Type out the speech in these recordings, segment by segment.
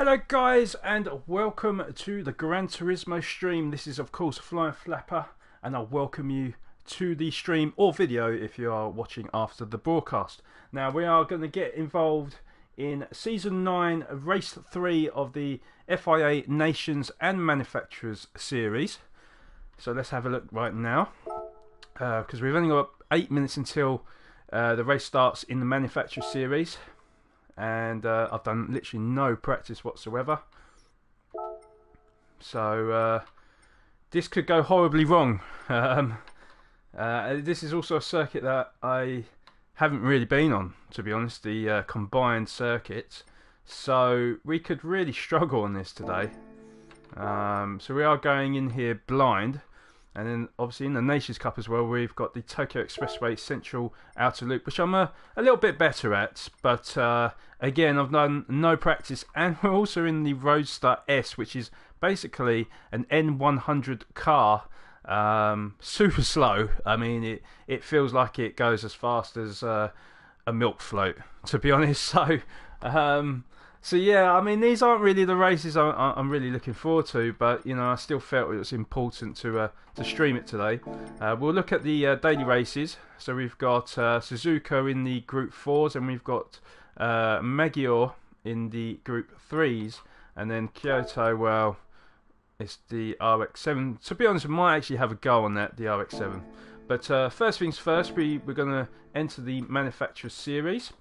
Hello guys, and welcome to the Gran Turismo stream. This is of course Flying Flapper, and I welcome you to the stream or video if you are watching after the broadcast. Now we are going to get involved in Season 9, Race 3 of the FIA Nations and Manufacturers series. So let's have a look right now, because we've only got 8 minutes until the race starts in the Manufacturer series. And I've done literally no practice whatsoever, so this could go horribly wrong. This is also a circuit that I haven't really been on, to be honest, the combined circuits, so we could really struggle on this today. So we are going in here blind. And then obviously in the Nations Cup as well, we've got the Tokyo Expressway Central Outer Loop, which I'm a little bit better at. But again, I've done no practice. And we're also in the Roadster S, which is basically an N100 car. Super slow. I mean, it feels like it goes as fast as a milk float, to be honest. So yeah, I mean, these aren't really the races I'm really looking forward to, but you know, I still felt it was important to stream it today. We'll look at the daily races. So we've got Suzuka in the Group 4s, and we've got Maggiore in the Group 3s, and then Kyoto, well, it's the RX-7. To be honest, we might actually have a go on that, the RX-7. But first things first, we're going to enter the Manufacturer series.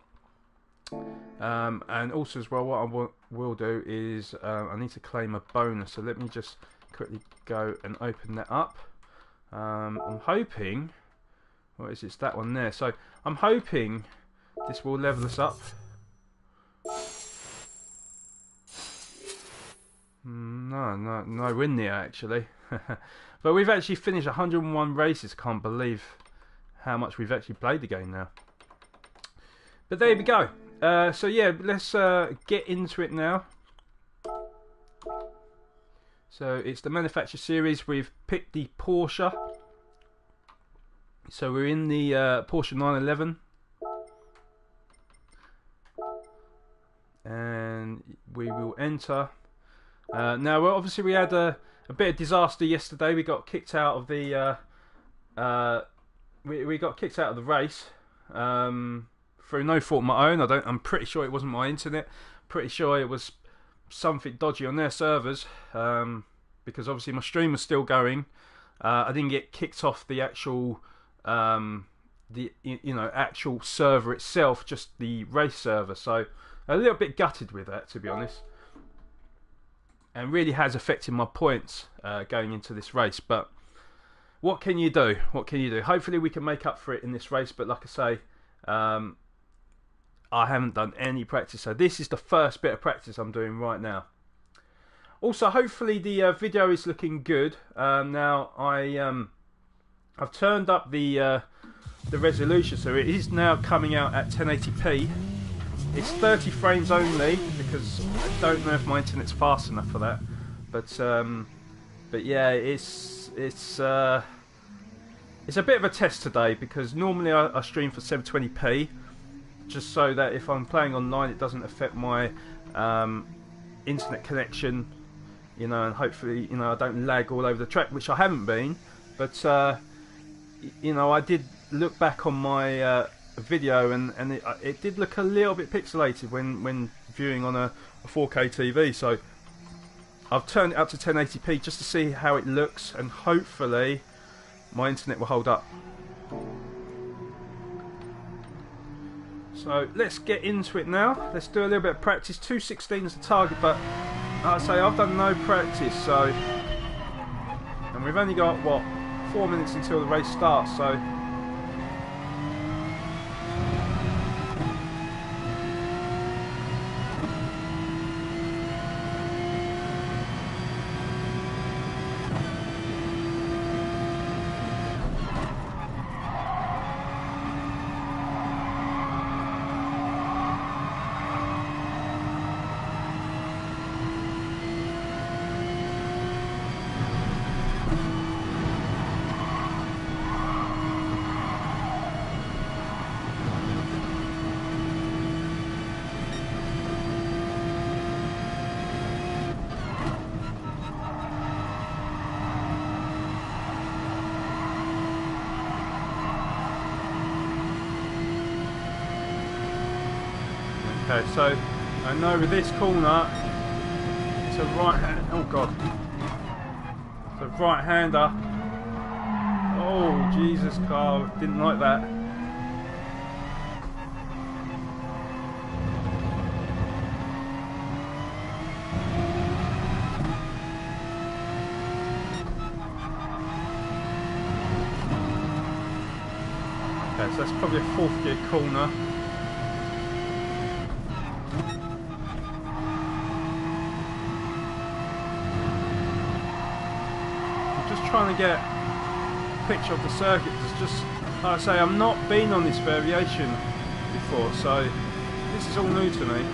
And also as well, what I will do is I need to claim a bonus, so let me just quickly go and open that up. I'm hoping, what is it, it's that one there, so I'm hoping this will level us up. No win there actually. But we've actually finished 101 races. Can't believe how much we've actually played the game now. But there we go. So yeah, let's get into it now. So it's the Manufacturer series. We've picked the Porsche. So we're in the Porsche 911. And we will enter. Now, obviously we had a bit of disaster yesterday. We got kicked out of the we got kicked out of the race. Through no fault of my own. I'm pretty sure it wasn't my internet. Pretty sure it was something dodgy on their servers, because obviously my stream was still going. I didn't get kicked off the actual, actual server itself, just the race server. So a little bit gutted with that, to be honest, and really has affected my points going into this race. But what can you do? What can you do? Hopefully we can make up for it in this race. But like I say, I haven't done any practice, so this is the first bit of practice I'm doing right now. Also, hopefully the video is looking good. Now I've turned up the resolution, so it is now coming out at 1080p. It's 30 frames only because I don't know if my internet's fast enough for that. But yeah, it's a bit of a test today, because normally I stream for 720p. Just so that if I'm playing online, it doesn't affect my internet connection, you know, and hopefully, you know, I don't lag all over the track, which I haven't been. But you know, I did look back on my video, and it did look a little bit pixelated when viewing on a 4K TV. So I've turned it up to 1080p just to see how it looks, and hopefully my internet will hold up. So let's get into it now. Let's do a little bit of practice. 2:16 is the target, but like I say, I've done no practice, so, and we've only got what, 4 minutes until the race starts, so Okay, so I know with this corner, it's a right hand. Oh god, it's a right hander. Oh Jesus, Carl, didn't like that. Okay, so that's probably a 4th gear corner. Trying to get a picture of the circuit. It's just, like I say, I'm not been on this variation before, so this is all new to me.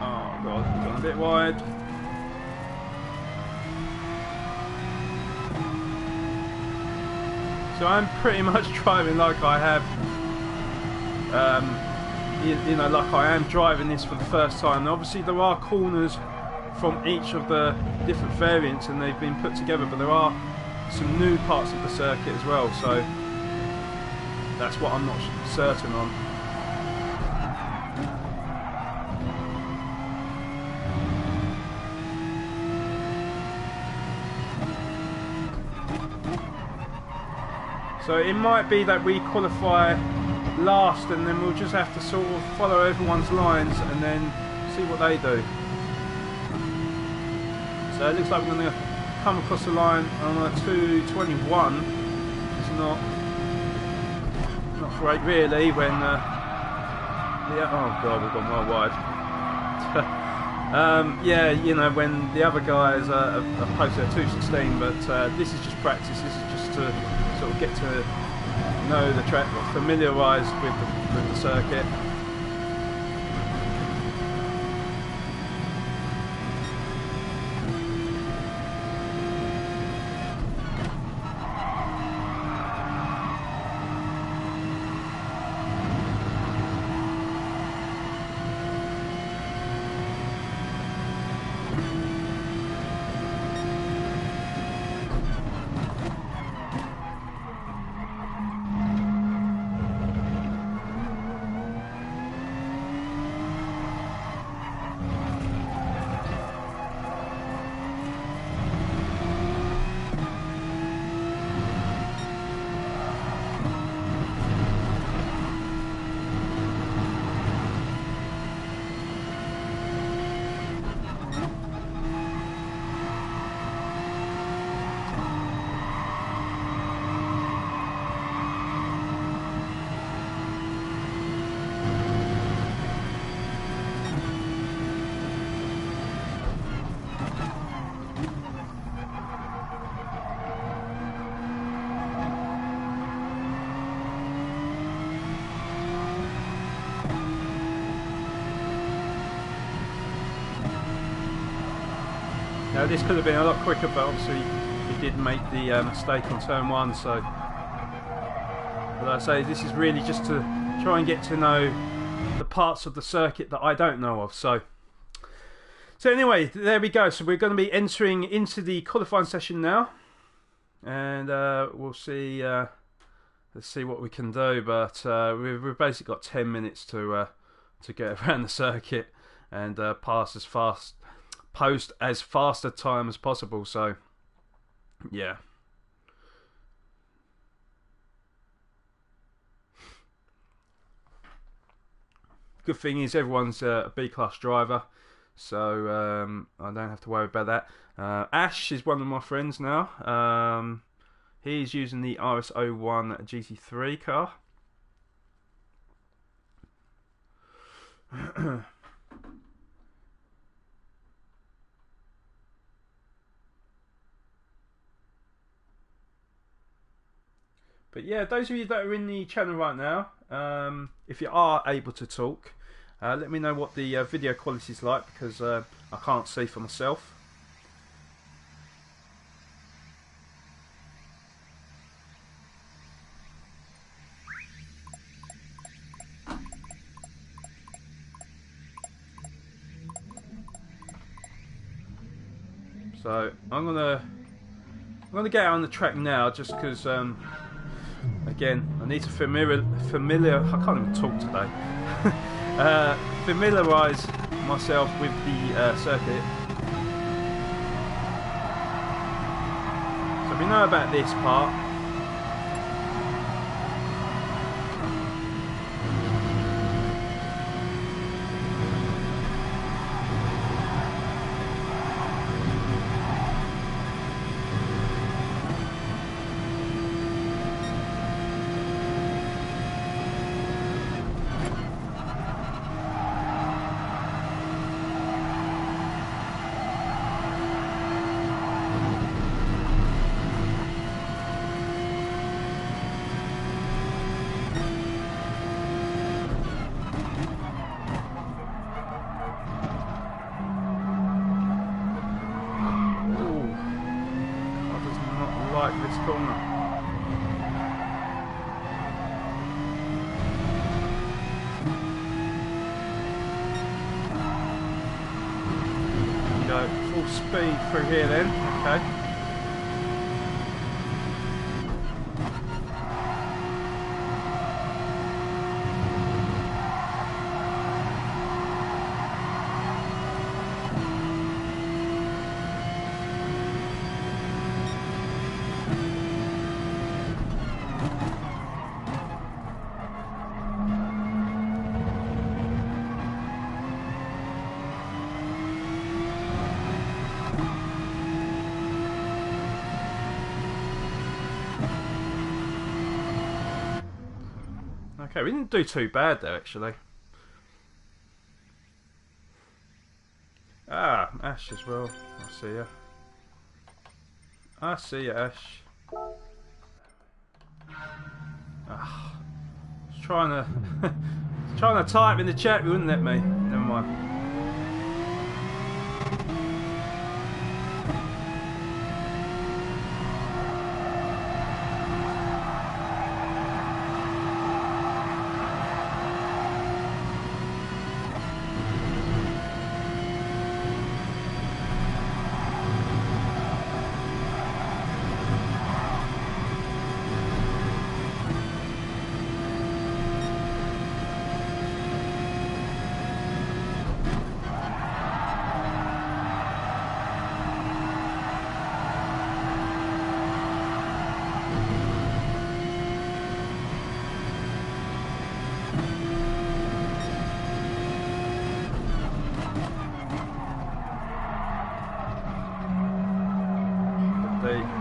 Oh god, gone a bit wide. So I'm pretty much driving like I have you know, like I am driving this for the first time. And obviously there are corners from each of the different variants and they've been put together, but there are some new parts of the circuit as well, so that's what I'm not certain on. So it might be that we qualify last and then we'll just have to sort of follow everyone's lines and then see what they do. So it looks like we're going to come across the line on a 2:21. It's not great really when yeah, oh god, we've gone well wide. Yeah, you know, when the other guys are posted at 2:16, but this is just practice. This is just to sort of get to know the track, familiarised with the circuit. Now this could have been a lot quicker, but obviously he did make the mistake on turn 1, so but I say this is really just to try and get to know the parts of the circuit that I don't know of. So anyway, there we go. So we're going to be entering into the qualifying session now, and we'll see. Let's see what we can do, but we've basically got 10 minutes to get around the circuit and post as fast a time as possible. So yeah. Good thing is everyone's a B-class driver, so I don't have to worry about that. Ash is one of my friends now. He's using the RS01 GT3 car. But yeah, those of you that are in the channel right now, if you are able to talk, let me know what the video quality is like, because I can't see for myself. So I'm gonna get out on the track now, just because Again, I need to I can't even talk today. Familiarise myself with the circuit. So we know about this part. This corner. Go full speed through here then, okay. Okay, we didn't do too bad there actually. Ah, Ash as well. I see ya. I see ya, Ash. Ah, I was trying to type in the chat, but wouldn't let me. Never mind.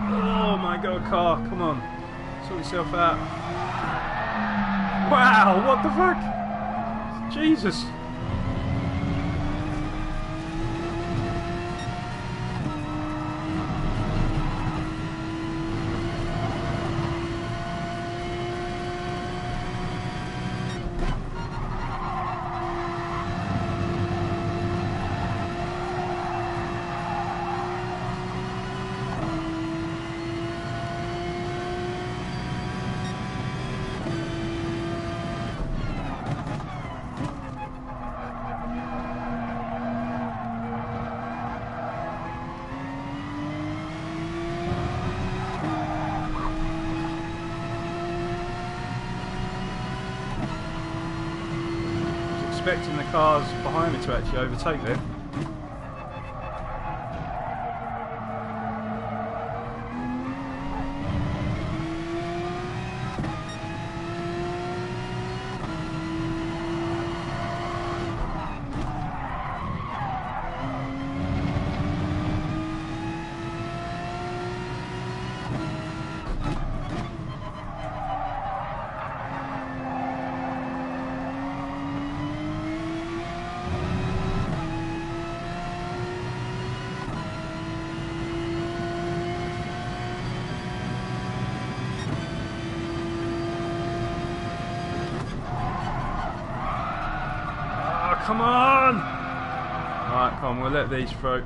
Oh my god, car, come on. Sort yourself out. Wow, what the fuck? Jesus. Expecting the cars behind me to actually overtake them. Come on! Alright, come on, we'll let these through.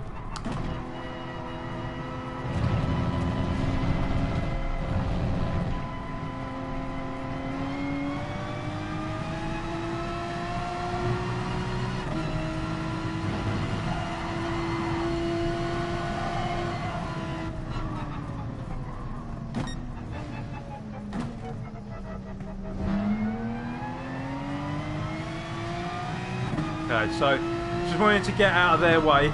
Okay, so just wanted to get out of their way.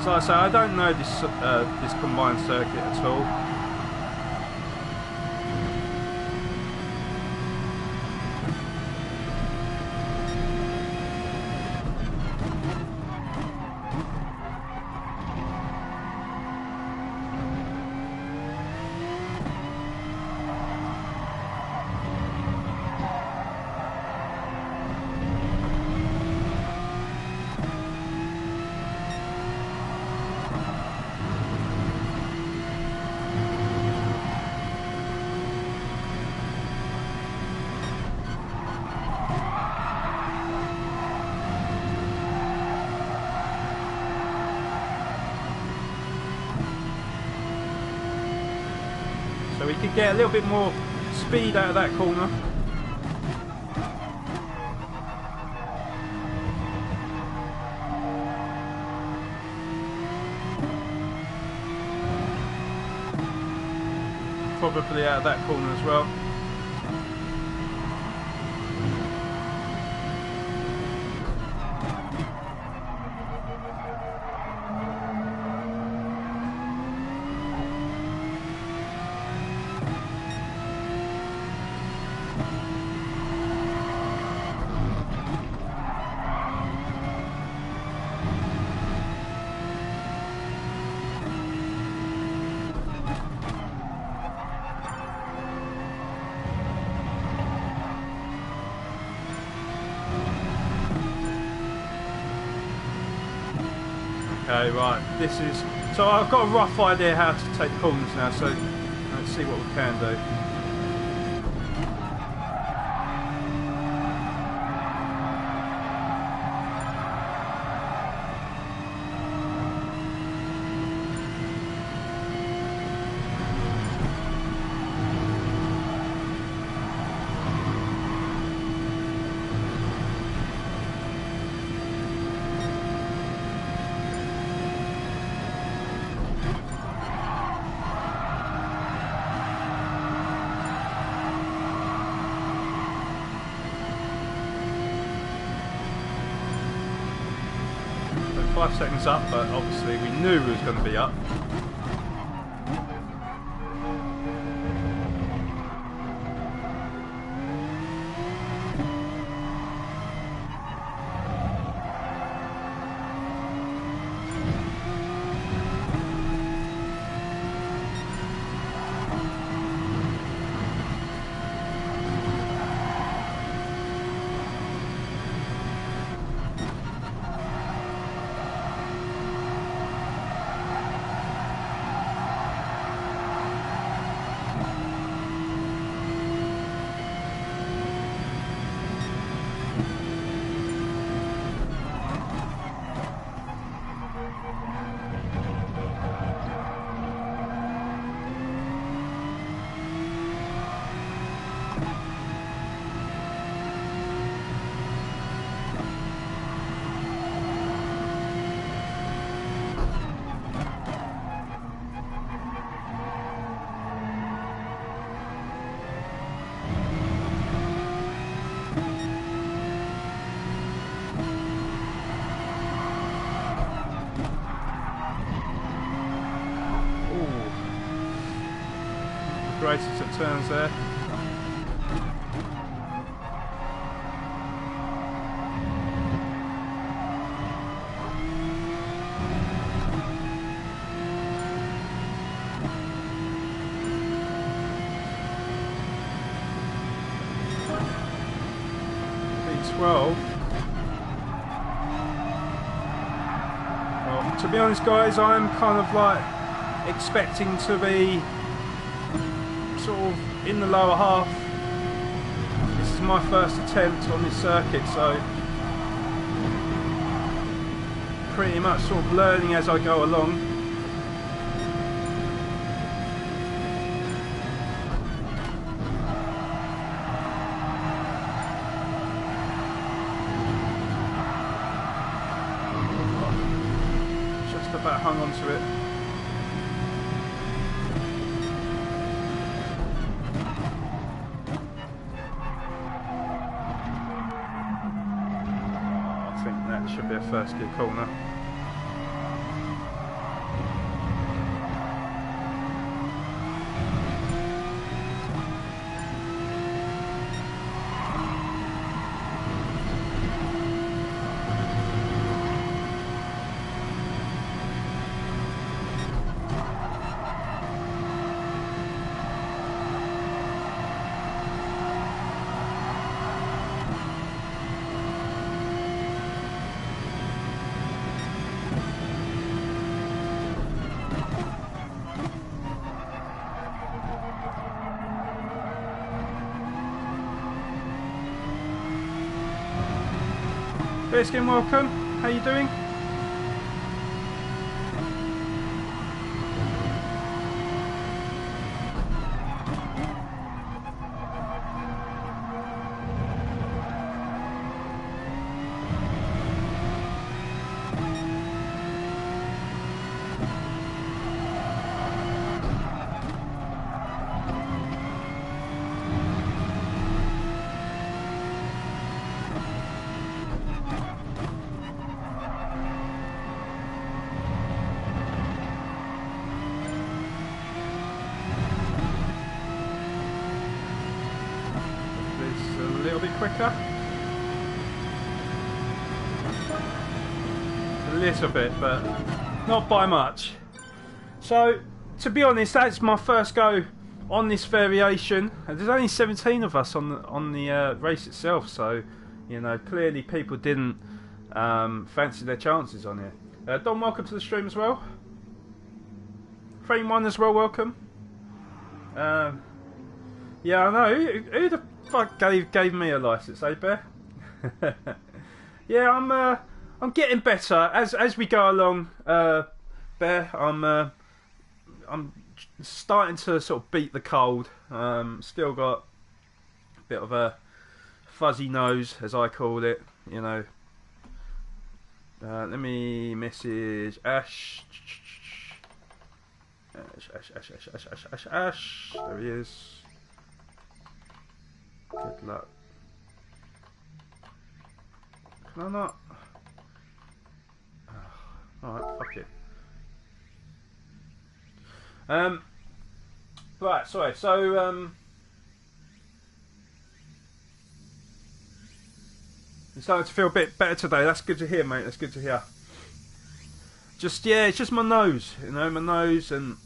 So like I say, I don't know this combined circuit at all. So we could get a little bit more speed out of that corner. Probably out of that corner as well. Okay, right, this is... So I've got a rough idea how to take corners now, so let's see what we can do. So 5 seconds up, but obviously we knew we was going to be up. Greatest at turns there. B12. Well, to be honest guys, I'm kind of like expecting to be sort of in the lower half. This is my first attempt on this circuit, so pretty much sort of learning as I go along. Just about hung on to it. going to be a first gear corner. Bearskin, welcome. How you doing? Quicker. A little bit, but not by much. So, to be honest, that's my first go on this variation. And there's only 17 of us on the race itself, so you know clearly people didn't fancy their chances on here. Don, welcome to the stream as well. Frame one as well, welcome. Yeah, I know. Who the fuck gave me a license, eh, Bear? Yeah, I'm getting better as we go along, Bear. I'm starting to sort of beat the cold. Still got a bit of a fuzzy nose, as I call it. You know. Let me message Ash. Ash. There he is. Good luck. Can I not? Alright, fuck it. Right, sorry, so you're starting to feel a bit better today. That's good to hear, mate. That's good to hear. Just, yeah, it's just my nose, you know, my nose, and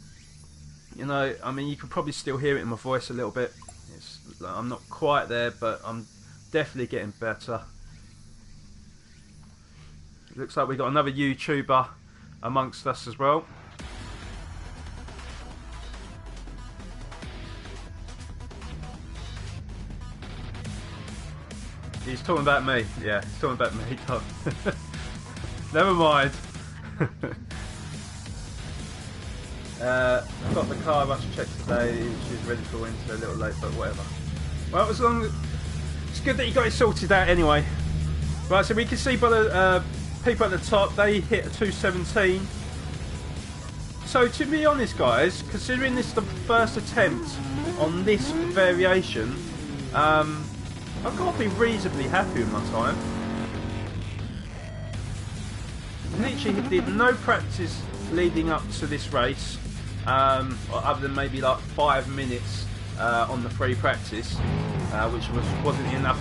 you know, I mean, you can probably still hear it in my voice a little bit. I'm not quite there, but I'm definitely getting better. Looks like we've got another YouTuber amongst us as well. He's talking about me. Yeah, he's talking about me. Never mind. I've got the car rush check today. She's ready for winter, a little late, but whatever. Well, as long as it's good that you got it sorted out anyway. Right, so we can see by the people at the top, they hit a 217. So to be honest, guys, considering this is the first attempt on this variation, I've got to be reasonably happy with my time. Literally did no practice leading up to this race, other than maybe like 5 minutes on the free practice, which wasn't enough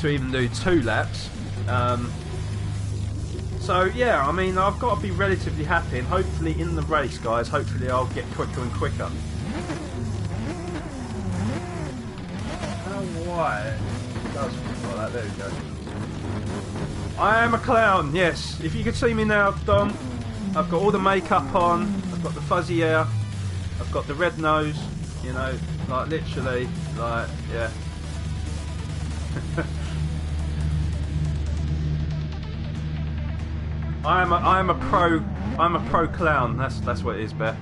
to even do 2 laps. So yeah, I mean, I've got to be relatively happy, and hopefully in the race, guys, hopefully I'll get quicker and quicker. Why? Does like that. There we go. I am a clown, yes. If you could see me now, Dom, I've got all the makeup on, I've got the fuzzy hair, I've got the red nose, you know, like literally, like, yeah. I'm a pro clown. That's what it is, Bear.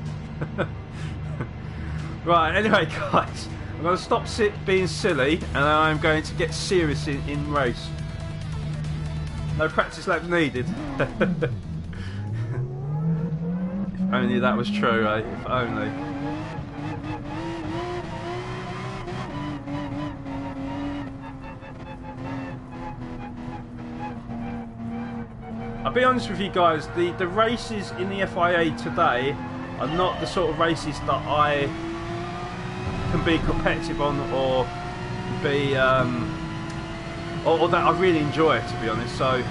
Right. Anyway, guys, I'm going to stop being silly, and I'm going to get serious in race. No practice lap needed. If only that was true, eh? If only. I'll be honest with you guys, the races in the FIA today are not the sort of races that I can be competitive on or be or that I really enjoy, to be honest. So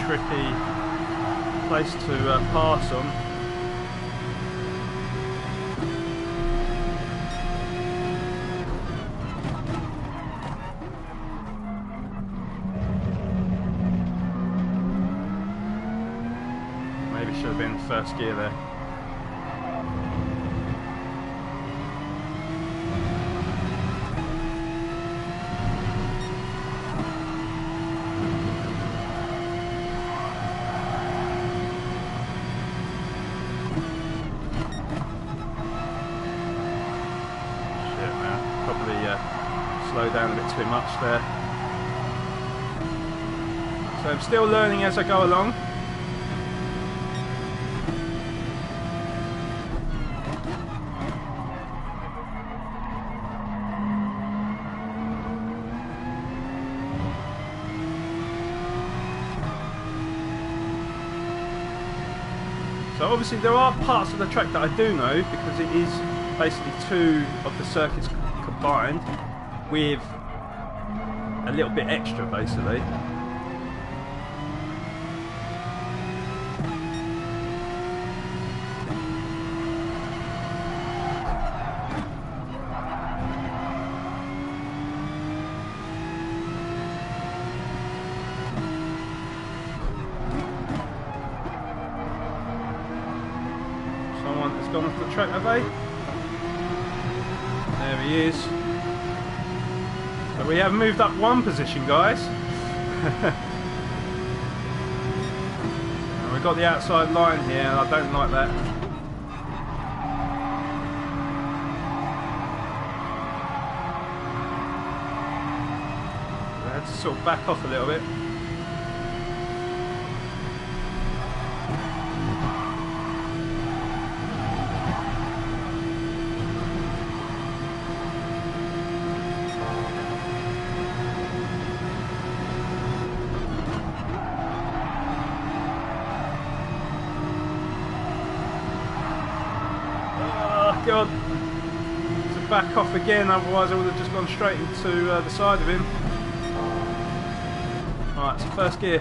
tricky place to pass on. Maybe should have been first gear there. Slow down a bit too much there. So I'm still learning as I go along. So obviously there are parts of the track that I do know, because it is basically two of the circuits combined with a little bit extra, basically. Someone has gone off the track, have they? There he is. So we have moved up one position, guys. We've got the outside line here, and I don't like that. I had to sort of back off a little bit. God, to back off again, otherwise I would have just gone straight into the side of him. Alright, so first gear.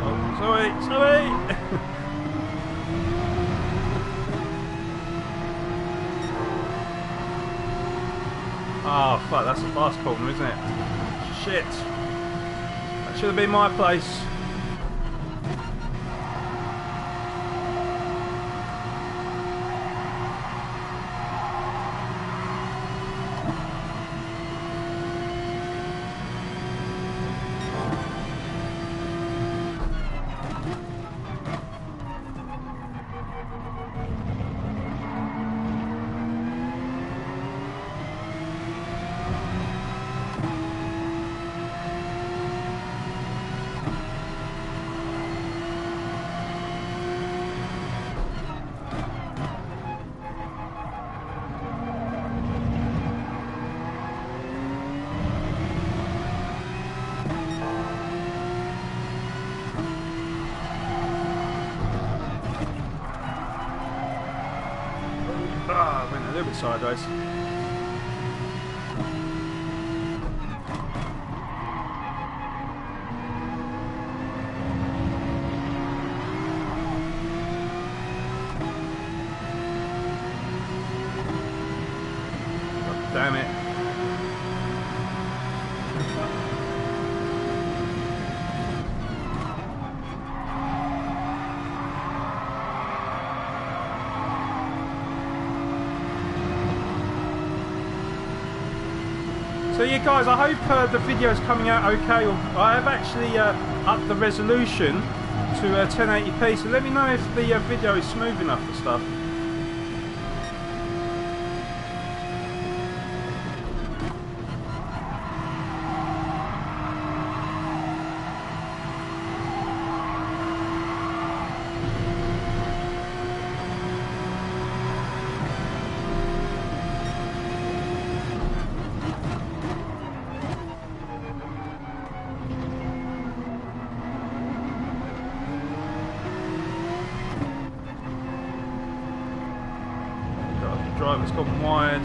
Oh, sorry! Oh fuck, that's a fast corner, isn't it? Shit. That should have been my place. Ah, went a little bit sideways. Oh, damn it. So yeah guys, I hope the video is coming out okay. I have actually upped the resolution to 1080p, so let me know if the video is smooth enough and stuff. Driver's gone wide.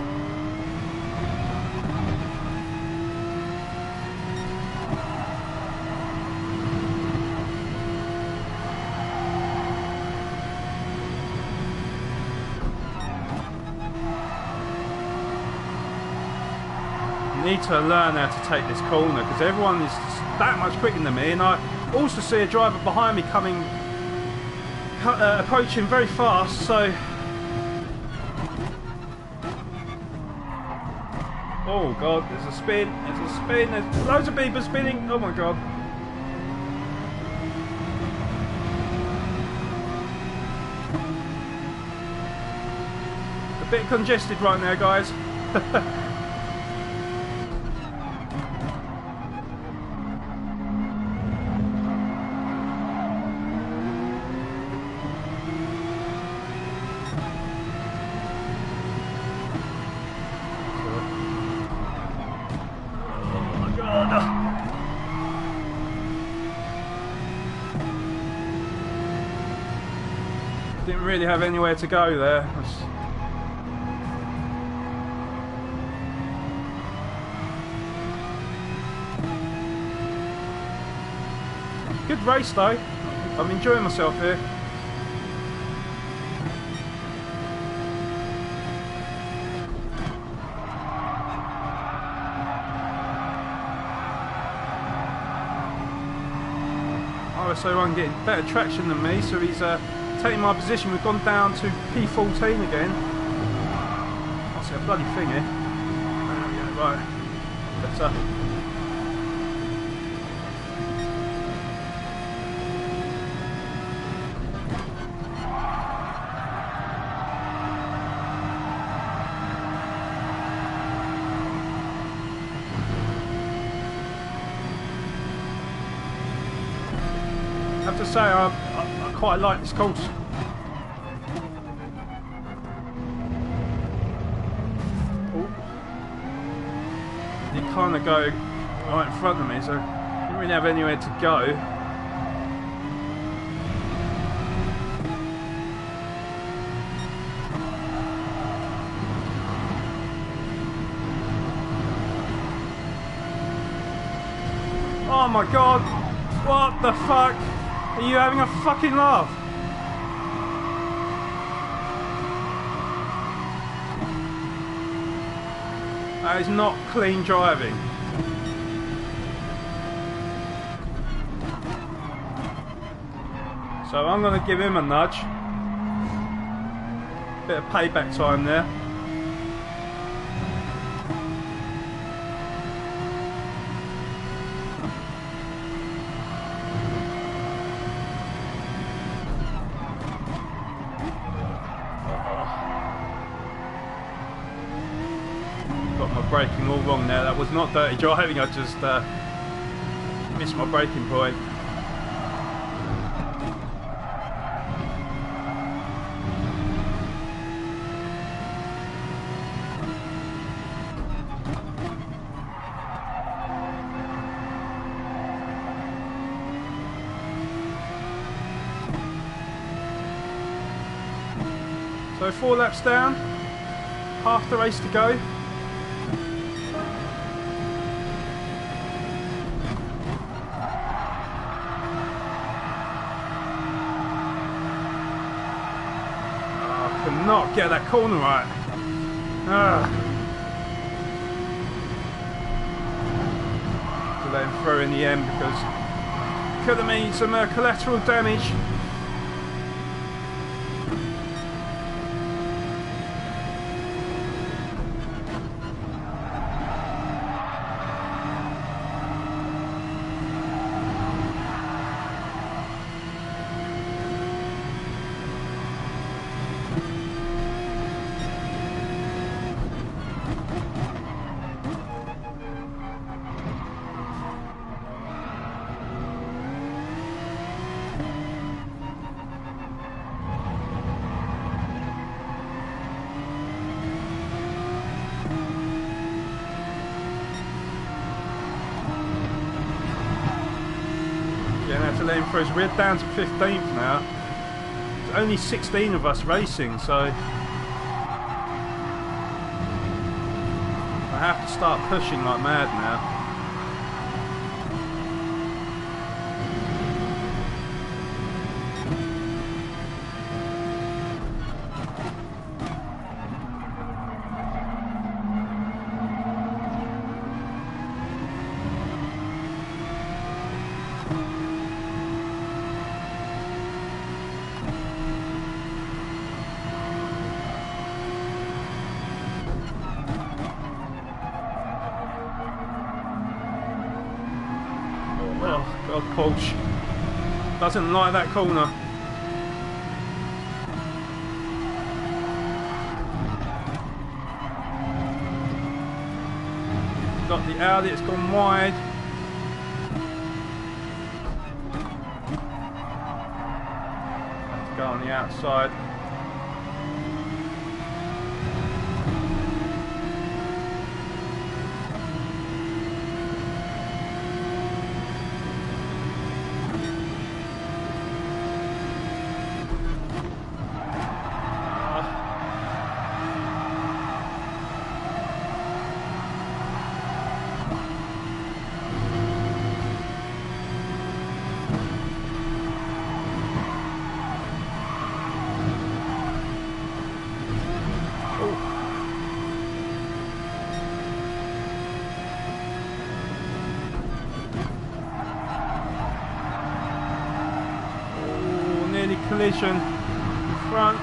Need to learn how to take this corner because everyone is that much quicker than me, and I also see a driver behind me coming, approaching very fast. So. Oh god, there's a spin, there's loads of people spinning, oh my god. A bit congested right now guys. Didn't really have anywhere to go there. Good race though. I'm enjoying myself here. RSO1 getting better traction than me, so he's taking my position. We've gone down to P14 again. I see a bloody thing here. Yeah, right. Better. I have to say I quite like this course. You kind of go right in front of me, so I didn't really have anywhere to go. Oh my god! What the fuck? Are you having a fucking laugh? That is not clean driving. So I'm going to give him a nudge. Bit of payback time there. Got my braking all wrong there. That was not dirty driving, I just missed my braking point. So 4 laps down, half the race to go. I cannot get that corner right. To let him through in the end because could have made some collateral damage. to let him through. So we're down to 15th now. There's only 16 of us racing, so I have to start pushing like mad now. Oh God, Porsche doesn't like that corner. Got the Audi, it's gone wide. Have to go on the outside. Collision in front.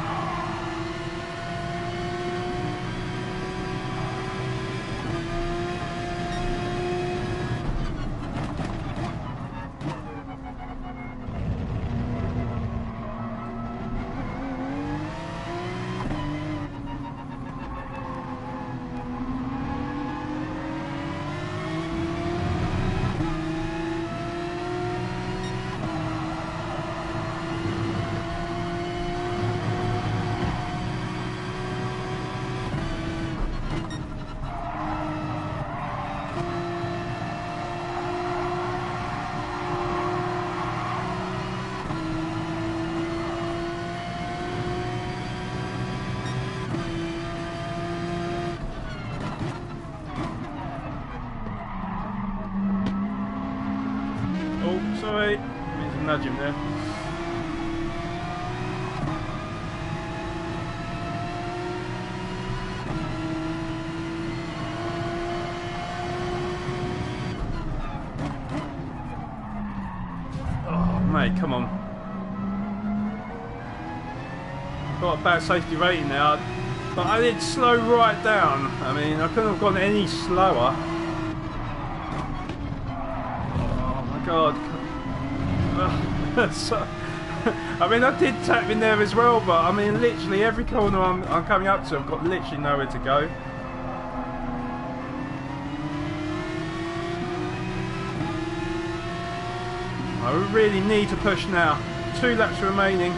Sorry, I meant to nudge him there. Oh mate, come on. Got a bad safety rating now, but I did slow right down. I mean, I couldn't have gone any slower. Oh my God. So, I mean, I did tap in there as well, but I mean, literally every corner I'm coming up to, I've got literally nowhere to go. I really need to push now. 2 laps remaining.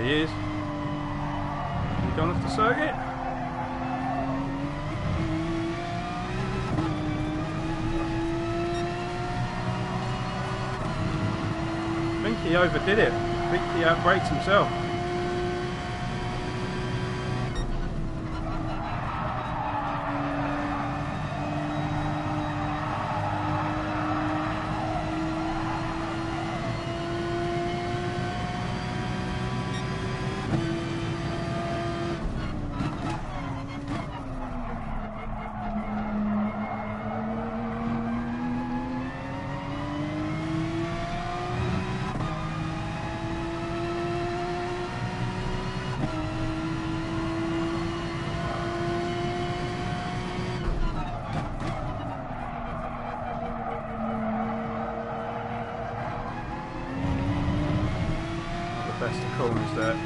He is. He's gone off the circuit. I think he overdid it. I think he outbraked himself. That's the corners there.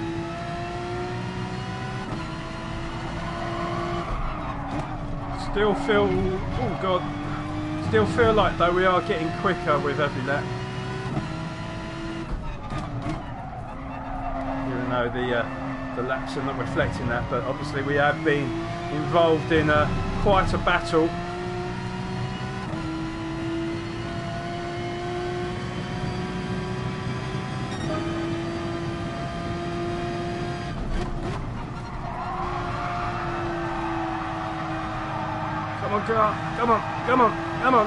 Still feel, oh god, still feel like though we are getting quicker with every lap. Even though the laps are not reflecting that, but obviously we have been involved in quite a battle. Come on, girl. Come on, come on, come on.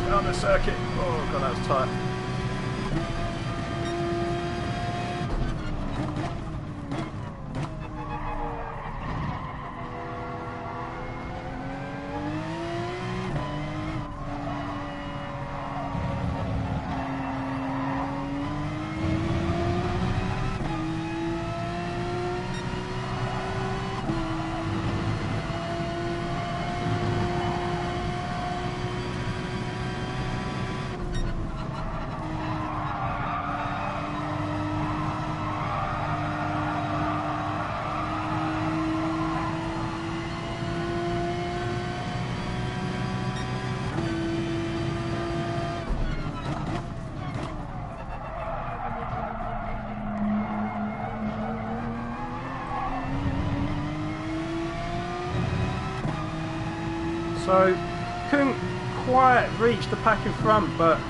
On the circuit. Oh god, that was tight. So couldn't quite reach the pack in front, but like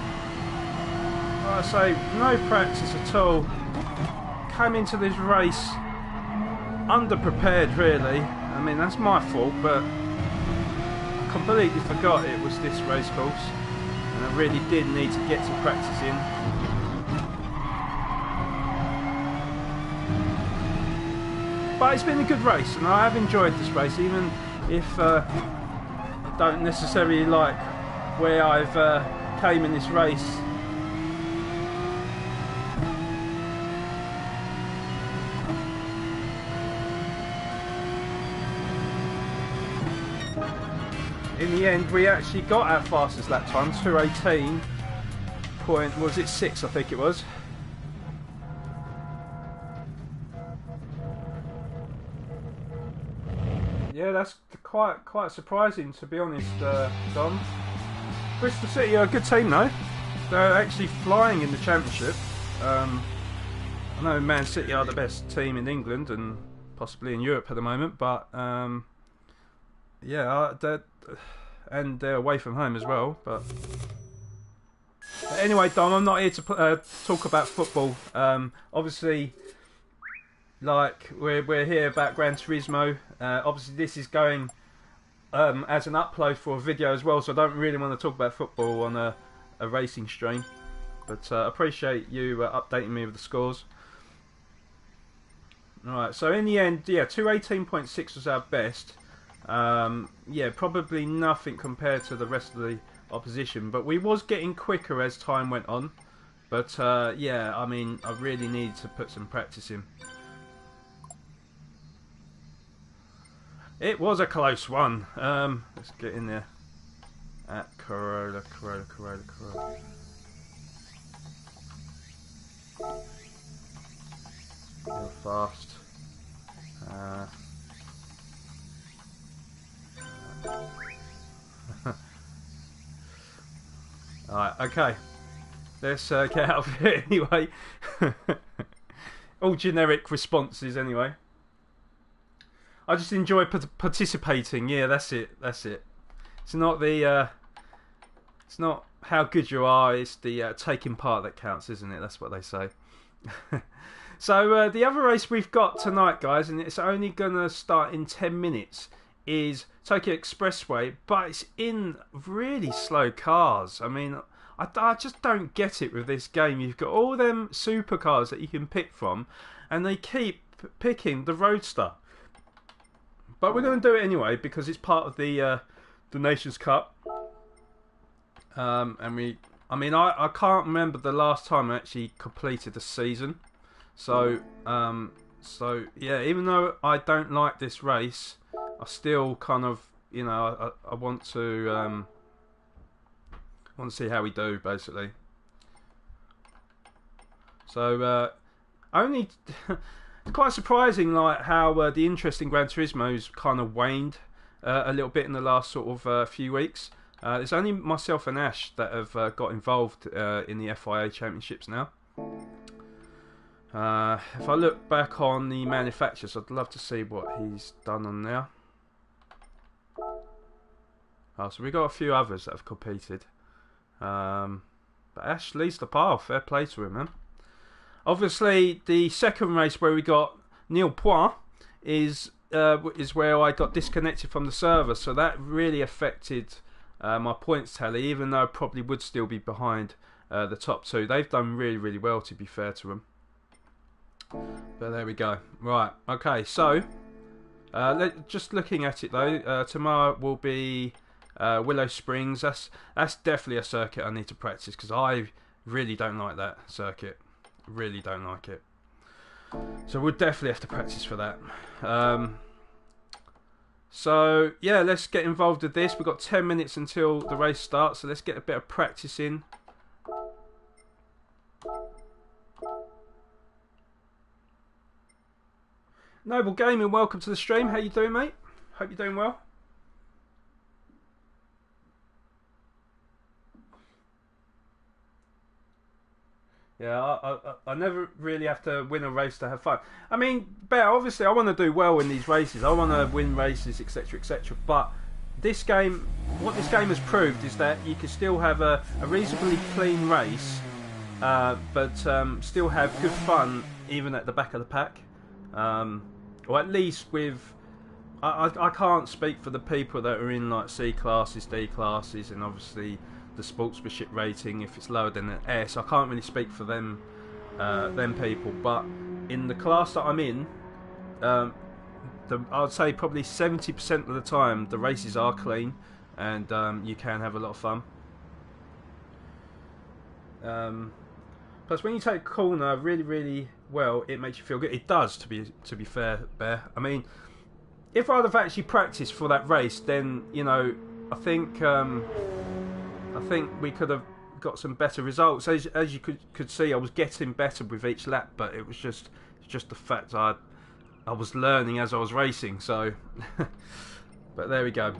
I say, no practice at all. Came into this race underprepared really. I mean, that's my fault, but I completely forgot it was this race course and I really did need to get some practice in. But it's been a good race and I have enjoyed this race, even if I don't necessarily like where I've came in this race. In the end, we actually got our fastest lap time, 2:18. Was it 6? I think it was. Yeah, that's quite surprising, to be honest, Dom. Bristol City are a good team though. They're actually flying in the championship. I know Man City are the best team in England and possibly in Europe at the moment, but yeah, they're away from home as well. But anyway, Dom, I'm not here to talk about football. Obviously, like we're here about Gran Turismo. Obviously, this is going as an upload for a video as well, so I don't really want to talk about football on a racing stream. But I appreciate you updating me with the scores. Alright, so in the end, yeah, 2:18.6 was our best. Yeah, probably nothing compared to the rest of the opposition, but we was getting quicker as time went on. But yeah, I mean, I really need to put some practice in. It was a close one. Let's get in there. At Corolla. Real fast. Alright, okay. Let's get out of here anyway. All generic responses anyway. I just enjoy participating. Yeah, that's it. That's it. It's not the. It's not how good you are. It's the taking part that counts, isn't it? That's what they say. So the other race we've got tonight, guys, and it's only gonna start in 10 minutes, is Tokyo Expressway, but it's in really slow cars. I mean, I just don't get it with this game. You've got all them supercars that you can pick from, and they keep picking the Roadster. but we're going to do it anyway because it's part of the Nations Cup. And I can't remember the last time I actually completed the season. So yeah, even though I don't like this race, I still kind of, you know, I want to see how we do, basically. So only it's quite surprising, like how the interest in Gran Turismo's kind of waned a little bit in the last sort of few weeks. There's only myself and Ash that have got involved in the FIA Championships now. If I look back on the manufacturers, I'd love to see what he's done on there. Oh, so we got a few others that have competed. But Ash leads the path. Fair play to him, man. Obviously, the second race where we got nil point is where I got disconnected from the server, so that really affected my points tally, even though I probably would still be behind the top two. They've done really, really well, to be fair to them. But there we go. Right, okay, so just looking at it though, tomorrow will be Willow Springs. That's definitely a circuit I need to practice because I really don't like that circuit. Really don't like it. So we'll definitely have to practice for that. So yeah, let's get involved with this. We've got 10 minutes until the race starts, so let's get a bit of practice in. Noble Gaming, welcome to the stream. How you doing, mate? Hope you're doing well. Yeah, I never really have to win a race to have fun. I mean, obviously I want to do well in these races. I want to win races, etc, etc. But this game, what this game has proved is that you can still have a reasonably clean race, but still have good fun even at the back of the pack. Or at least with... I can't speak for the people that are in like C classes, D classes, and obviously the sportsmanship rating if it's lower than an S. I can't really speak for them people, but in the class that I'm in, I'd say probably 70% of the time the races are clean and you can have a lot of fun. Plus when you take a corner really, really well, it makes you feel good. It does, to be fair, Bear. I mean, if I'd have actually practiced for that race, then, you know, I think we could have got some better results. As you could see, I was getting better with each lap, but it was just the fact I was learning as I was racing. So, but there we go.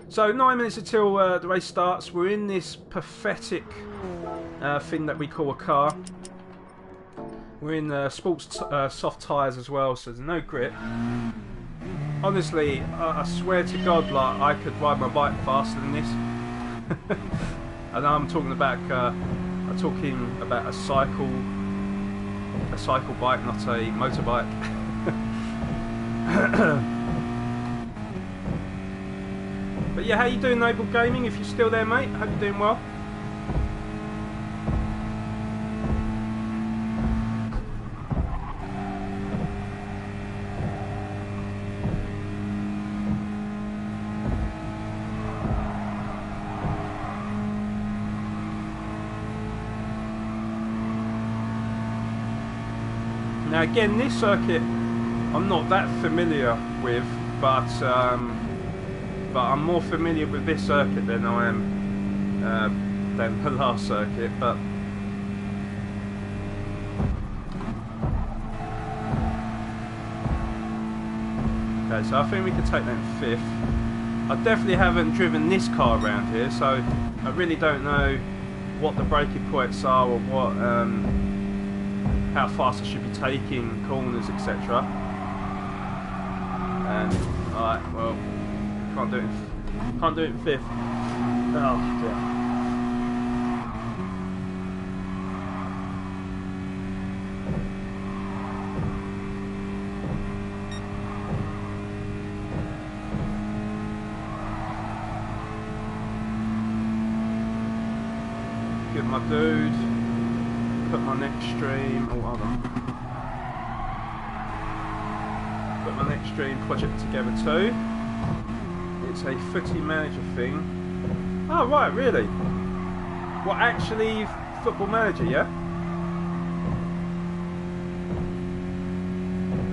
So 9 minutes until the race starts. We're in this pathetic thing that we call a car. We're in sports soft tyres as well, so there's no grip. Honestly, I swear to God, like I could ride my bike faster than this. And I'm talking about a cycle bike, not a motorbike. But yeah, how you doing, Noble Gaming? If you're still there, mate, hope you're doing well. Now again, this circuit I'm not that familiar with, but I'm more familiar with this circuit than I am than the last circuit. But okay, so I think we can take that in fifth. I definitely haven't driven this car around here, so I really don't know what the braking points are or what how fast I should be taking corners, etc. And alright, well, can't do it in fifth. Oh dear. Good, my dude. Put my next stream. Oh, hold on. put my next dream project together too. It's a footy manager thing. Oh right, really? What, actually Football Manager, yeah?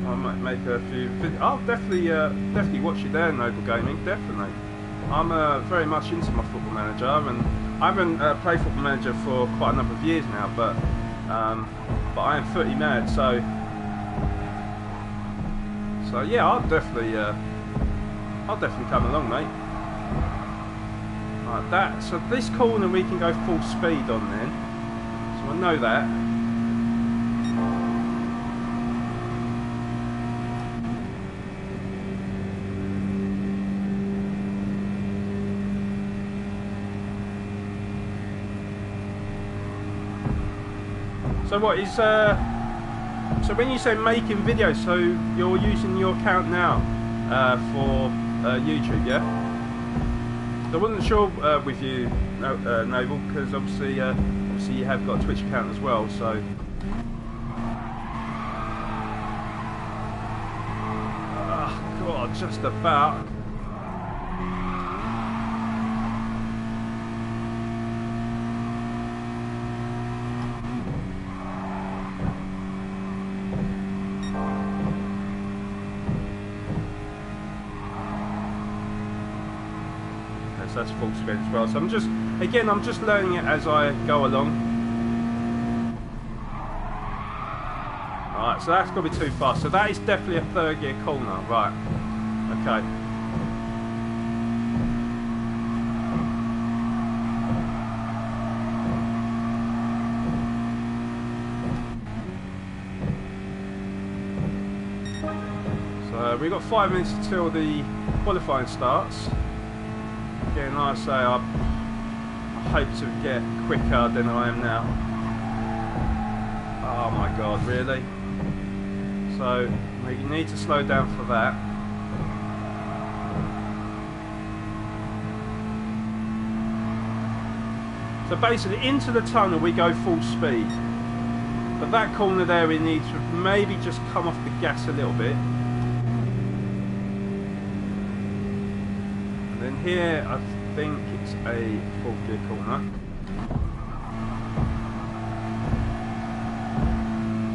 I might make a few videos. I'll definitely watch you there, Noble Gaming, definitely. I'm very much into my Football Manager, and I haven't played Football Manager for quite a number of years now, but I am footy mad, so yeah, I'll definitely come along, mate. Like that. So this corner we can go full speed on then. So I know that. So what is so when you say making videos, so you're using your account now for YouTube, yeah? I wasn't sure with you, Noble, because obviously you have got a Twitch account as well. So oh God, just about. That's full speed as well. So I'm just learning it as I go along. Alright, so that's got to be too fast. So that is definitely a third gear corner. Right. Okay. So we've got 5 minutes until the qualifying starts. Again, like I say, I hope to get quicker than I am now. Oh my God, really? So you need to slow down for that. So basically, into the tunnel we go full speed. But that corner there, we need to maybe just come off the gas a little bit. And here, I think it's a 4th gear corner.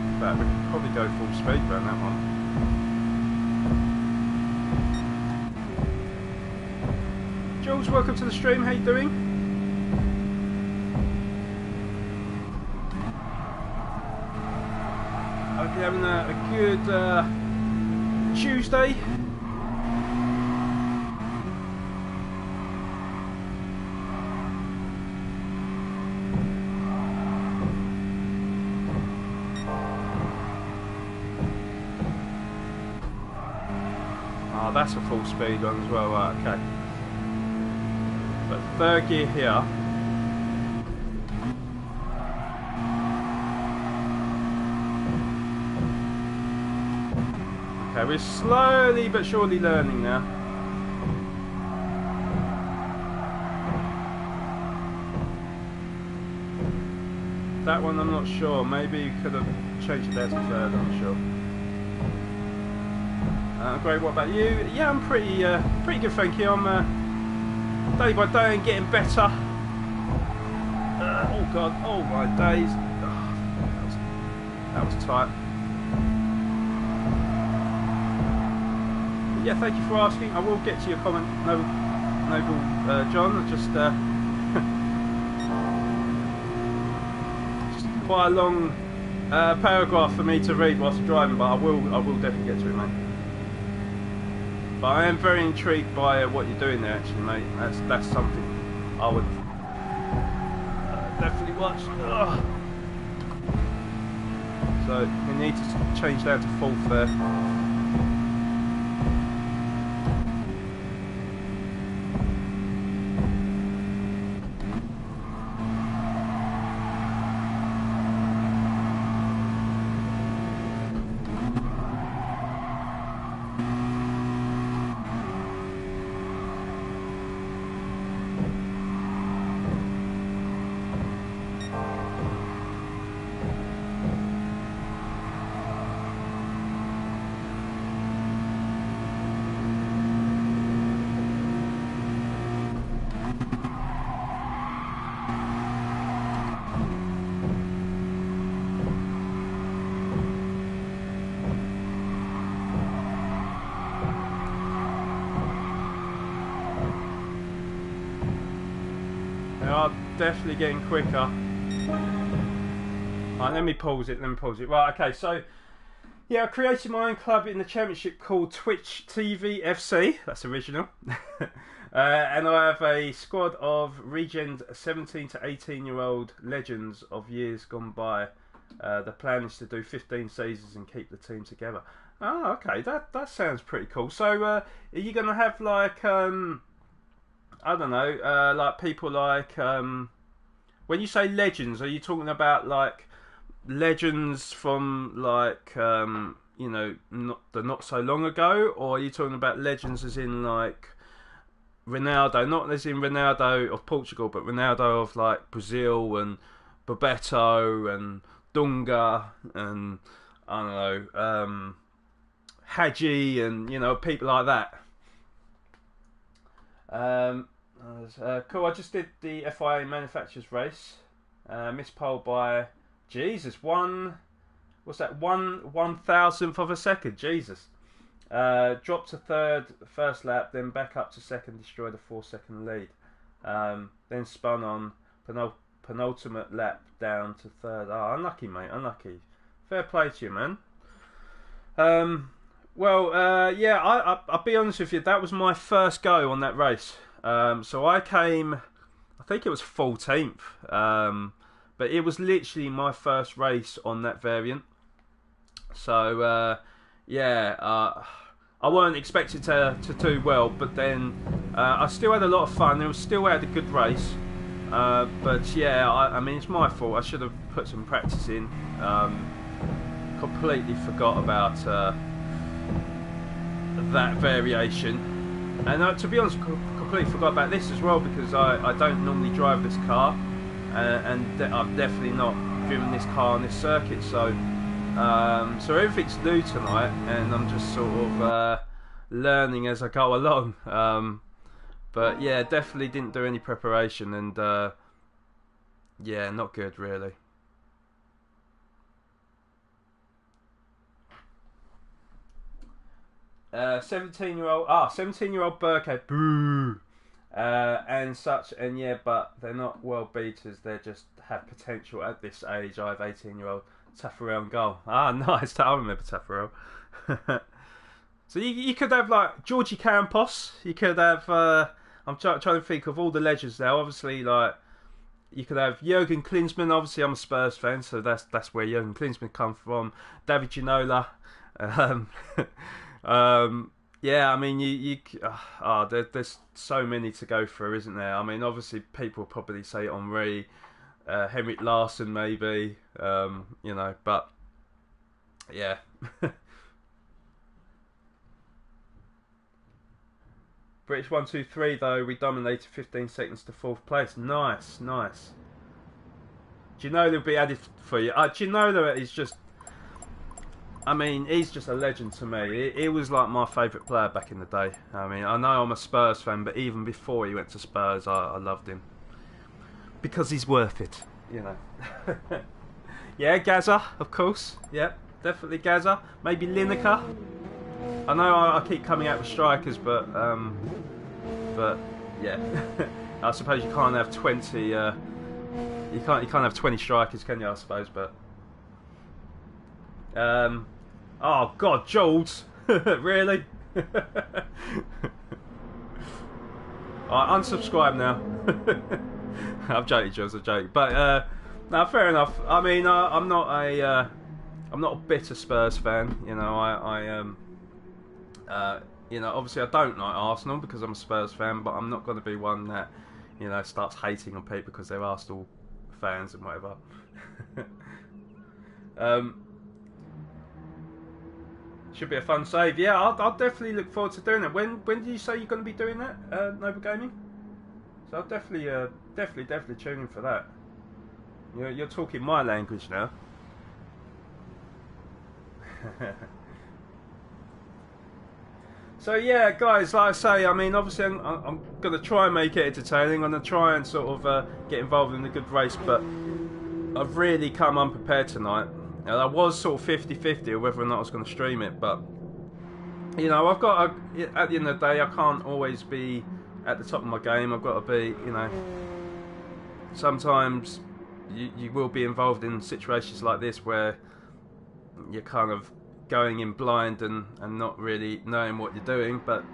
In fact, we could probably go full speed around that one. Jules, welcome to the stream. How you doing? Hope you're having a good Tuesday. That's a full speed one as well, right, okay. But 3rd gear here. Okay, we're slowly but surely learning now. That one I'm not sure, maybe you could have changed it there to 3rd, I'm not sure. Great, what about you? Yeah, I'm pretty good, thank you. I'm day by day and getting better. Oh God, oh my days. Oh, that was tight. But yeah, thank you for asking. I will get to your comment, Noble John. Just quite a long paragraph for me to read whilst driving, but I will definitely get to it, mate. But I am very intrigued by what you're doing there, actually, mate. That's something I would definitely watch. Ugh. So we need to change down to 4th there. are definitely getting quicker. Right, let me pause it. Right, okay, so yeah, I created my own club in the championship called Twitch TV FC. That's original. And I have a squad of Regen 17 to 18-year-old legends of years gone by. The plan is to do 15 seasons and keep the team together. Oh, okay, that sounds pretty cool. So, are you going to have like, I don't know, like people like, when you say legends, are you talking about like legends from like, you know, not so long ago, or are you talking about legends as in like Ronaldo, not as in Ronaldo of Portugal, but Ronaldo of like Brazil and Bebeto and Dunga and I don't know, Hadji and you know people like that. Cool. I just did the FIA manufacturers race. Missed pole by Jesus what's that? 1/1000th of a second. Jesus. Dropped to third first lap, then back up to second, destroyed a 4-second lead. Then spun on penultimate lap down to third. Oh, unlucky, mate, unlucky. Fair play to you, man. Yeah, I'll be honest with you, that was my first go on that race. So I came, I think it was 14th, but it was literally my first race on that variant. So, I weren't expected to do well, but then I still had a lot of fun. It still had a good race, but yeah, I mean it's my fault. I should have put some practice in. Completely forgot about that variation, and to be honest, completely forgot about this as well because I don't normally drive this car, and I've definitely not driven this car on this circuit, so everything's new tonight, and I'm just sort of learning as I go along. But yeah, definitely didn't do any preparation, and yeah, not good really. Seventeen-year-old Burkhead, boo, and such, and yeah, but they're not world beaters. They just have potential at this age. I have 18-year-old Taffarel and goal. Ah, nice. I remember Taffarel. So you could have like Georgie Campos. You could have. I'm trying to think of all the legends now. Obviously, like you could have Jurgen Klinsmann. Obviously, I'm a Spurs fan, so that's where Jurgen Klinsmann comes from. David Ginola. Yeah, I mean, there's so many to go through, isn't there? I mean, obviously, people probably say Henry, Henrik Larsson, maybe, you know, but yeah. British 1-2-3 though, we dominated 15 seconds to 4th place. Nice. Ginola will be added for you. Ginola is just. I mean, he's just a legend to me. He was like my favourite player back in the day. I mean, I know I'm a Spurs fan, but even before he went to Spurs, I loved him. Because he's worth it, you know. Yeah, Gaza, of course. Yep, definitely Gaza. Maybe Lineker. I know I keep coming out with strikers, but yeah. I suppose you can't have 20. You can't have 20 strikers, can you? I suppose, but. Oh God, Jules, really? Alright, unsubscribe now. I'm joking, Jules. I'm joking, but no, fair enough. I mean, I'm not a bitter Spurs fan. You know, you know, obviously I don't like Arsenal because I'm a Spurs fan, but I'm not going to be one that, you know, starts hating on people because they're Arsenal fans and whatever. Should be a fun save. Yeah, I'll definitely look forward to doing it. When did you say you're going to be doing that, Nova Gaming? So I'll definitely tune in for that. You're talking my language now. So yeah, guys, like I say, I mean, obviously I'm going to try and make it entertaining. I'm going to try and sort of get involved in a good race, but I've really come unprepared tonight. And I was sort of 50-50 whether or not I was going to stream it, but you know, at the end of the day, I can't always be at the top of my game. I've got to be, you know, sometimes you will be involved in situations like this where you're kind of going in blind and not really knowing what you're doing. But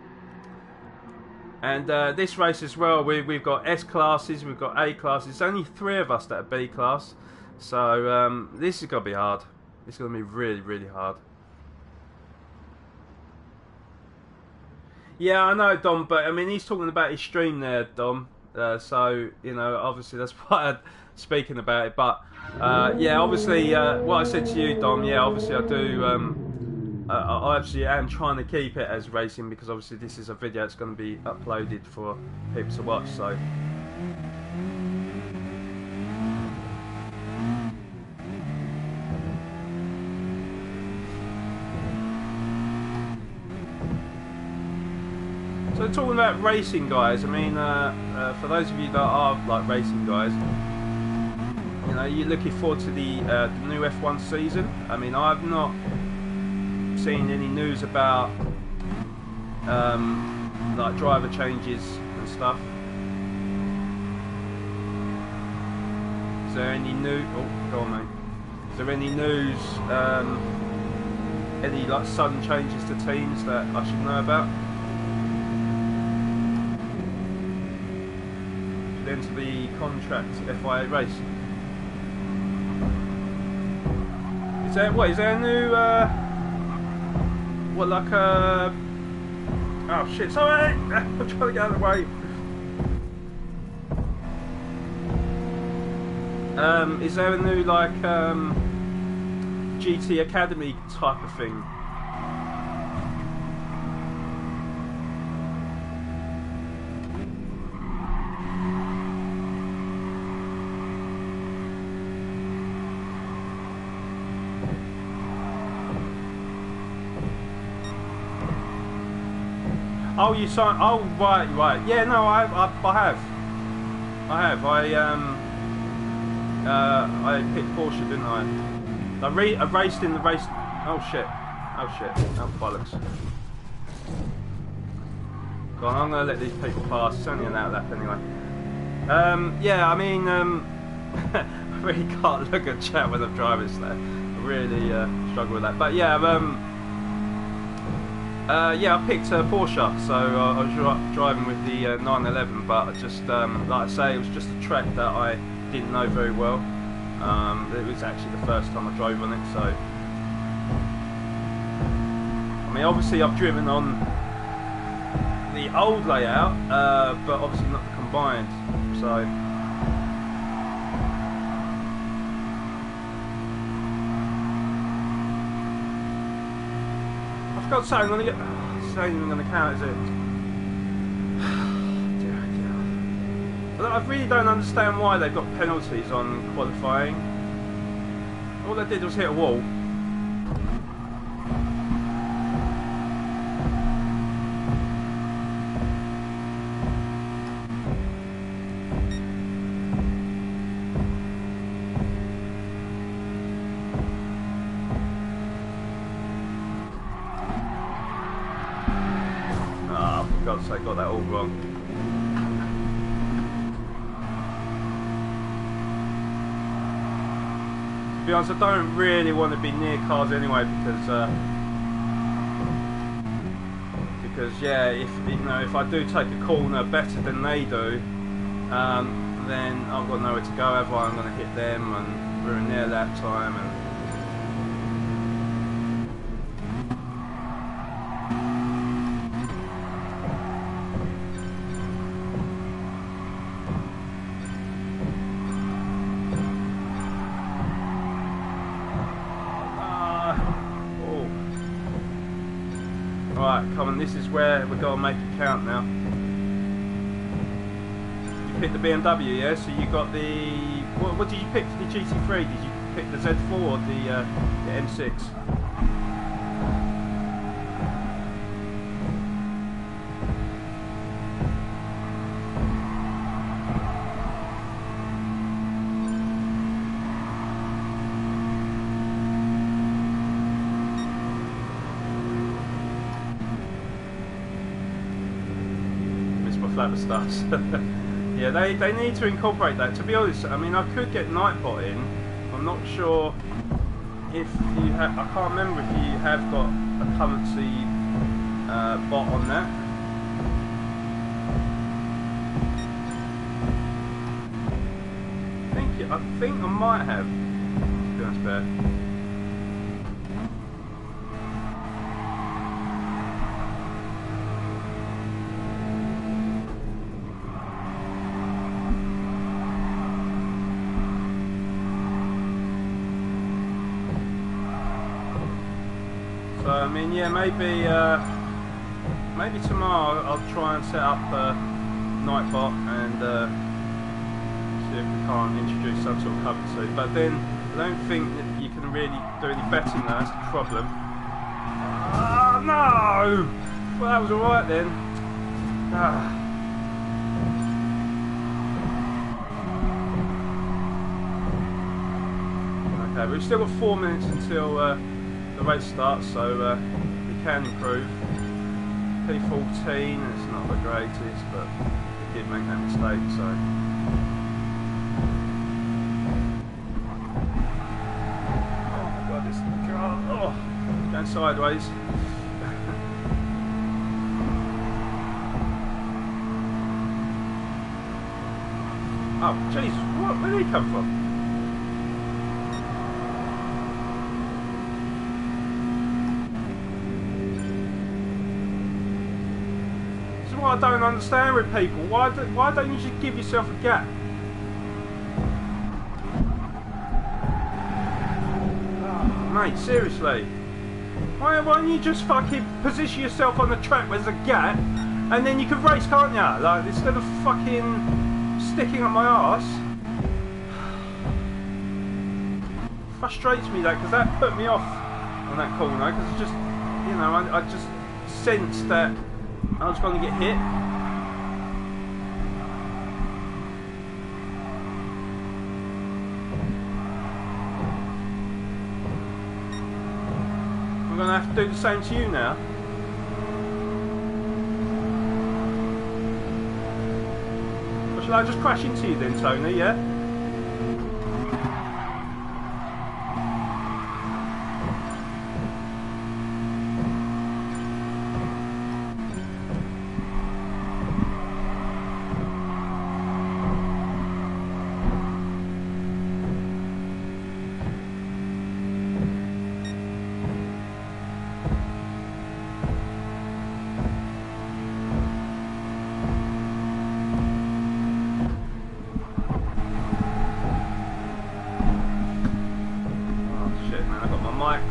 and this race as well, we've got S classes, we've got A classes. There's only 3 of us that are B class, so this is gonna be hard. It's gonna be really, really hard. Yeah, I know, Dom, but I mean, he's talking about his stream there, Dom. So, you know, obviously that's why I'm speaking about it. But, yeah, obviously, what I said to you, Dom, yeah, obviously I do, I actually am trying to keep it as racing, because obviously this is a video that's going to be uploaded for people to watch, so. So talking about racing, guys, I mean, for those of you that are like racing guys, you know, you're looking forward to the new F1 season. I mean, I've not seen any news about like driver changes and stuff. Is there any new? Oh, go on, mate. Is there any news? Any like sudden changes to teams that I should know about? Into the contract FIA race. Is there what? Is there a new what, like a? Oh shit! Sorry, I'm trying to get out of the way. Is there a new like GT Academy type of thing? Oh, you signed? Oh, right. Yeah, no, I have. I picked Porsche, didn't I? I raced in the race. Oh shit. Oh bollocks. Go on, I'm gonna let these people pass. It's only an outlap anyway. Yeah, I mean, I really can't look at chat when I'm driving, so I really struggle with that. But yeah, yeah, I picked Porsche, so I was driving with the 911, but I just, like I say, it was just a track that I didn't know very well. It was actually the first time I drove on it, so. I mean, obviously I've driven on the old layout, but obviously not the combined, so. God, so I'm gonna get. This ain't even gonna count, is it? Dear. I really don't understand why they've got penalties on qualifying. All they did was hit a wall. So I got that all wrong. To be honest, I don't really want to be near cars anyway, because yeah, if you know, if I do take a corner better than they do, then I've got nowhere to go. Have I? I'm going to hit them and ruin their lap time and. Right, come on, this is where we've got to make it count now. You picked the BMW, yeah? So you got the... What did you pick for the GT3? Did you pick the Z4 or the M6? Flabber stuffs. Yeah, they need to incorporate that. To be honest, I mean, I could get Nightbot in. I'm not sure if you have. I can't remember if you have got a currency bot on that. I think I might have. To be honest, Bear. So I mean, yeah, maybe tomorrow I'll try and set up Nightbot and see if we can't introduce some sort of currency. But then I don't think that you can really do any betting there. That's the problem. Oh no! Well, that was all right then. Okay, we've still got 4 minutes until the race starts, so we can improve. P14, it's not the greatest, but we did make that mistake, so. Oh my god, this car, oh, going sideways. Oh, jeez, what? Where did he come from? This is what I don't understand with people. Why don't you just give yourself a gap? Oh, mate, seriously. Why don't you just fucking position yourself on the track where there's a gap, and then you can race, can't you? Like, instead of fucking sticking up my arse. Frustrates me that, because that put me off on that corner, because it's just, you know, I just sensed that I was going to get hit. I'm going to have to do the same to you now. Shall I just crash into you then, Tony, yeah?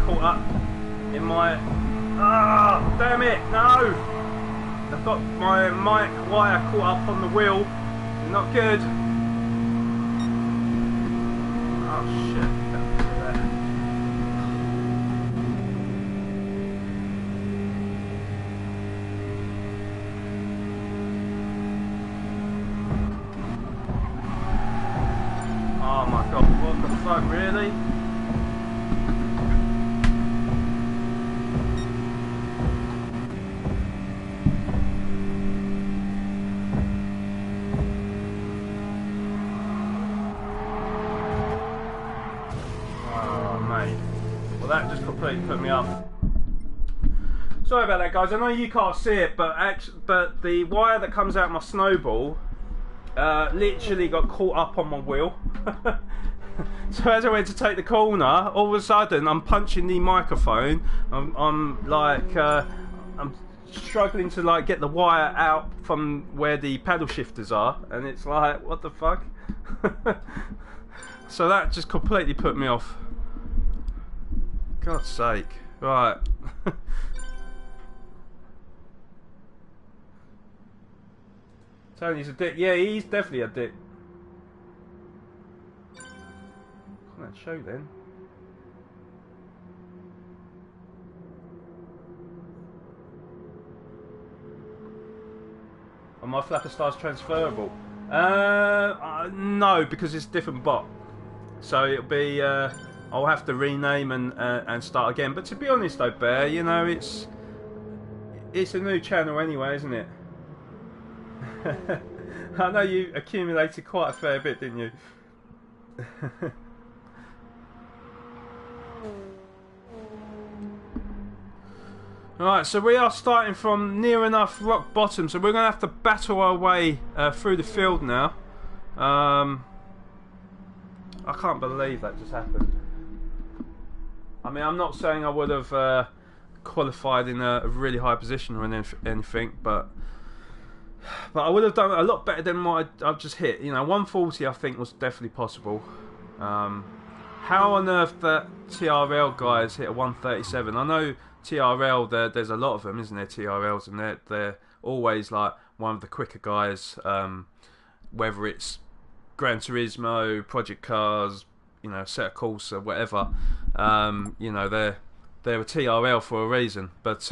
Caught up in my... Ah, damn it, no! I've got my mic wire caught up on the wheel. Not good. Oh shit. Oh my god, what the fuck, really? Well, that just completely put me off. Sorry about that, guys. I know you can't see it, but the wire that comes out my snowball literally got caught up on my wheel. So as I went to take the corner, all of a sudden I'm punching the microphone. I'm struggling to like get the wire out from where the paddle shifters are, and it's like, what the fuck? So that just completely put me off. God's sake. Right. Tony's a dick. Yeah, he's definitely a dick. What's that show then? Are my Flapper Stars transferable? No, because it's a different bot. So it'll be... I'll have to rename and start again. But to be honest though, Bear, you know, it's a new channel anyway, isn't it? I know you accumulated quite a fair bit, didn't you? Alright, so we are starting from near enough rock bottom, so we're going to have to battle our way through the field now. I can't believe that just happened. I mean, I'm not saying I would have qualified in a really high position or anything, but I would have done a lot better than what I've just hit. You know, 140 I think was definitely possible. How on earth that TRL guys hit a 137? I know TRL, there's a lot of them, isn't there, TRLs, and they're always like one of the quicker guys, whether it's Gran Turismo, Project Cars, you know, Set a Course or whatever. You know, they're a TRL for a reason. But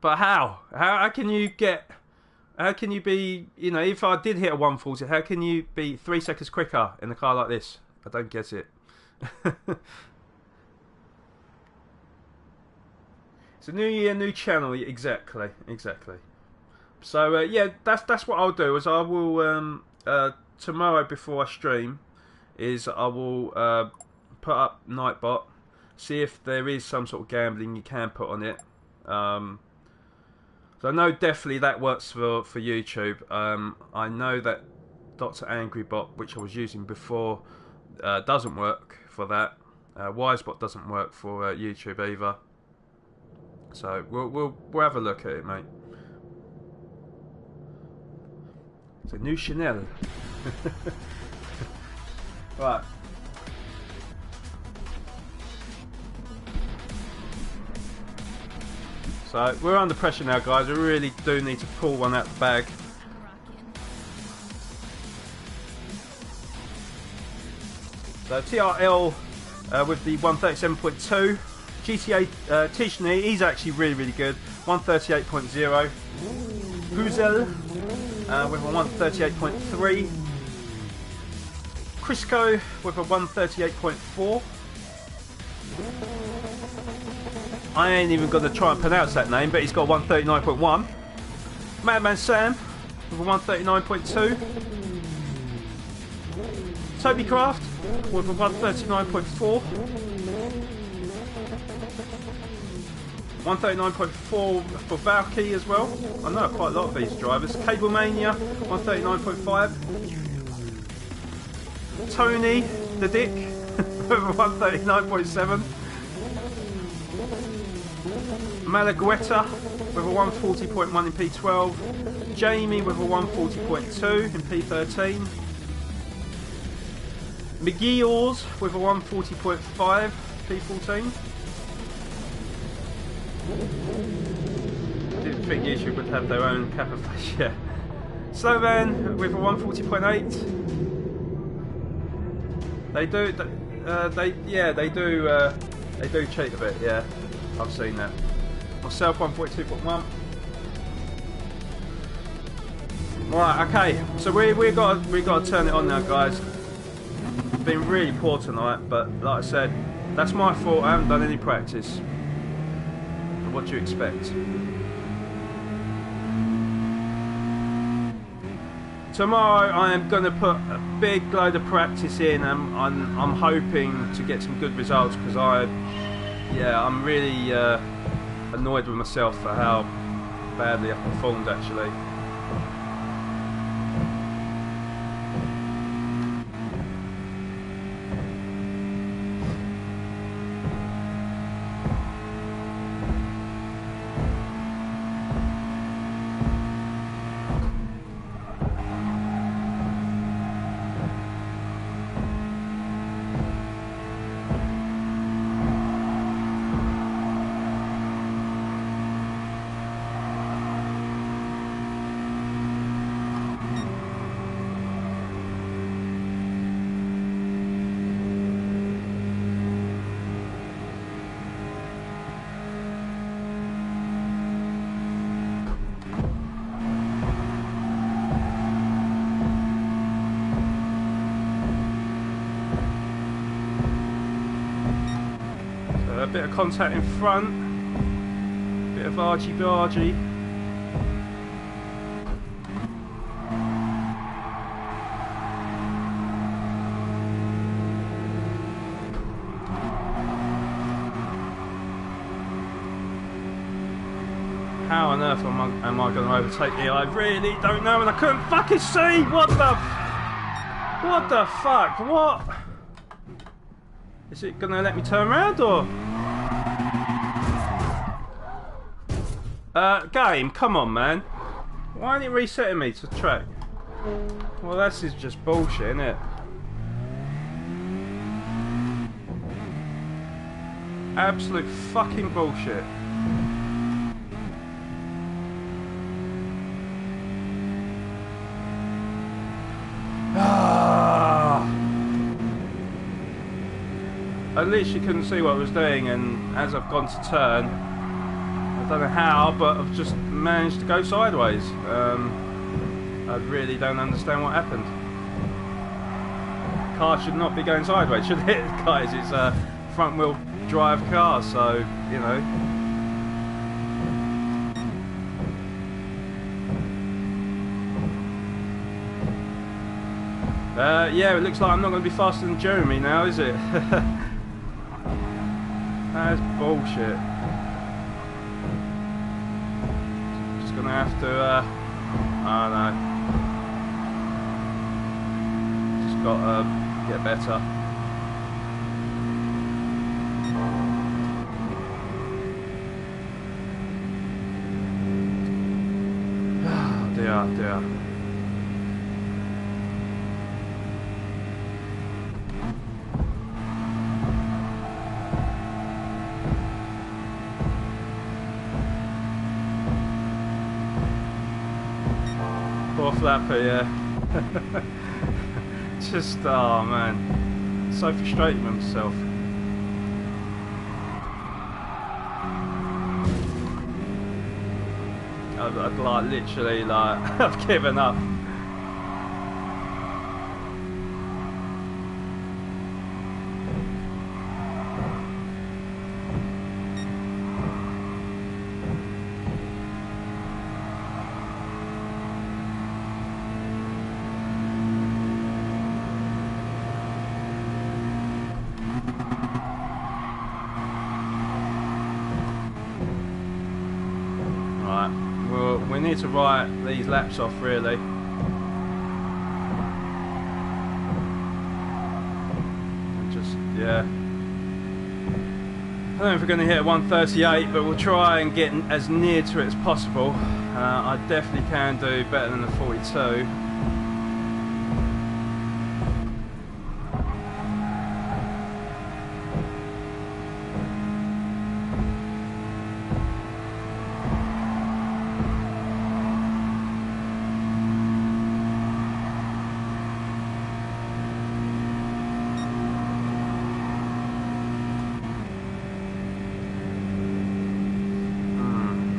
how can you be, you know, if I did hit a 140, how can you be 3 seconds quicker in a car like this? I don't get it. It's a new year, new channel. Exactly. So yeah, that's what I'll do. Is I will tomorrow before I stream, is I will put up Nightbot, see if there is some sort of gambling you can put on it. So I know definitely that works for YouTube. I know that Dr. Angrybot, which I was using before, doesn't work for that. Wisebot doesn't work for YouTube either. So we'll have a look at it, mate. It's a new Chanel. Right. So we're under pressure now, guys. We really do need to pull one out the bag. So TRL with the 137.2. GTA Tishni, he's actually really good. 138.0. Huzel with a 138.3. Crisco with a 138.4. I ain't even going to try and pronounce that name, but he's got 139.1. Madman Sam with a 139.2. Toby Craft with a 139.4. 139.4 for Valky as well. I know quite a lot of these drivers. Cable Mania, 139.5. Tony the Dick with 139.7. Malagueta with a 140.1 in P12. Jamie with a 140.2 in P13. McGee's with a 140.5 P14. Didn't think YouTube would have their own kappa flash. Yeah. Slovan with a 140.8. They do cheat a bit. Yeah, I've seen that. Myself 142.1. Right, okay. So we got to turn it on now, guys. Been really poor tonight, but like I said, that's my fault. I haven't done any practice. What do you expect? Tomorrow I am going to put a big load of practice in, and I'm hoping to get some good results, because I'm really annoyed with myself for how badly I performed actually. A bit of contact in front, bit of argy-bargy. How on earth am I going to overtake here? I really don't know, and I couldn't fucking see. What the fuck? What? Is it going to let me turn around or? Game, come on, man. Why aren't you resetting me to track? Well, this is just bullshit, isn't it? Absolute fucking bullshit. I literally couldn't see what I was doing, and as I've gone to turn, I don't know how, but I've just managed to go sideways. I really don't understand what happened. Car should not be going sideways, should it, guys? It's a front wheel drive car, so, you know. Yeah, it looks like I'm not going to be faster than Jeremy now, is it? That's bullshit. Just going to have to, I don't know. Just got to get better. Oh dear. Poor Flapper, yeah. Just, oh man, so frustrated with himself. I'd like literally like I've given up. We need to write these laps off, really. Just, yeah. I don't know if we're going to hit 138, but we'll try and get as near to it as possible. I definitely can do better than the 42.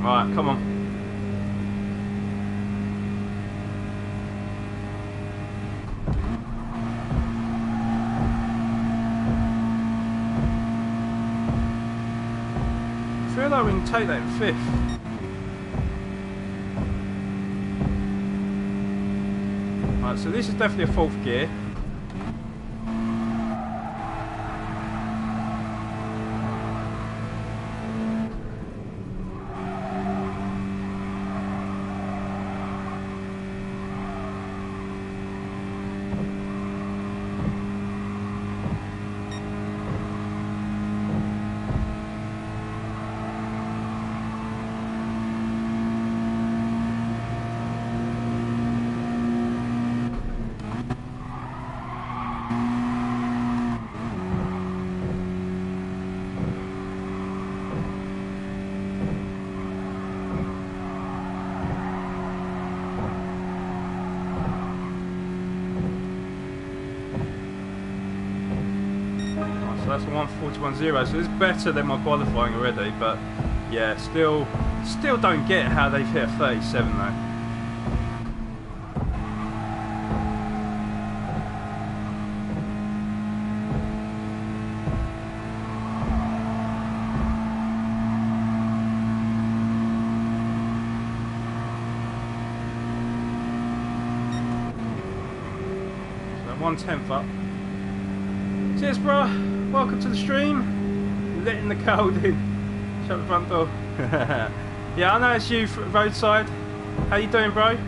Right, come on. I feel like we can take that in 5th. Right, so this is definitely a 4th gear. So that's a 1:41.0, so it's better than my qualifying already, but yeah, still don't get how they've hit a 37 though. So 1/10 up. Cheers, bro. Welcome to the stream. Letting the cold in. Shut the front door. Yeah, I know it's you, Roadside. How you doing, bro?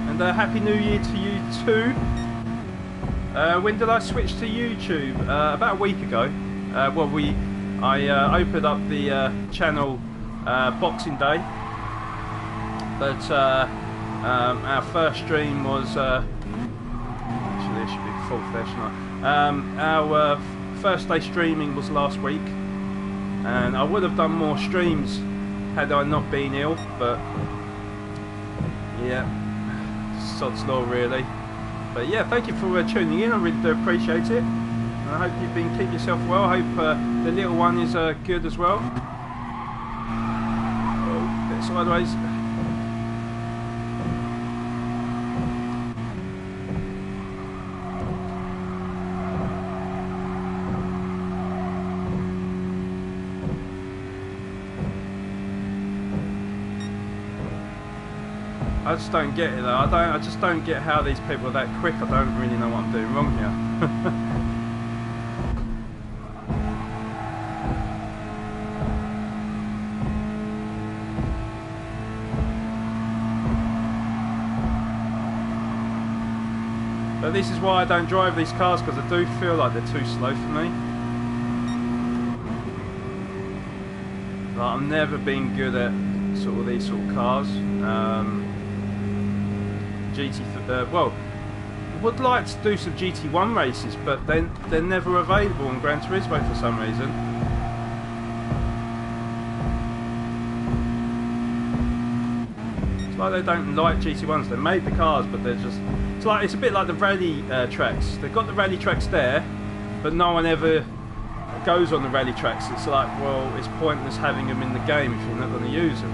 And Happy New Year to you too. When did I switch to YouTube? About a week ago. Well, I opened up the channel Boxing Day, but our first stream was actually it should be the fourth there, shouldn't I? Our first day streaming was last week, and I would have done more streams had I not been ill, but yeah, sod's law really. But yeah, thank you for tuning in. I really do appreciate it. And I hope you've been keeping yourself well. I hope the little one is good as well. Oh, bit sideways. I just don't get it though. I just don't get how these people are that quick. I don't really know what I'm doing wrong here. But this is why I don't drive these cars, because I do feel like they're too slow for me. Like, I've never been good at sort of these sort of cars. Well, would like to do some GT1 races, but then they're never available on Gran Turismo for some reason. It's like they don't like GT1s. They made the cars, but they're just... It's a bit like the rally tracks. They've got the rally tracks there, but no one ever goes on the rally tracks. It's like, well, it's pointless having them in the game if you're not going to use them.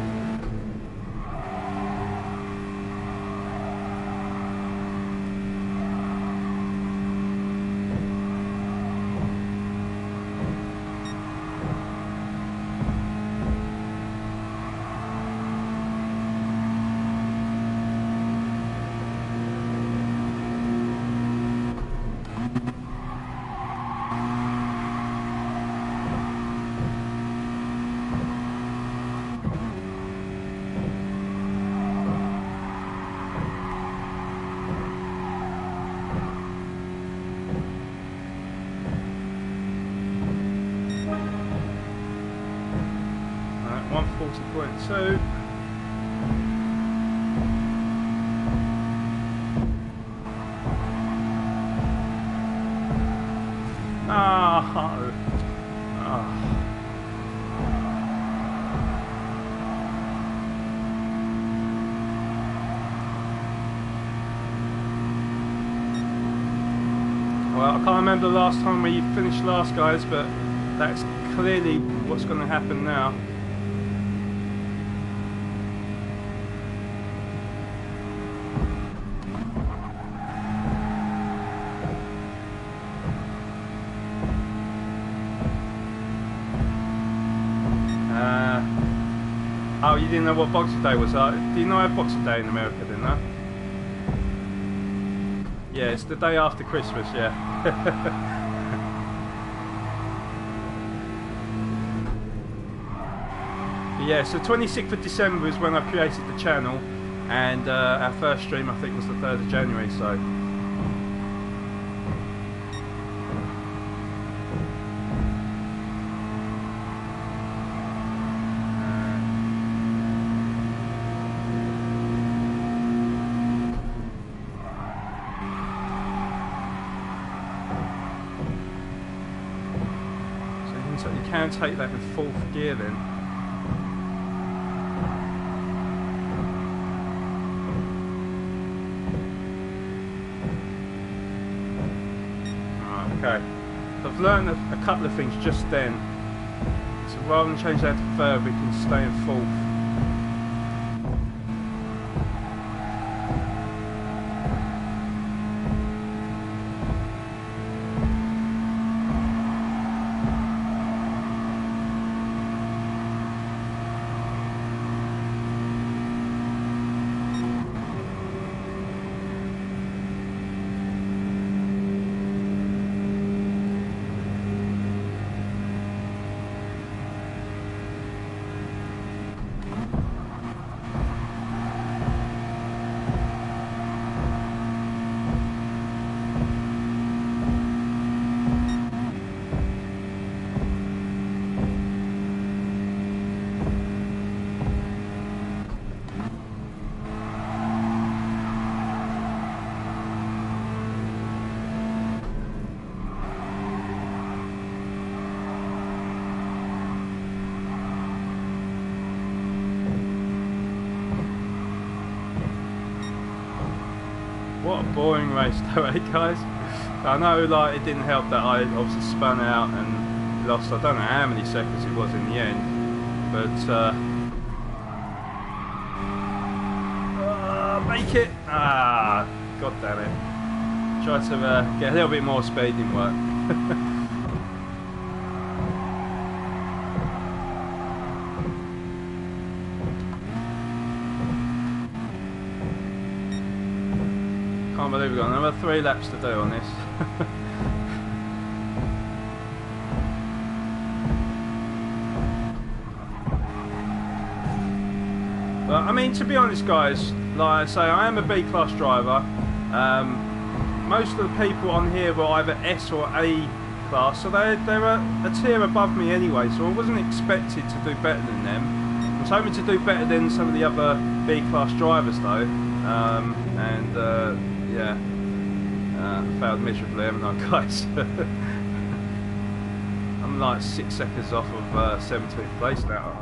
So well, I can't remember the last time we finished last, guys, but that's clearly what's going to happen now. Oh, you didn't know what Boxing Day was? Do you know I have Boxing Day in America, didn't I? Yeah, it's the day after Christmas, yeah. Yeah, so 26th of December is when I created the channel, and our first stream I think was the 3rd of January, so... So you can take that in 4th gear then. Okay, so I've learned a couple of things just then. So rather than change that to 3rd, we can stay in 4th. What a boring race though, eh guys? I know like it didn't help that I obviously spun out and lost, I don't know how many seconds it was in the end, but make it! Ah, god damn it. Try to get a little bit more speed, didn't work. Can't believe we've got another 3 laps to do on this. But I mean, to be honest guys, like I say, I am a B-class driver. Most of the people on here were either S or A class, so they're a tier above me anyway, so I wasn't expected to do better than them. I was hoping to do better than some of the other B-class drivers though, yeah, failed miserably, haven't I guys? I'm like 6 seconds off of 17th place now.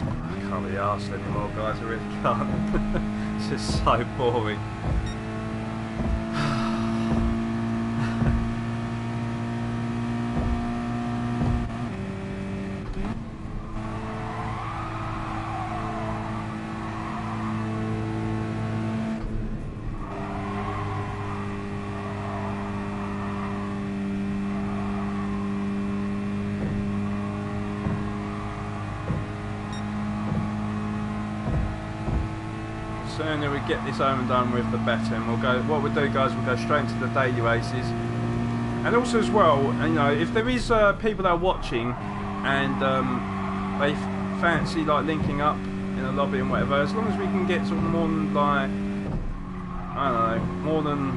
I can't be arsed anymore guys, I really can't. It's just so boring. Sooner we get this home and done with, the better. And we'll go. What we'll do, guys, we'll go straight into the daily races. And also, as well, you know, if there is people that are watching and they fancy like linking up in a lobby and whatever, as long as we can get sort of more than like, I don't know, more than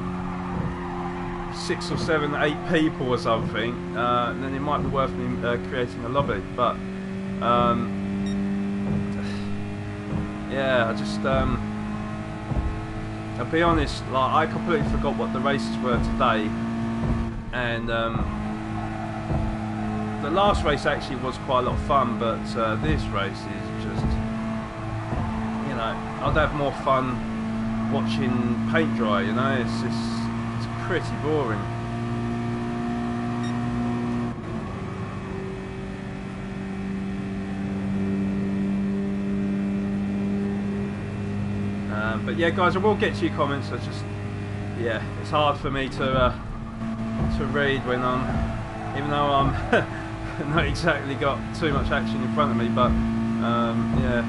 6 or 7, 8 people or something, then it might be worth me creating a lobby. But yeah, I just I'll be honest, like I completely forgot what the races were today, and the last race actually was quite a lot of fun, but this race is just, you know, I'd have more fun watching paint dry, you know, it's pretty boring. But yeah guys, I will get to your comments. It's just, yeah, it's hard for me to read when I'm, even though I'm not exactly got too much action in front of me, but yeah.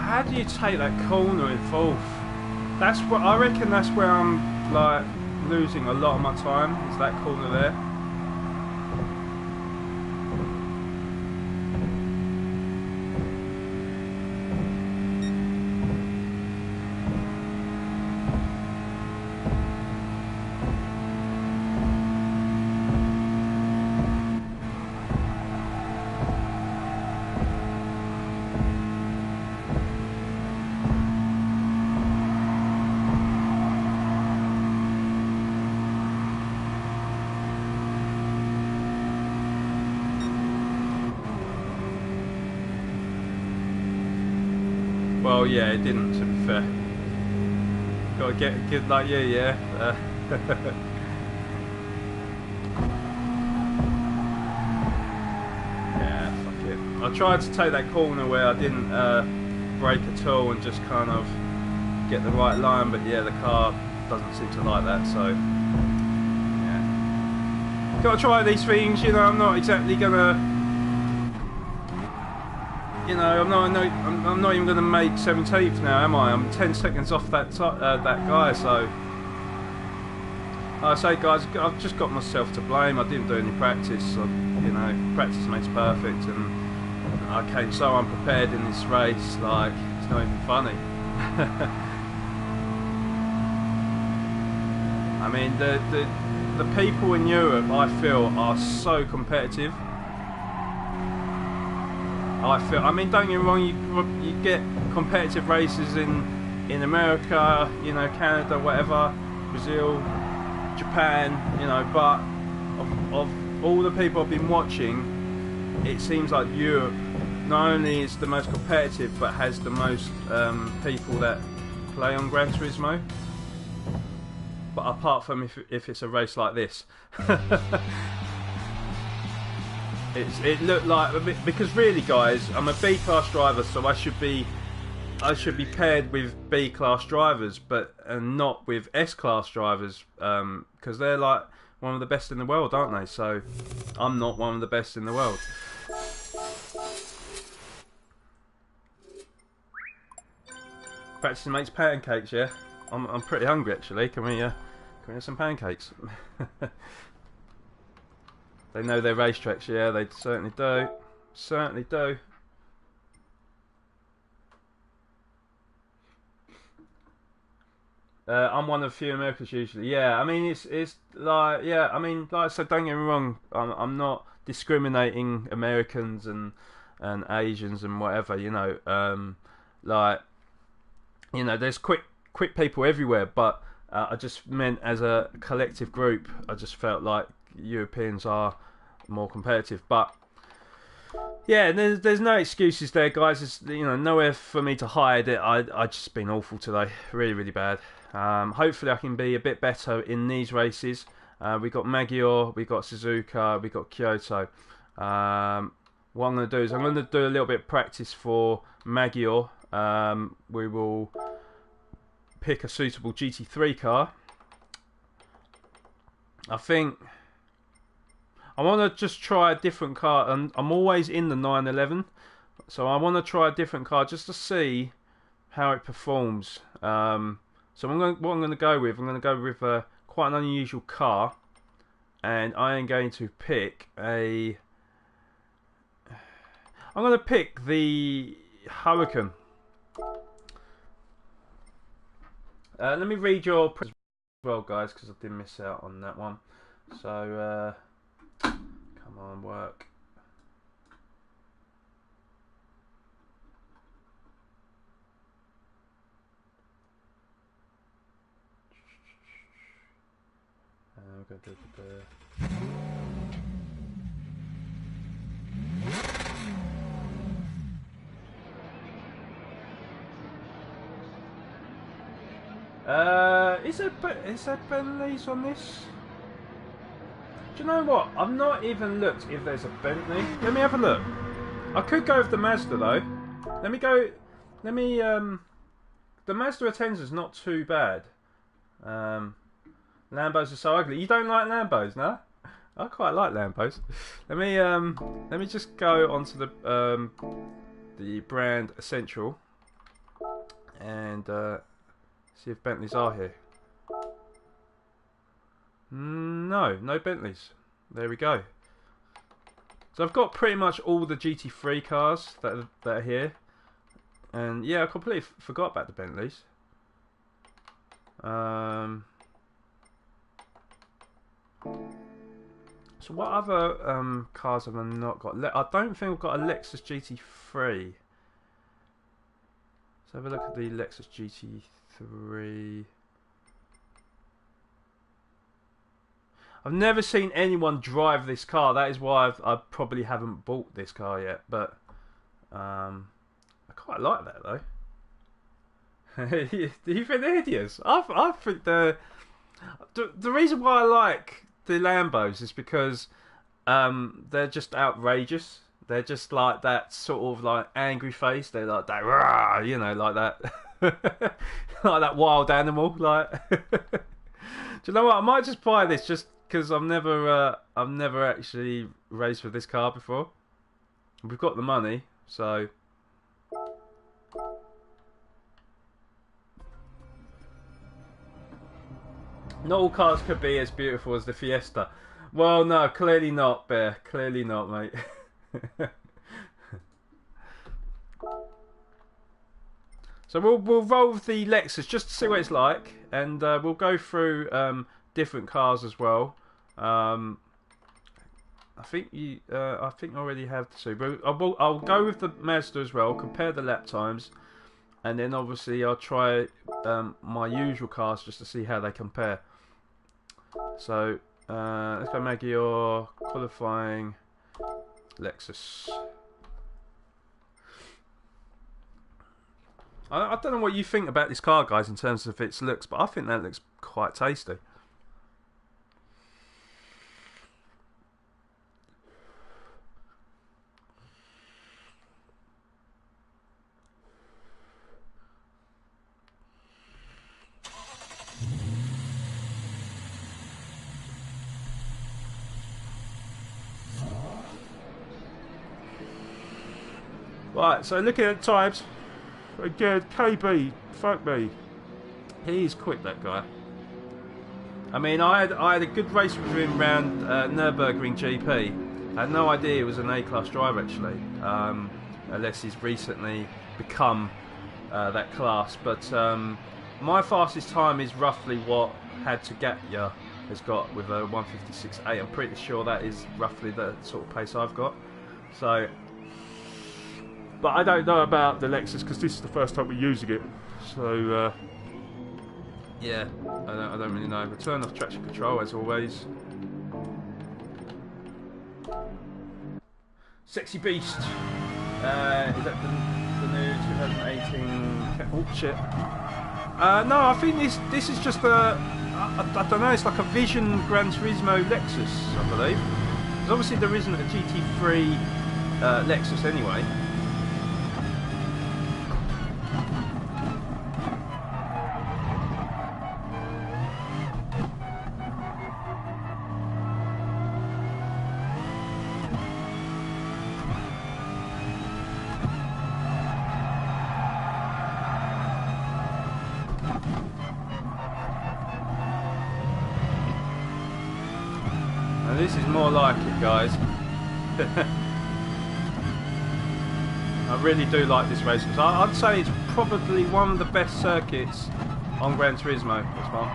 How do you take that corner in 4th? That's what I reckon. That's where I'm like losing a lot of my time. Is that corner there? Well, yeah, it didn't, to be fair. Gotta get good like you, yeah. Yeah, fuck it. I tried to take that corner where I didn't brake at all and just kind of get the right line, but yeah, the car doesn't seem to like that, so yeah. Gotta try these things, you know. I'm not exactly gonna, you know, I'm not even going to make 17th now, am I? I'm 10 seconds off that guy, so I say, guys, I've just got myself to blame. I didn't do any practice. You know, practice makes perfect, and I came so unprepared in this race. Like, it's not even funny. I mean, the people in Europe, I feel, are so competitive. I mean, don't get me wrong, you get competitive races in America, you know, Canada, whatever, Brazil, Japan, you know, but of all the people I've been watching, it seems like Europe not only is the most competitive, but has the most people that play on Gran Turismo. But apart from if it's a race like this. It looked like, because really, guys, I'm a B class driver, so I should be paired with B class drivers, and not with S class drivers, because they're like one of the best in the world, aren't they? So I'm not one of the best in the world. Practicing makes pancakes, yeah. I'm pretty hungry actually. Can we have some pancakes? They know their racetracks, yeah, they certainly do. Certainly do. I'm one of a few Americans usually. Yeah, I mean, it's like, yeah, I mean, like I said, don't get me wrong, I'm not discriminating Americans and Asians and whatever, you know. Like, you know, there's quick people everywhere, but I just meant as a collective group, I just felt like Europeans are more competitive. But yeah, there's no excuses there, guys. There's, you know, nowhere for me to hide it. I just been awful today, really bad. Hopefully I can be a bit better in these races. We got Magyar, we got Suzuka, we got Kyoto. What I'm going to do is I'm going to do a little bit of practice for Magyar. We will pick a suitable GT3 car. I think I want to just try a different car, and I'm always in the 911, so I want to try a different car just to see how it performs. So what I'm going to go with, quite an unusual car, and I am going to pick I'm going to pick the Huracan. Let me read your as well, guys, because I did miss out on that one. So, come on, work. We're going to do is there Bentleys on this? Do you know what? I've not even looked if there's a Bentley. Let me have a look. I could go with the Mazda though. The Mazda Atenza's not too bad. Lambos are so ugly. You don't like Lambos, no? I quite like Lambos. Let me just go onto the brand Essential and see if Bentleys are here. No Bentleys. There we go. So I've got pretty much all the GT3 cars that are here, and yeah, I completely forgot about the Bentleys. So what other cars have I not got? I don't think I've got a Lexus GT3. Let's have a look at the Lexus GT3. I've never seen anyone drive this car. That is why I probably haven't bought this car yet. But I quite like that though. Do you think they're hideous? I think the reason why I like the Lambos is because they're just outrageous. They're just like that sort of like angry face. They're like that, rah, you know, like that, like that wild animal. Like, do you know what? I might just buy this just because I've never actually raced with this car before. We've got the money, so. Not all cars could be as beautiful as the Fiesta. Well, no, clearly not, Bear. Clearly not, mate. So we'll roll the Lexus just to see what it's like, and we'll go through different cars as well. I think I already have the Subaru. I'll go with the Mazda as well. Compare the lap times, and then obviously I'll try my usual cars just to see how they compare. So let's go Magyar qualifying Lexus. I don't know what you think about this car, guys, in terms of its looks, but I think that looks quite tasty. Right, so looking at times, again, KB, fuck me. He's quick, that guy. I mean, I had a good race with him around Nürburgring GP. I had no idea he was an A-class driver, actually, unless he's recently become that class. But my fastest time is roughly what Had to Gatya has got with a 156.8. I'm pretty sure that is roughly the sort of pace I've got. So, but I don't know about the Lexus because this is the first time we're using it. So, yeah, I don't really know. Return off traction control as always. Sexy Beast. Is that the new 2018? Oh shit. No, I think this is just a. I don't know. It's like a Vision Gran Turismo Lexus, I believe. Because obviously there isn't a GT3 Lexus anyway. This is more like it, guys. I really do like this race because I'd say it's probably one of the best circuits on Gran Turismo, this one.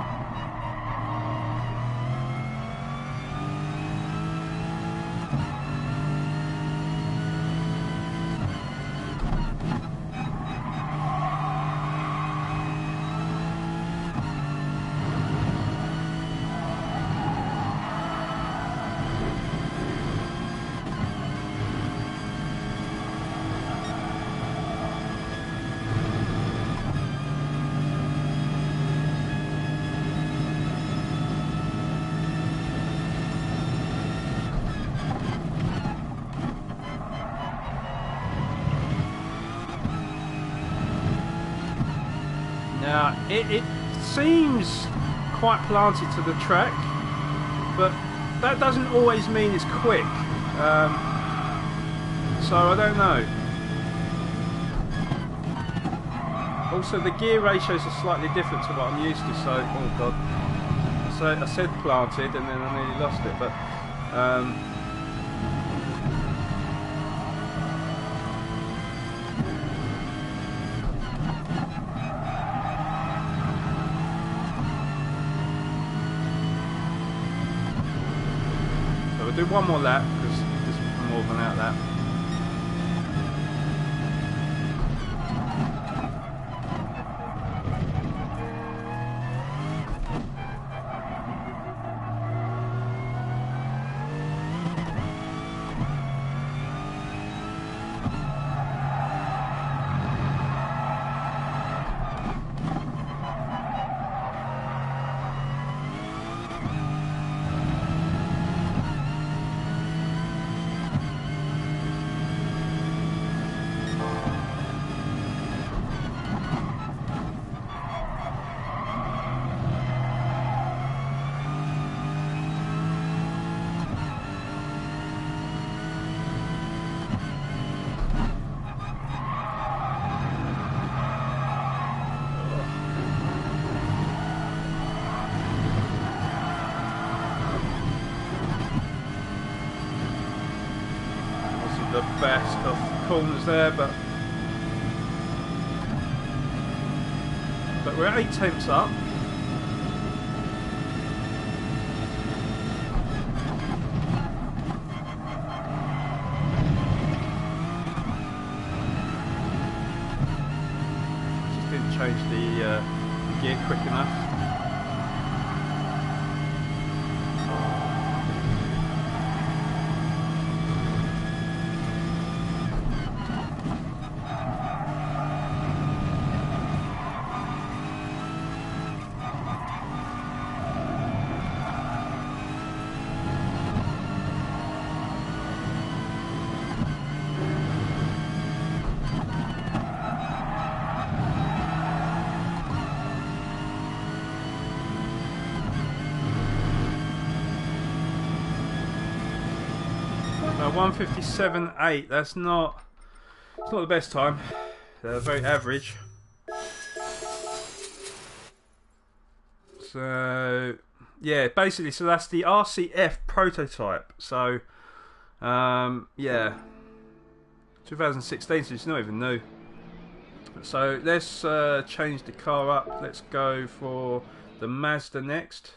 Now, it seems quite planted to the track, but that doesn't always mean it's quick. So I don't know. Also, the gear ratios are slightly different to what I'm used to, so, oh god. So I said planted and then I nearly lost it, but so we'll do one more lap because this is more than out lap. fast off corners there, but we're 8 tenths up. Just didn't change the gear quick enough. No, 1:57.8. That's not. It's not the best time. Very average. So yeah, basically, so that's the RCF prototype. So yeah, 2016. So it's not even new. So let's change the car up. Let's go for the Mazda next.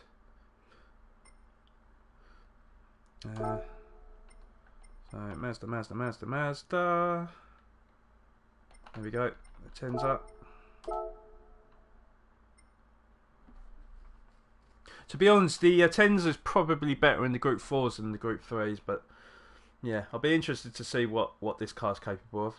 So Mazda. There we go. The 10's up. To be honest, the 10s is probably better in the Group 4s than the Group 3s, but yeah, I'll be interested to see what this car's capable of.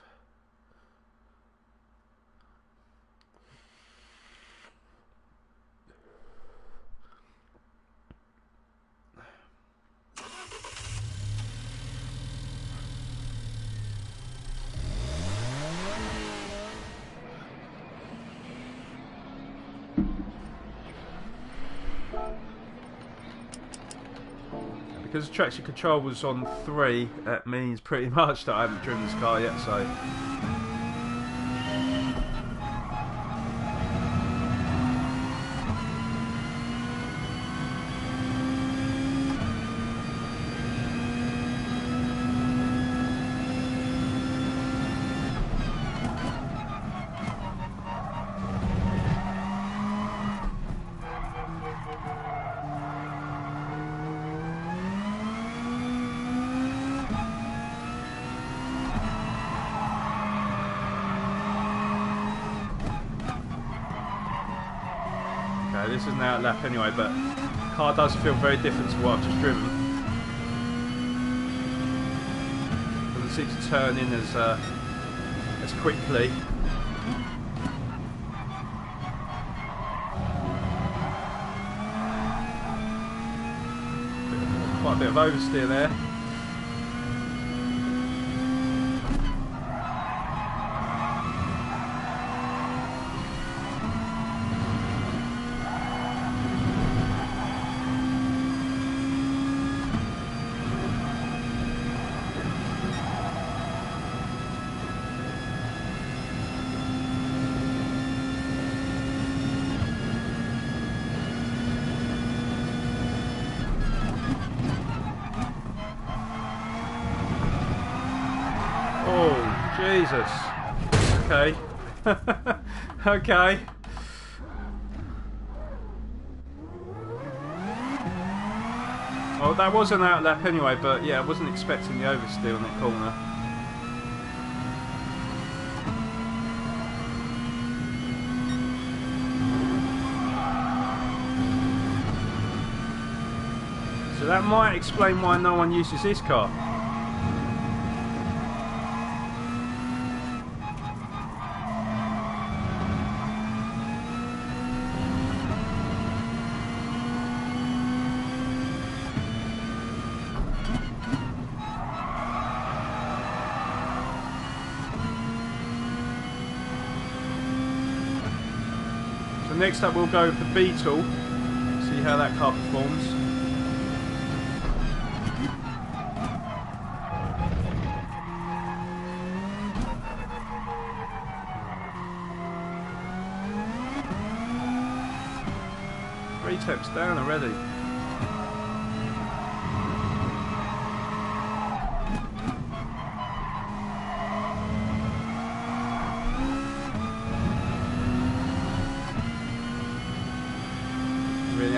Because the traction control was on 3, that means pretty much that I haven't driven this car yet, so this is an out lap anyway, but the car does feel very different to what I've just driven. Doesn't seem to turn in as quickly. Quite a bit of oversteer there. Jesus. Okay. Okay. Well, that was an out lap anyway, but yeah, I wasn't expecting the oversteer on that corner. So that might explain why no one uses this car. Next up we'll go with the Beetle, see how that car performs. Three steps down already.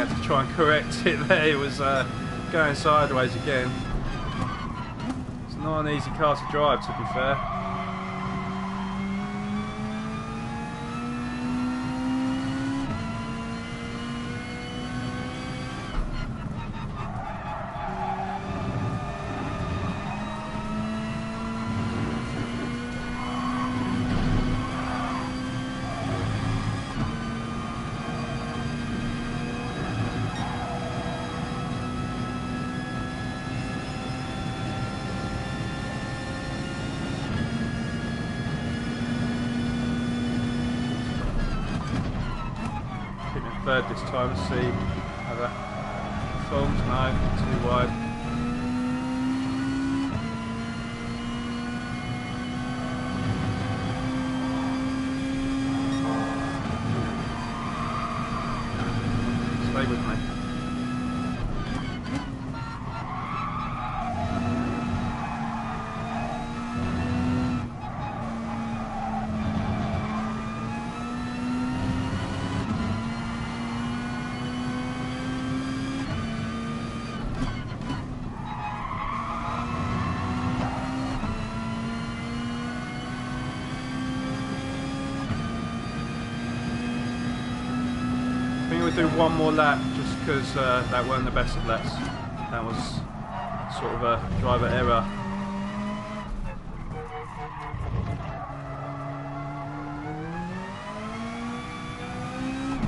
had to try and correct it there. It was going sideways again. It's not an easy car to drive, to be fair. Third this time, see how that performs. No, too wide. Stay with me. Do one more lap just because that weren't the best of laps. That was sort of a driver error.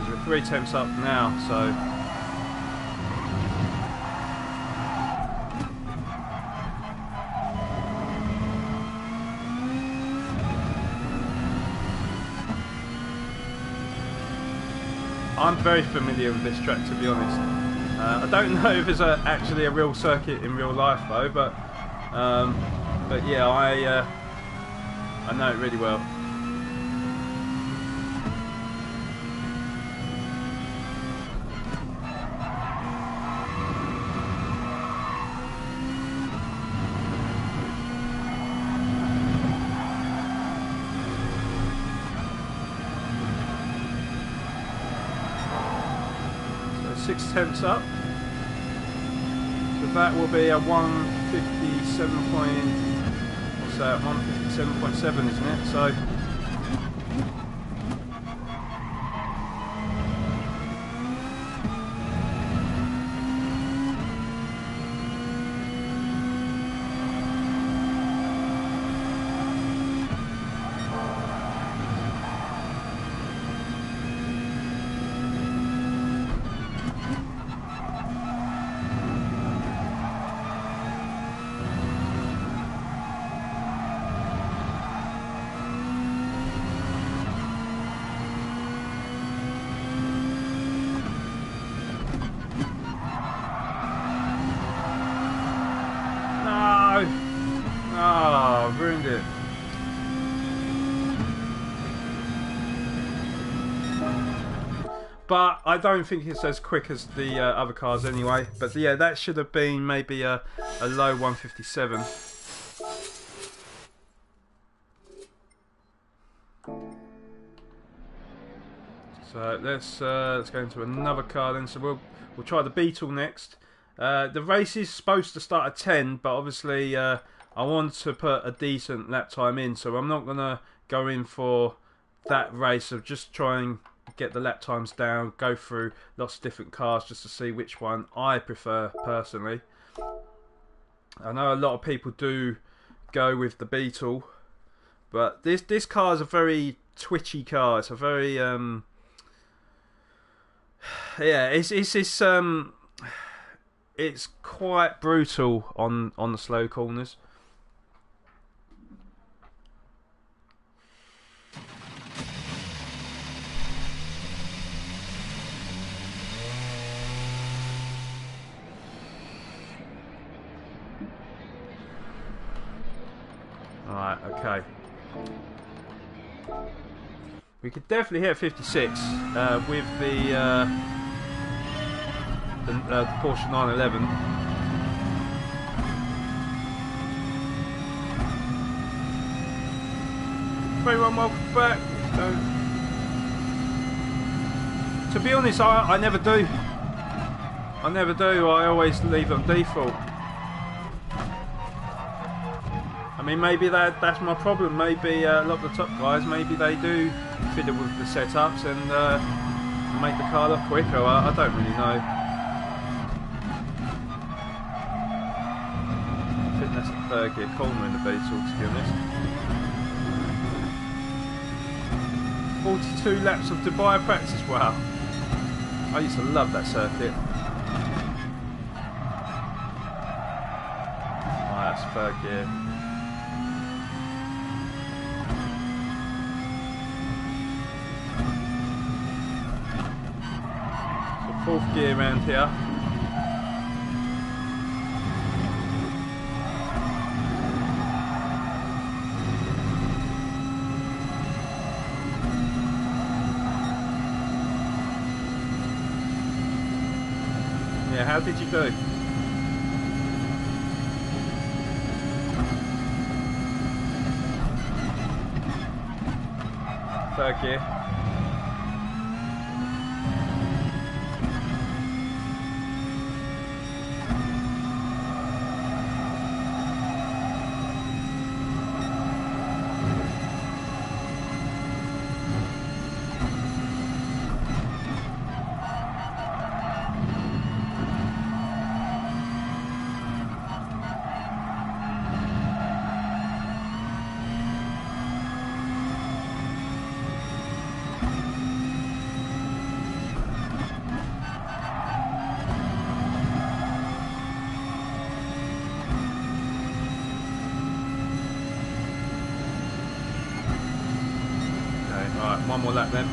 We're 3 attempts up now, so I'm very familiar with this track, to be honest. I don't know if it's actually a real circuit in real life though, but yeah, I know it really well. So 6 attempts up. So that will be a 157 what's that? 157.7, isn't it? So ruined it. But I don't think it's as quick as the other cars anyway. But yeah, that should have been maybe a low 157. So let's go into another car then. So we'll try the Beetle next. The race is supposed to start at 10, but obviously I want to put a decent lap time in, so I'm not going to go in for that race of just trying to get the lap times down, go through lots of different cars just to see which one I prefer personally. I know a lot of people do go with the Beetle, but this car is a very twitchy car. It's a very yeah, it's quite brutal on the slow corners. Alright, okay. We could definitely hit 56 with the Porsche 911. Everyone, welcome back. To be honest, I never do. I never do. I always leave it on default. I mean, maybe that's my problem. Maybe a lot of the top guys, maybe they do fiddle with the setups and make the car look quicker. I don't really know. I think that's a third gear corner in the Beetle, to be honest. 42 laps of Dubai practice. Wow. I used to love that circuit. Oh, that's third gear. Fourth gear around here. Yeah, how did you do? Third gear. One more lap then.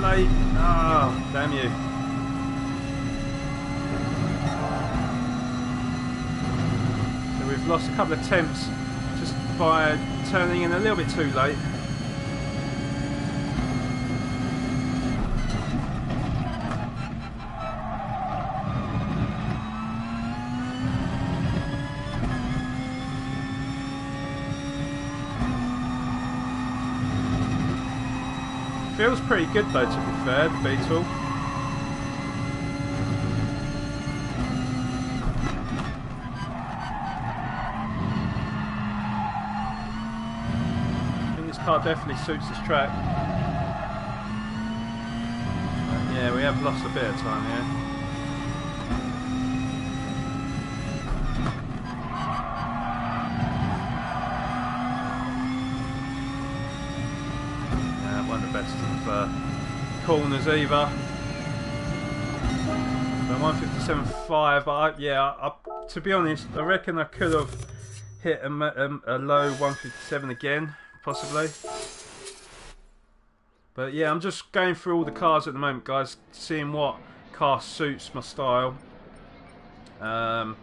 Late. Oh, damn you. So we've lost a couple of attempts just by turning in a little bit too late. Feels pretty good though, to be fair, the Beetle. I think this car definitely suits this track. Yeah, we have lost a bit of time here. Best of corners either. So 157.5, but to be honest, I reckon I could have hit a low 157 again, possibly. But yeah, I'm just going through all the cars at the moment, guys, seeing what car suits my style. I'd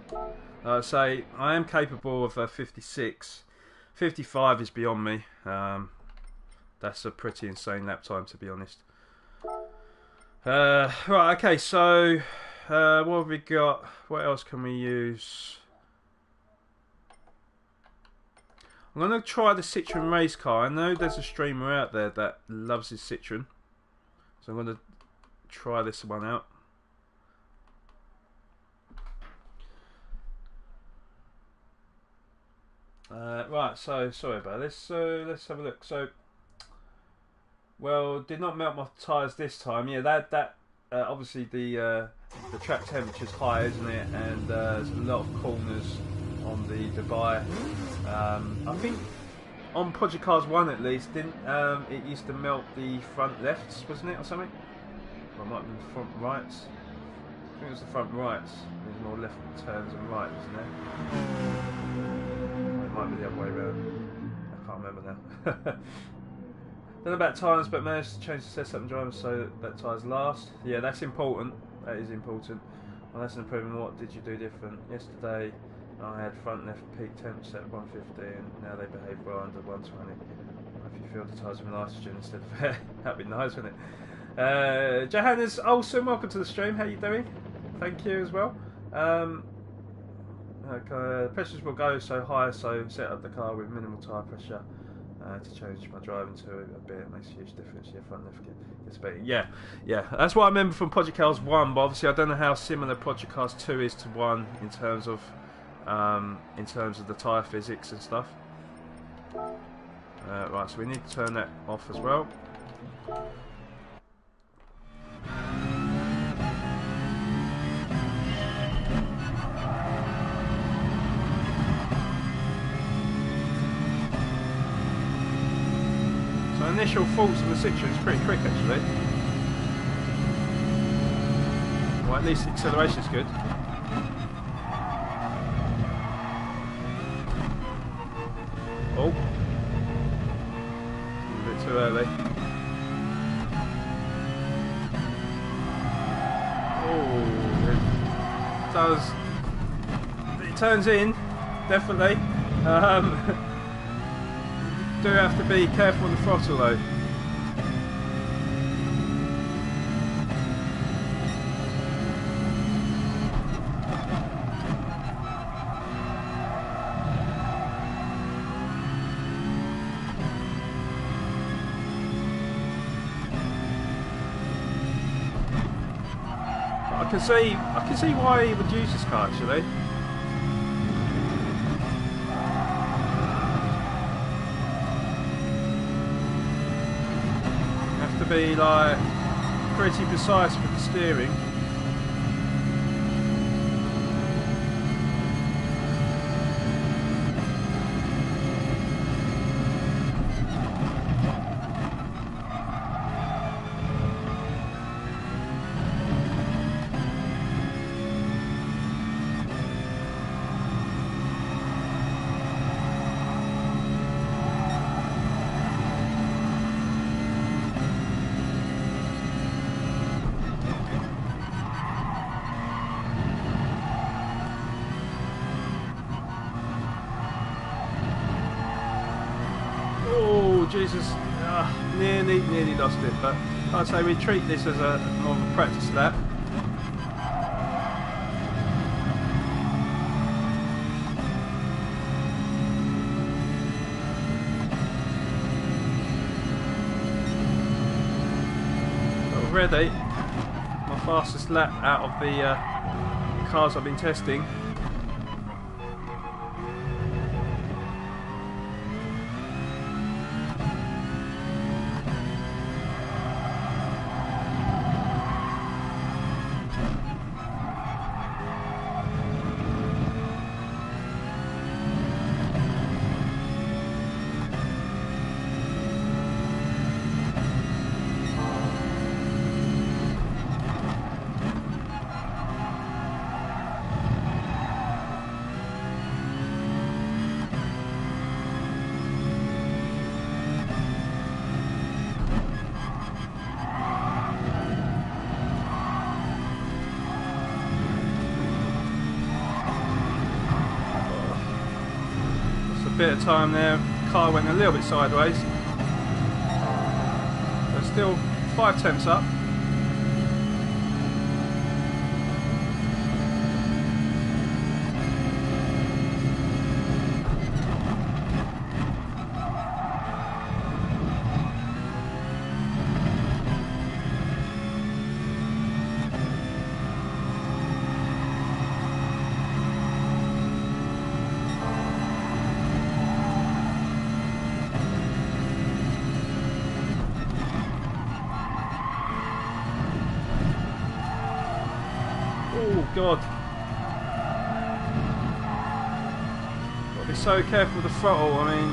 say I am capable of 56. 55 is beyond me. That's a pretty insane lap time, to be honest. Right, okay, so what have we got? What else can we use? I'm going to try the Citroen race car. I know there's a streamer out there that loves his Citroen, so I'm going to try this one out. Right, so sorry about this. So let's have a look. So, well, did not melt my tyres this time. Yeah, that obviously the track temperature is high, isn't it? And there's a lot of corners on the Dubai. I think on Project Cars 1 at least, didn't it used to melt the front lefts, wasn't it, or something? Or it might have been the front rights. I think it was the front rights. There's more left turns and right, isn't there? Or it might be the other way around. I can't remember now. Don't know about tyres, but managed to change the setup and driver so that tyres last. Yeah, that's important. That is important. Well, that's an improvement. What did you do different? Yesterday I had front left peak temp set at 150 and now they behave well under 120. If you filled the tyres with nitrogen instead of air, that'd be nice, wouldn't it? Johannes Olsen, welcome to the stream. How you doing? Thank you as well. Okay, pressures will go so high, so set up the car with minimal tyre pressure to change my driving to a bit. It makes a huge difference. Your front left gets better. Yeah, that's what I remember from Project Cars 1, but obviously I don't know how similar Project Cars 2 is to 1 in terms of the tyre physics and stuff. Right, so we need to turn that off as well. So initial thoughts on the Citroen is pretty quick actually. Well, at least the acceleration's good. Oh, a bit too early. Oh, it turns in, definitely. Do have to be careful on the throttle though. I can see why he would use this car actually. You have to be like pretty precise with the steering. Jesus, nearly lost it, but I'd say we treat this as a more of a practice lap. Already, my fastest lap out of the cars I've been testing. Bit of time there, the car went a little bit sideways, but still 5 tenths up. God. Got to be so careful with the throttle, I mean,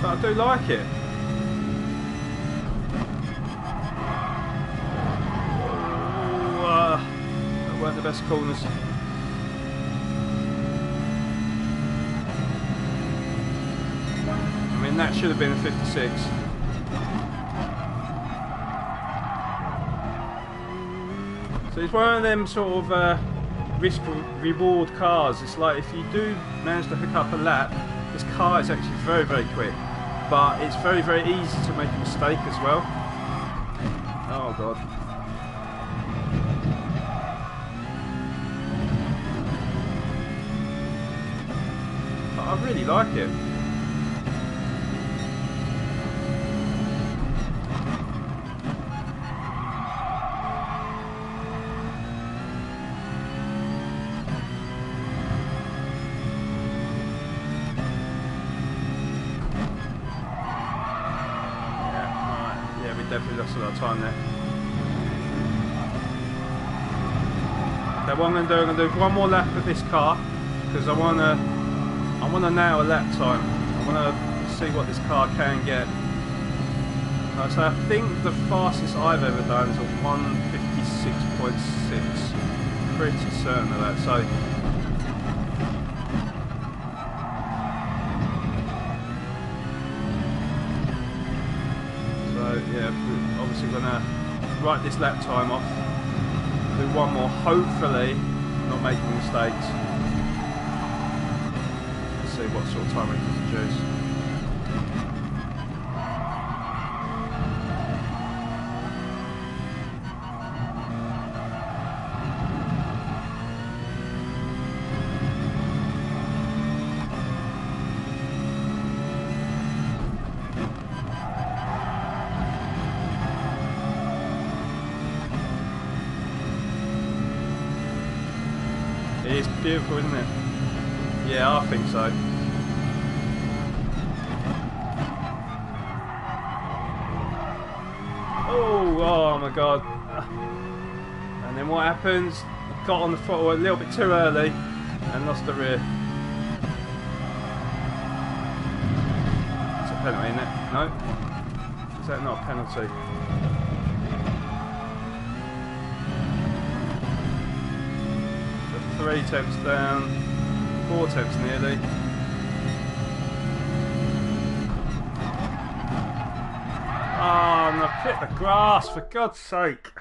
but I do like it. That weren't the best corners. I mean, that should have been a 56. So it's one of them sort of risk reward cars. It's like if you do manage to hook up a lap, this car is actually very, very quick, but it's very, very easy to make a mistake as well. Oh god. But I really like it. Definitely lost a lot of time there. Okay, what I'm going to do one more lap of this car because I want to nail a lap time. I want to see what this car can get. So I think the fastest I've ever done is a 156.6. Pretty certain of that. So. Yeah, we're obviously going to write this lap time off, do one more, hopefully not making mistakes. Let's see what sort of time we can produce. It's beautiful, isn't it? Yeah, I think so. Oh my god. And then what happens? Got on the throttle a little bit too early and lost the rear. It's a penalty, isn't it? No? Is that not a penalty? 3 temps down, 4 temps nearly. Oh, and I hit the grass, for God's sake.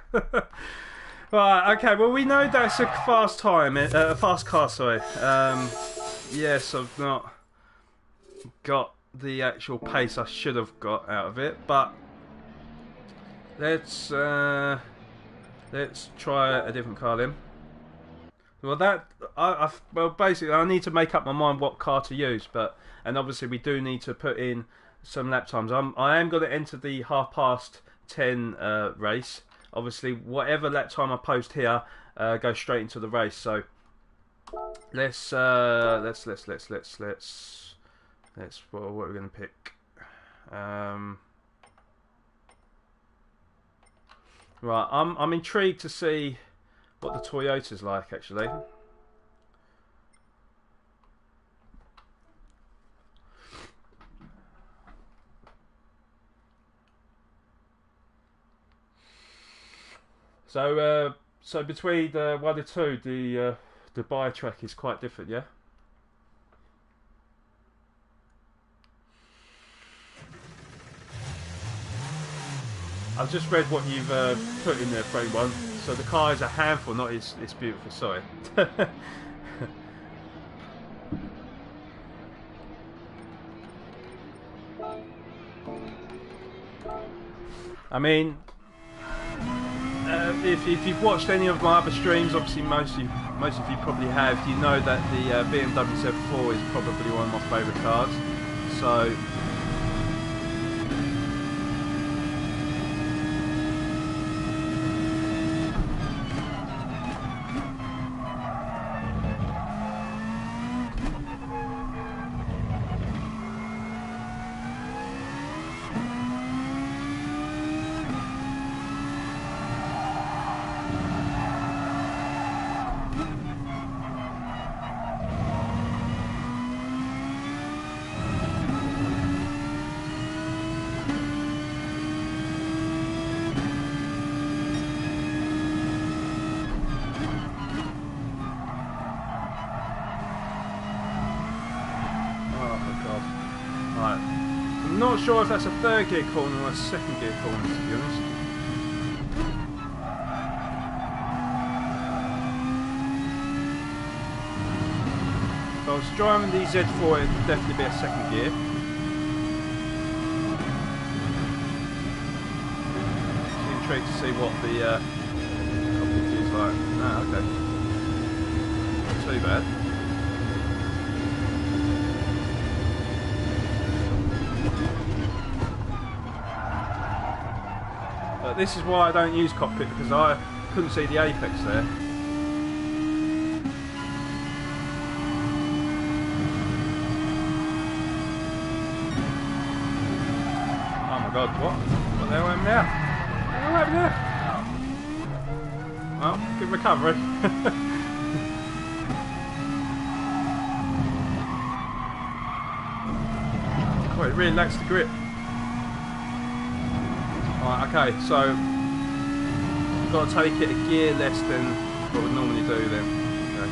Right, okay, well we know that's a fast time, a fast car, sorry. Yes, I've not got the actual pace I should have got out of it, but let's try a different car then. Well, well, basically, I need to make up my mind what car to use, and obviously we do need to put in some lap times. I am going to enter the 10:30 race. Obviously, whatever lap time I post here goes straight into the race. So let's what are we going to pick? Right, I'm intrigued to see what the Toyota's like, actually. So between one and two, the Dubai track is quite different, yeah. I've just read what you've put in there, frame one. So the car is a handful, not it's beautiful. Sorry. I mean, if you've watched any of my other streams, obviously most of you probably have. You know that the BMW Z4 is probably one of my favourite cars. So. I'm not sure if that's a third gear corner or a second gear corner, to be honest. If I was driving the Z4, it would definitely be a second gear. I'm intrigued to see what the cockpit is like. Ah, okay. Not too bad. But this is why I don't use cockpit, because I couldn't see the apex there. Oh my god, what? What the hell happened there? What happened there? Well, good recovery. Oh, it really lacks the grip. Right, okay, so you've got to take it a gear less than what we normally do then. Okay.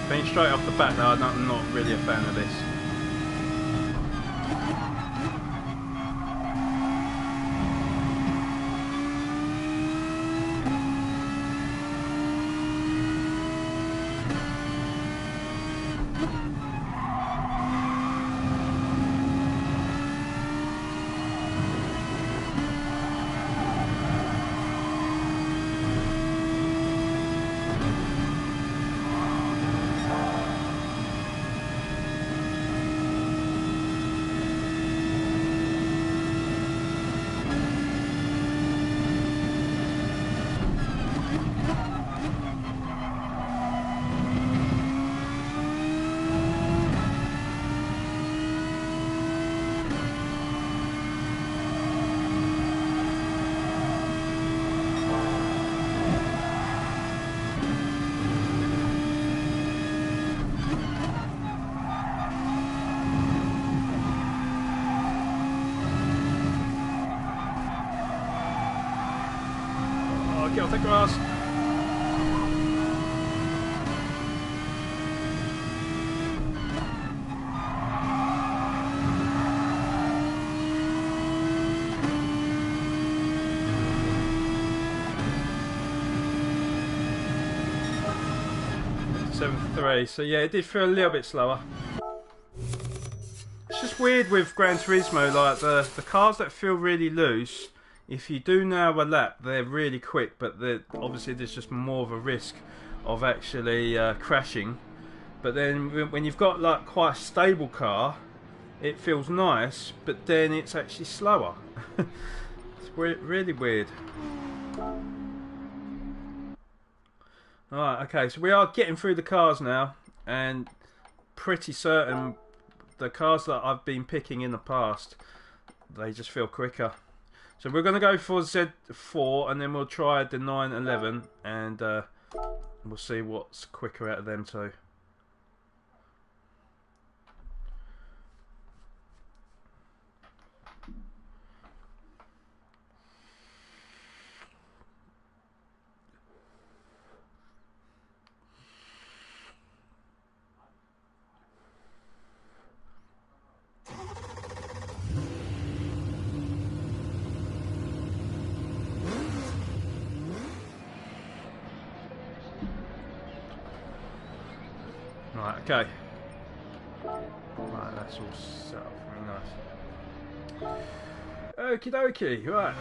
Being straight off the bat though, I'm not really a fan of this. Get off the grass. .73, so yeah, it did feel a little bit slower. It's just weird with Gran Turismo, like the cars that feel really loose, if you do narrow a lap, they're really quick, but obviously there's just more of a risk of actually crashing. But then when you've got like quite a stable car, it feels nice, but then it's actually slower. It's really weird. Alright, okay, so we are getting through the cars now, and pretty certain the cars that I've been picking in the past, they just feel quicker. So we're going to go for Z4 and then we'll try the 911 and we'll see what's quicker out of them two. Right, okay. Right, that's all set up very nice. Okie dokie, right.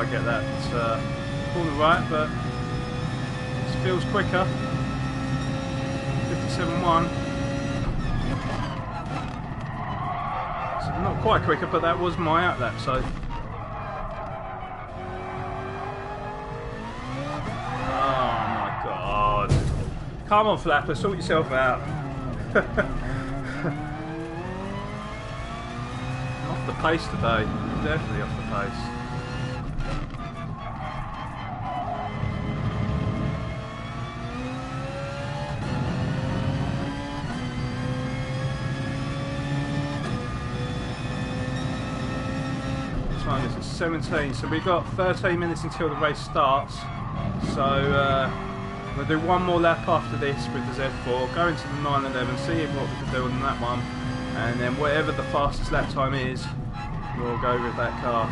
quite get that corner right, but it feels quicker. 57.1. So not quite quicker, but that was my outlap, so. Oh my god. Come on, Flapper, sort yourself out. Off the pace today. Definitely off the pace. Time is at 17, so we've got 13 minutes until the race starts. So we'll do one more lap after this with the Z4, go into the 911, see what we can do on that one, and then whatever the fastest lap time is, we'll go with that car.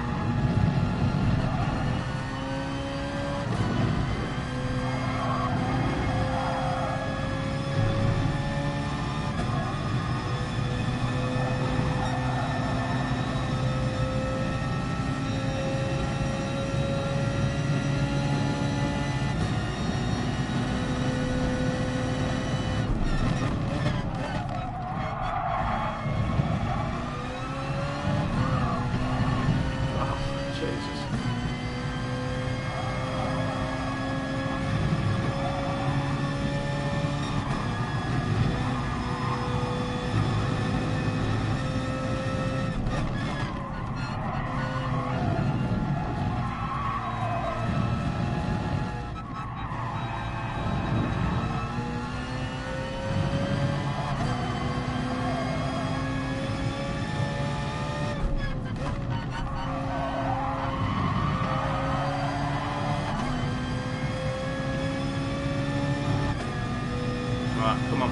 Right, come on.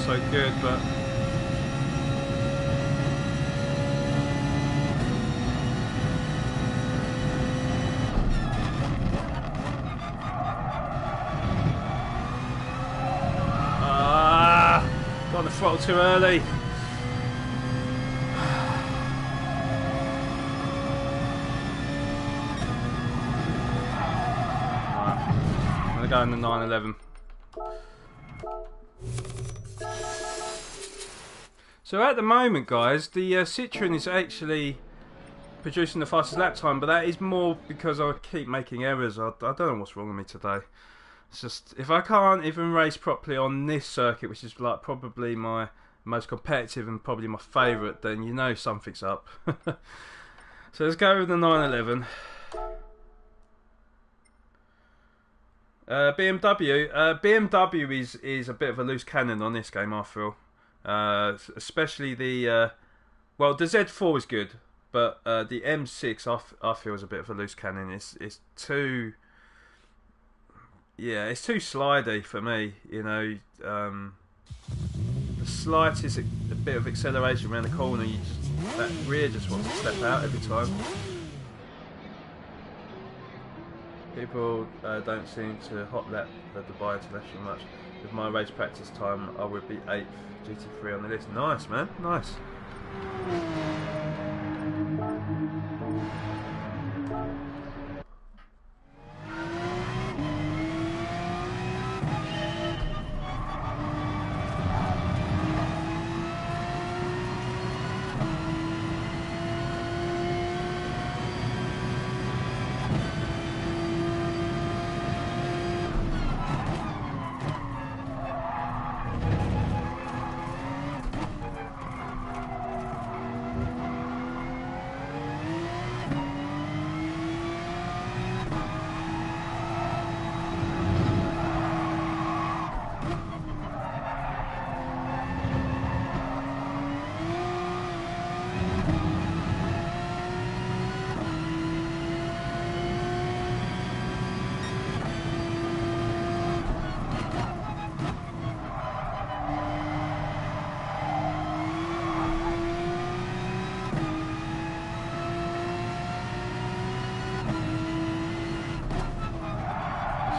So good, but got the throttle too early. Right. I'm gonna go in the 911. So at the moment, guys, the Citroen is actually producing the fastest lap time, but that is more because I keep making errors. I don't know what's wrong with me today. It's just, if I can't even race properly on this circuit, which is like probably my most competitive and probably my favourite, then you know something's up. So let's go with the 911. BMW is a bit of a loose cannon on this game, I feel. Especially the well, the Z4 is good, but the M6 I feel is a bit of a loose cannon. It's too, yeah, it's too slidey for me. You know, the slightest a bit of acceleration around the corner, that rear just wants to step out every time. People don't seem to hot lap the Dubai International much. With my race practice time, I would be 8th GT3 on the list. Nice, man, nice.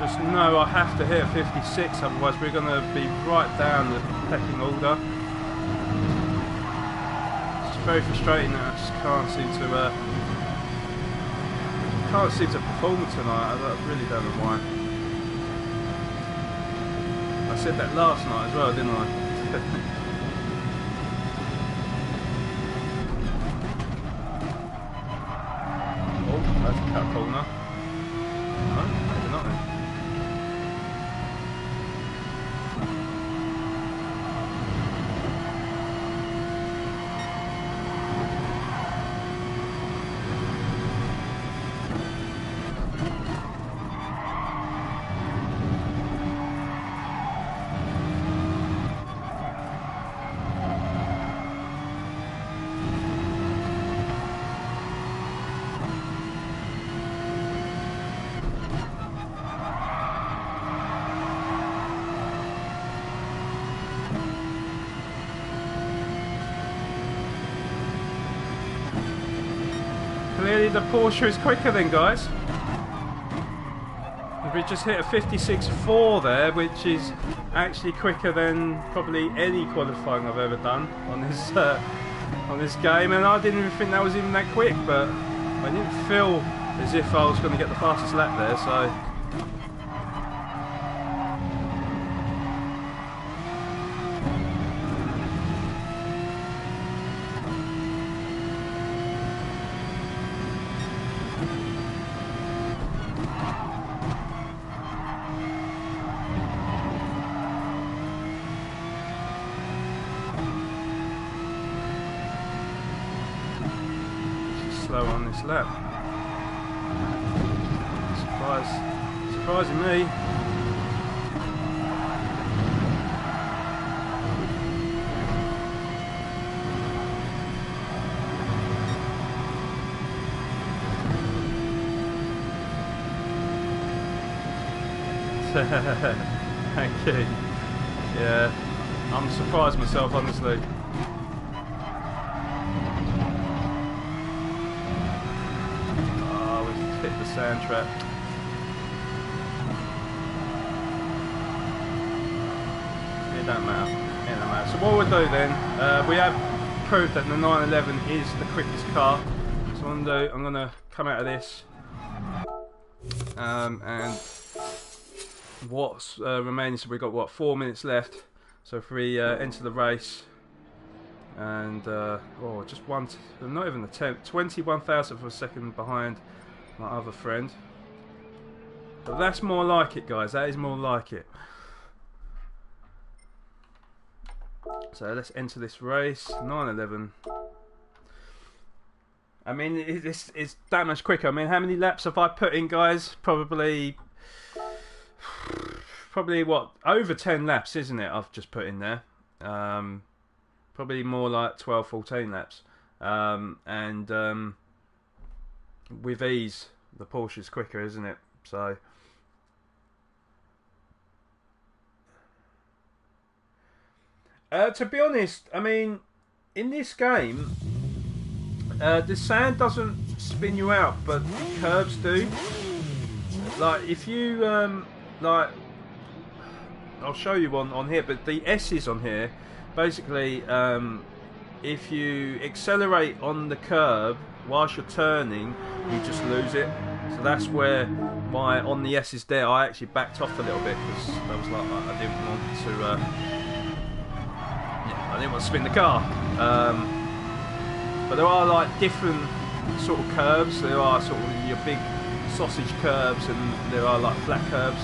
Just know I have to hit a 56, otherwise we're going to be right down the pecking order. It's very frustrating that I just can't seem to perform tonight. I really don't know why. I said that last night as well, didn't I? Oh, that's a cut corner. No, maybe not then. Clearly the Porsche is quicker then, guys. We just hit a 56.4 there, which is actually quicker than probably any qualifying I've ever done on this game, and I didn't even think that was even that quick, but I didn't feel as if I was going to get the fastest lap there, so... slow on this lap. Surprising me. Thank you. Yeah, I'm surprised myself, honestly. Hit the sand trap. It don't matter. So what we'll do then, we have proved that the 911 is the quickest car. So what I'm going to come out of this, and what's remaining. So we've got what, 4 minutes left. So if we enter the race, and just not even a tenth, 21,000th of a second behind my other friend. But that's more like it, guys. That is more like it. So let's enter this race. 911. I mean, it's that much quicker. I mean, how many laps have I put in, guys? Probably what, over 10 laps, isn't it? I've just put in there. Probably more like 12, 14 laps. With ease, the Porsche is quicker, isn't it? So to be honest, I mean, in this game, the sand doesn't spin you out, but the curbs do. Like if you like, I'll show you on here, but the S's on here, basically, if you accelerate on the curb whilst you're turning, you just lose it. So that's where on the S's there, I actually backed off a little bit because I was like, I didn't want to spin the car. But there are like different sort of curves. There are sort of your big sausage curves, and there are like flat curves.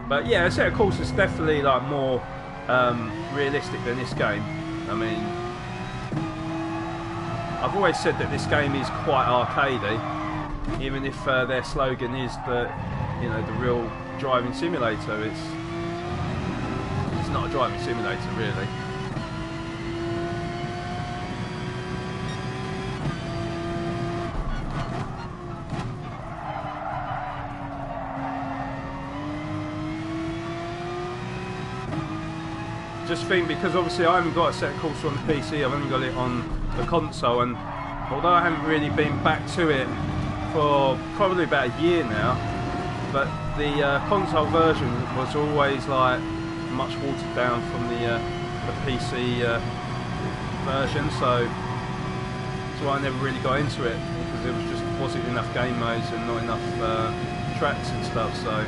But yeah, so of course it's definitely like more realistic than this game. I mean, I've always said that this game is quite arcadey, even if their slogan is that, you know, the real driving simulator. It's not a driving simulator, really. just think, because obviously I haven't got a set course on the PC, I've only got it on the console, and although I haven't really been back to it for probably about a year now, but the console version was always like much watered down from the PC version, so that's why I never really got into it, because there wasn't enough game modes and not enough tracks and stuff. So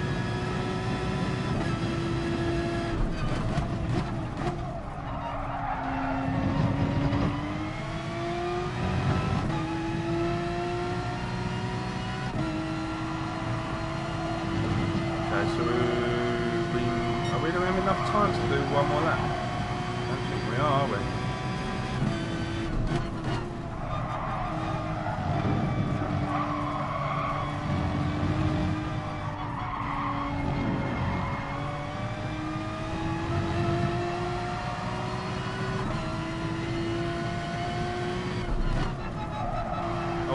are we going to have enough time to do one more lap? I don't think we are we?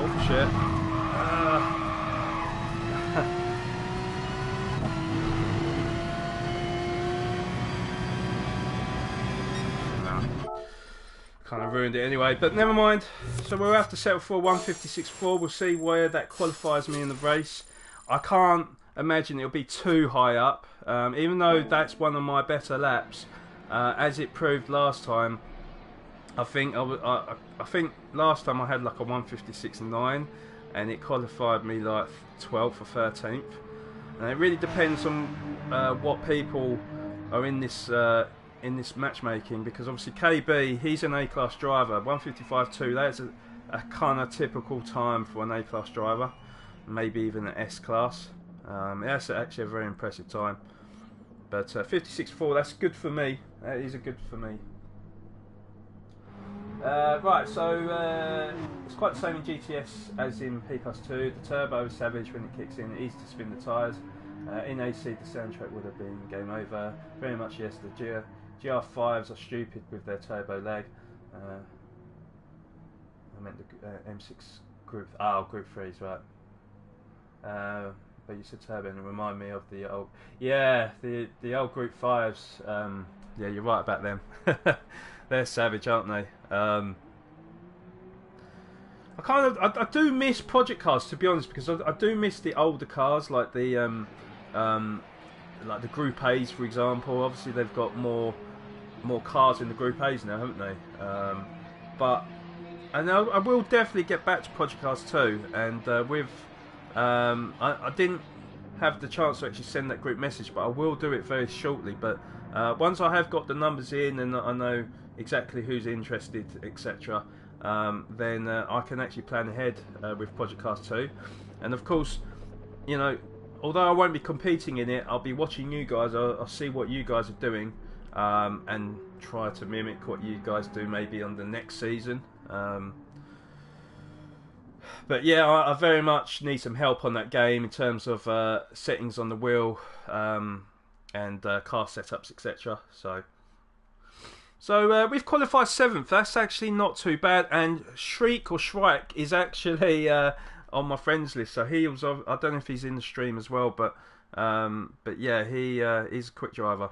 Oh shit. Kind of ruined it anyway, but never mind. So we'll have to settle for 156.4. We'll see where that qualifies me in the race. I can't imagine it'll be too high up, even though that's one of my better laps, as it proved last time. I think last time I had like a 156.9, and it qualified me like 12th or 13th. And it really depends on what people are in this matchmaking, because obviously KB, he's an A-class driver. 155.2, that's a kind of typical time for an A-class driver, maybe even an S-class. That's actually a very impressive time. But 56.4, that's good for me. That is a good for me. Right, so it's quite the same in GTS as in P+2. The turbo is savage when it kicks in, easy to spin the tyres. In AC, the soundtrack would have been game over. Very much yes, the GR5s are stupid with their turbo lag. I meant the M6 Group 3s, right. But you said turbo and it reminded me of the old... Yeah, the old Group 5s. Yeah, you're right about them. They're savage, aren't they? I do miss project cars, to be honest, because I do miss the older cars, like the Group A's, for example. Obviously, they've got more cars in the Group A's now, haven't they? But I will definitely get back to project cars too. And I didn't have the chance to actually send that group message, but I will do it very shortly. But once I have got the numbers in and I know exactly who's interested, etc., then I can actually plan ahead with Project Cars 2. And of course, you know, although I won't be competing in it, I'll be watching you guys. I'll see what you guys are doing, and try to mimic what you guys do maybe on the next season. But yeah, I very much need some help on that game in terms of settings on the wheel, and car setups, etc. So we've qualified 7th. That's actually not too bad. And Shriek is actually on my friends list. So he was. I don't know if he's in the stream as well, but yeah, he's a quick driver.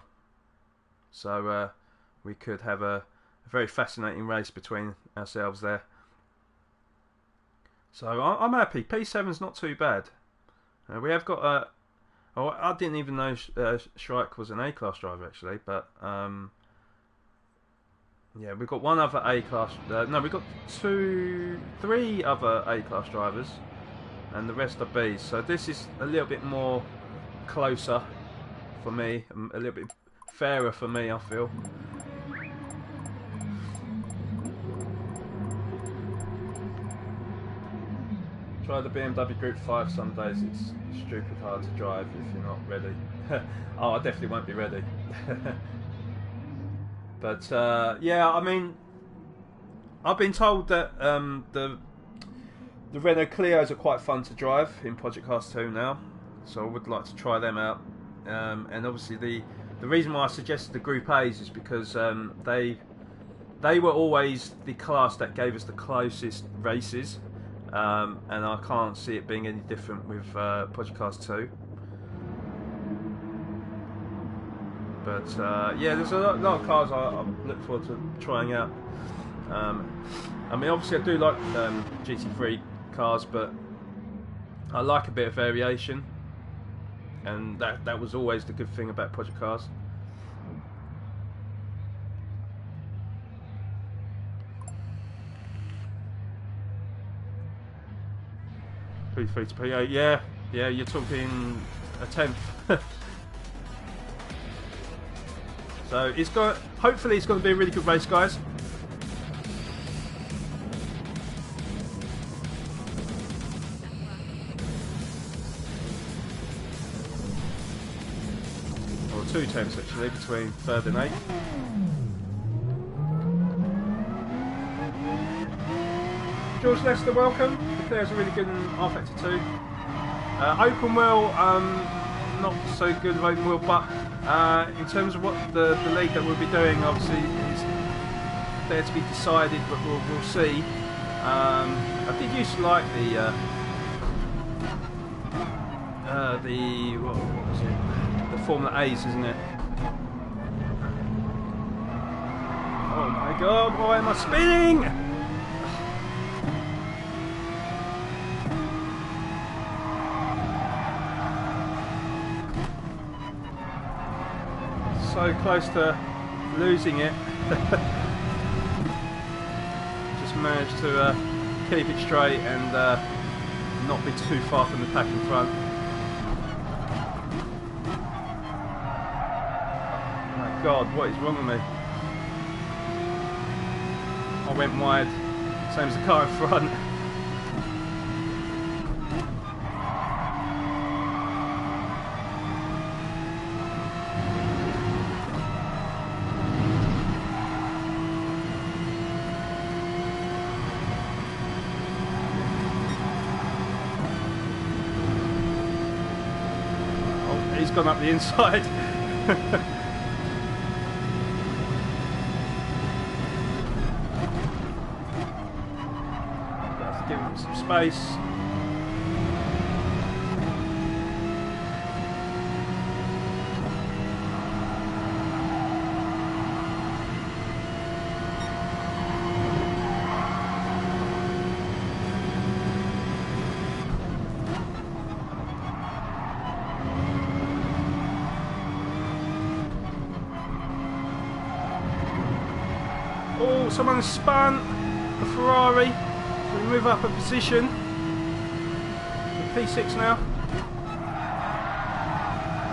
So we could have a very fascinating race between ourselves there. So I'm happy. P7's not too bad. We have got oh, I didn't even know Shrike was an A-class driver actually, but yeah, we've got one other A-class. No, we've got 3 other A-class drivers, and the rest are Bs. So this is a little bit more closer for me, a little bit fairer for me, I feel. Try the BMW Group 5 some days. It's stupid hard to drive if you're not ready. Oh, I definitely won't be ready. But yeah, I mean, I've been told that the Renault Clios are quite fun to drive in Project Cars 2 now, so I would like to try them out. And obviously the reason why I suggested the Group A's is because they were always the class that gave us the closest races. And I can't see it being any different with Project Cars 2. But yeah, there's a lot of cars I look forward to trying out. I mean, obviously I do like GT3 cars, but I like a bit of variation, and that was always the good thing about project cars. P3 to P8, yeah, you're talking a tenth. So hopefully it's going to be a really good race, guys. Or 2 tenths actually between 3rd and 8th. George Lester, welcome. Declares a really good R-Factor 2. Open wheel, not so good of open wheel, but in terms of what the league that we'll be doing, obviously is there to be decided, but we'll see. I did used to like what was it? The Formula A's, isn't it? Oh my God! Why am I spinning? So close to losing it. Just managed to keep it straight and not be too far from the pack in front. Oh my God, what is wrong with me? I went wide, same as the car in front. He's gone up the inside. Let's give him some space. Oh, someone spun a Ferrari. So we move up a position. P6 now.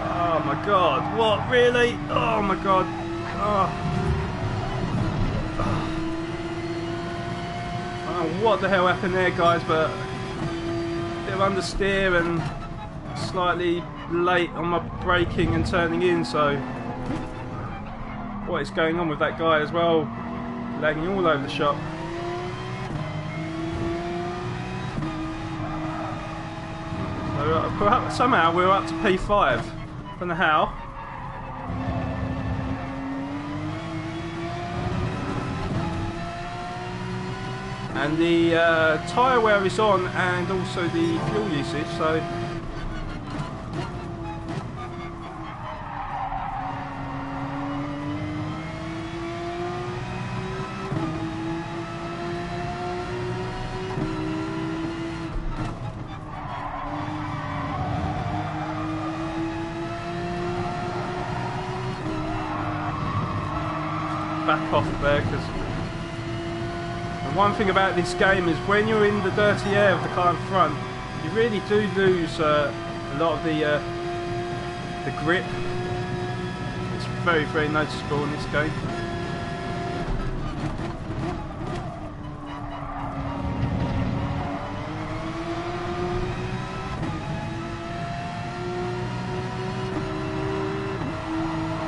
Oh my God, what, really? Oh my God. Oh. I don't know what the hell happened there, guys, but a bit of understeer and slightly late on my braking and turning in, so what is going on with that guy as well? Lagging all over the shop. So, somehow we're up to P5. Don't know how. And the tyre wear is on, and also the fuel usage. So. Back off there, because the one thing about this game is when you're in the dirty air of the car in front, you really do lose a lot of the grip. It's very, very noticeable in this game.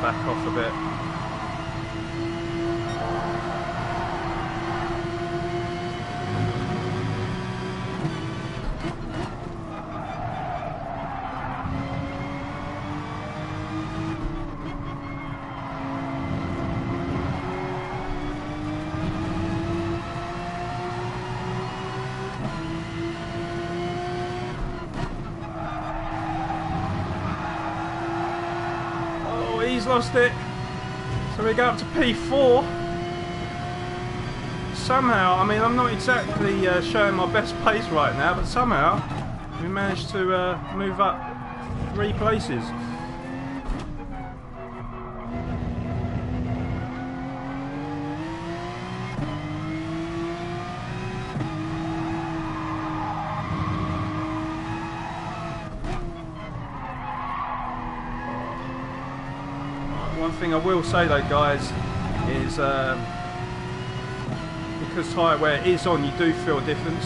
Back off a bit. lost it. So we go up to P4. Somehow, I mean, I'm not exactly showing my best pace right now, but somehow we managed to move up 3 places. One thing I will say though, guys, is because tyre wear is on, you do feel a difference.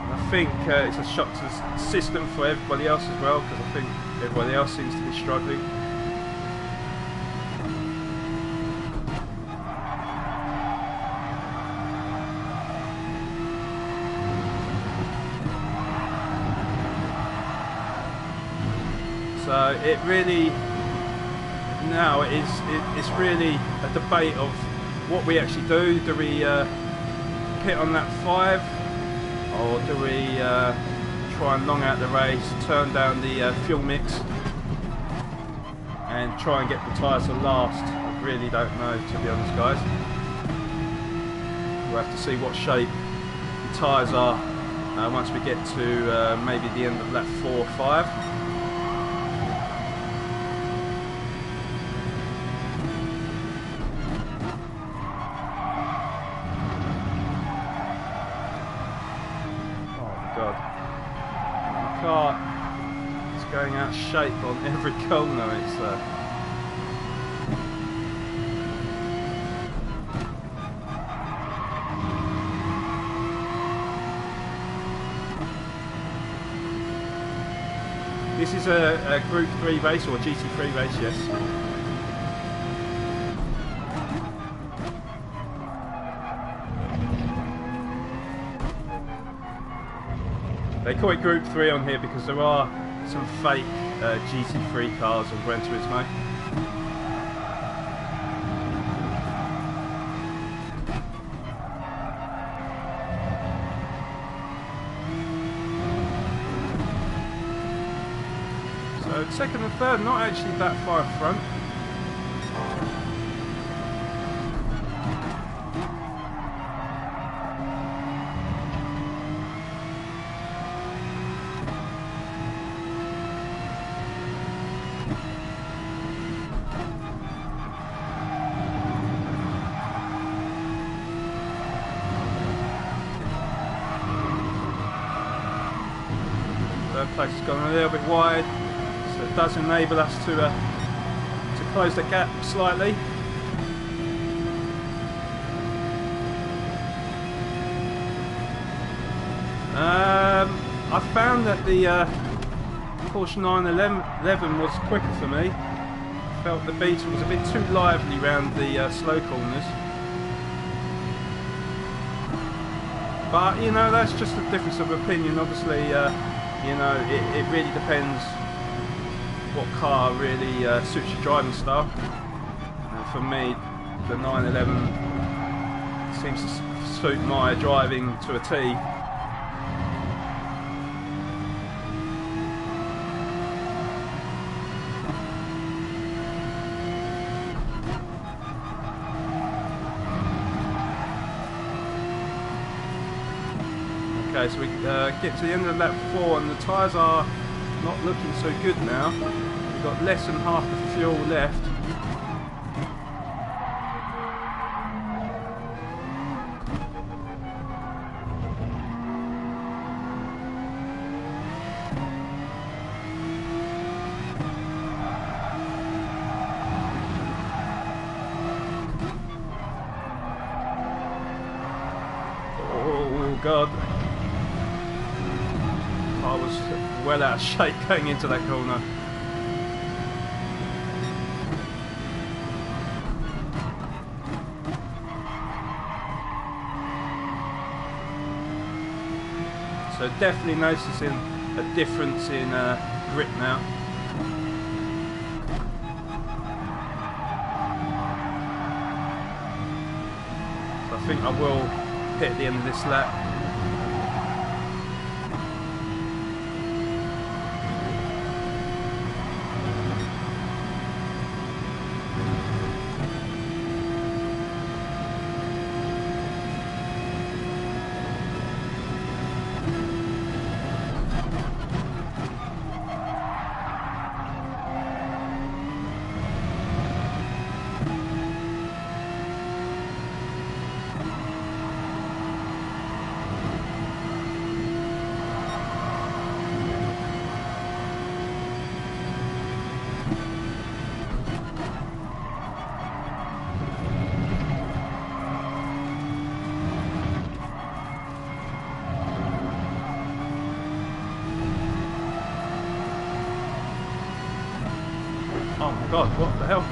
And I think it's a shock to the system for everybody else as well, because I think everybody else seems to be struggling. So it really, now it's really a debate of what we actually do. Do we pit on that 5, or do we try and long out the race, turn down the fuel mix and try and get the tyres to last? I really don't know, to be honest, guys. We'll have to see what shape the tyres are once we get to maybe the end of lap 4 or 5. It's going out of shape on every corner. This is a Group 3 race, or a GT3 race, yes. They call it Group 3 on here because there are some fake GT3 cars on Gran Turismo. So second and third, not actually that far in front. Third place has gone a little bit wide, so it does enable us to close the gap slightly. I found that the Porsche 911 was quicker for me. Felt the Beetle was a bit too lively round the slow corners. But you know, that's just a difference of opinion. Obviously, you know, it really depends what car really suits your driving style. And for me, the 911 seems to suit my driving to a T. Okay, so we get to the end of lap 4 and the tyres are not looking so good now. We've got less than half the fuel left. Oh God. I was well out of shape going into that corner. So definitely noticing a difference in grip now. So I think I will hit the end of this lap. God, what the hell?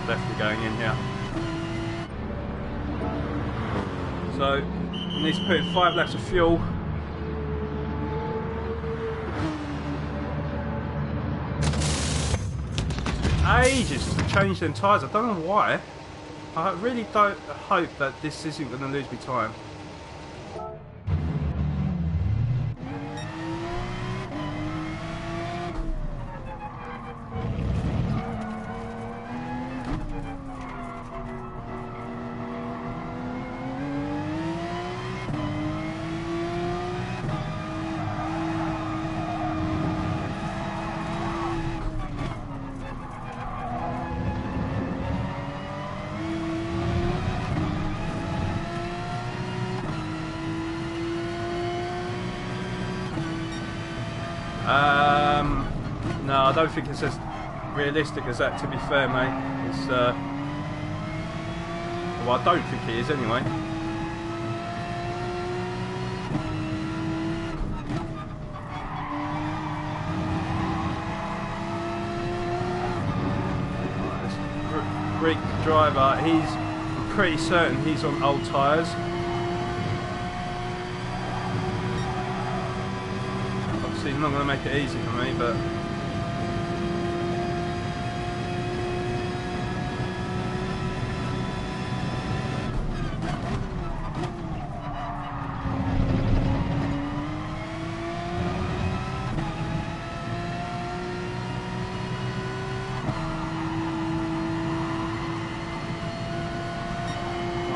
Definitely going in here. So, needs to put in 5 laps of fuel. Ages to change them tyres. I don't know why. I really don't hope that this isn't going to lose me time. No, I don't think it's as realistic as that, to be fair, mate. It's, well, I don't think it is anyway. This Greek driver, I'm pretty certain he's on old tyres. Obviously he's not going to make it easy for me, but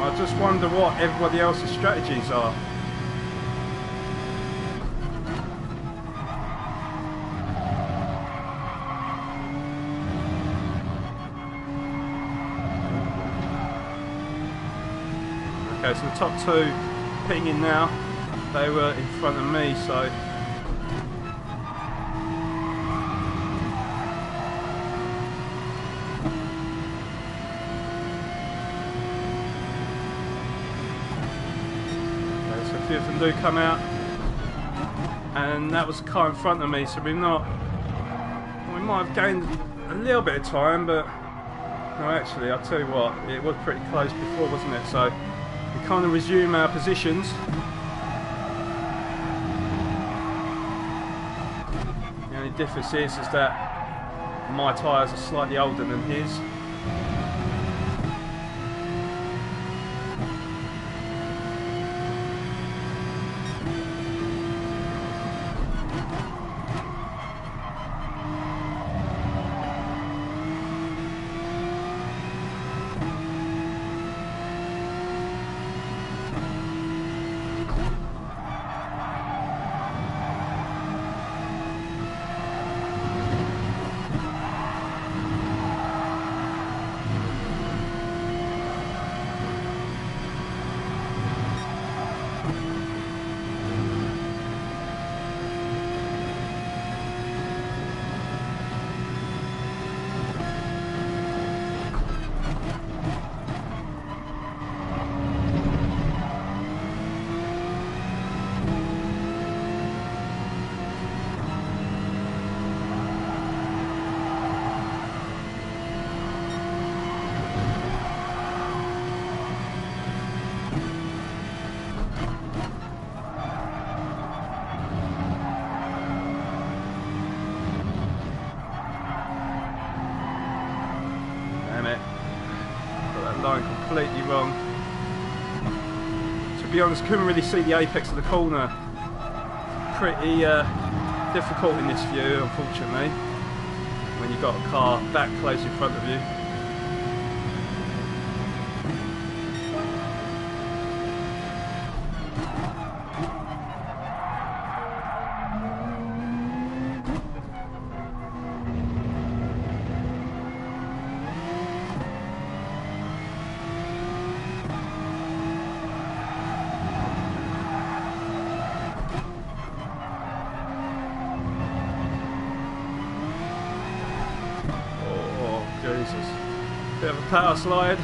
I just wonder what everybody else's strategies are. Okay, so the top 2 pitting in now. They were in front of me, so a few of them do come out, and that was the car in front of me, so we might have gained a little bit of time, but no, actually I'll tell you what, it was pretty close before, wasn't it? So we kind of resume our positions. The only difference is that my tyres are slightly older than his. Completely wrong. To be honest, couldn't really see the apex of the corner. Pretty difficult in this view, unfortunately, when you've got a car that close in front of you. Jesus. Bit of a power slide.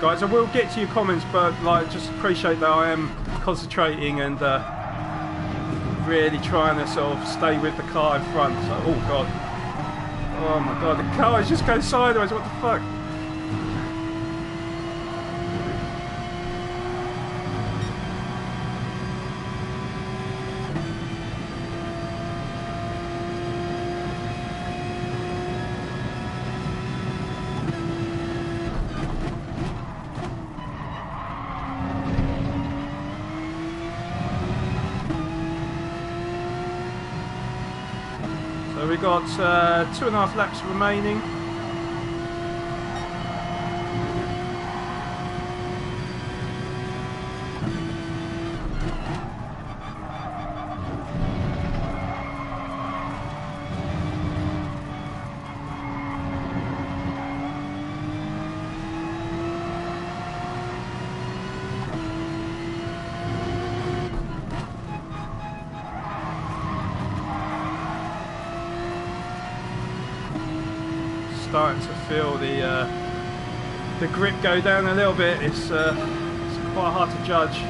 guys, I will get to your comments, but like, just appreciate that I am concentrating and really trying to sort of stay with the car in front. So, oh god, oh my god, the car is just going sideways. What the fuck? So we got 2.5 laps remaining. Starting to feel the grip go down a little bit. It's quite hard to judge.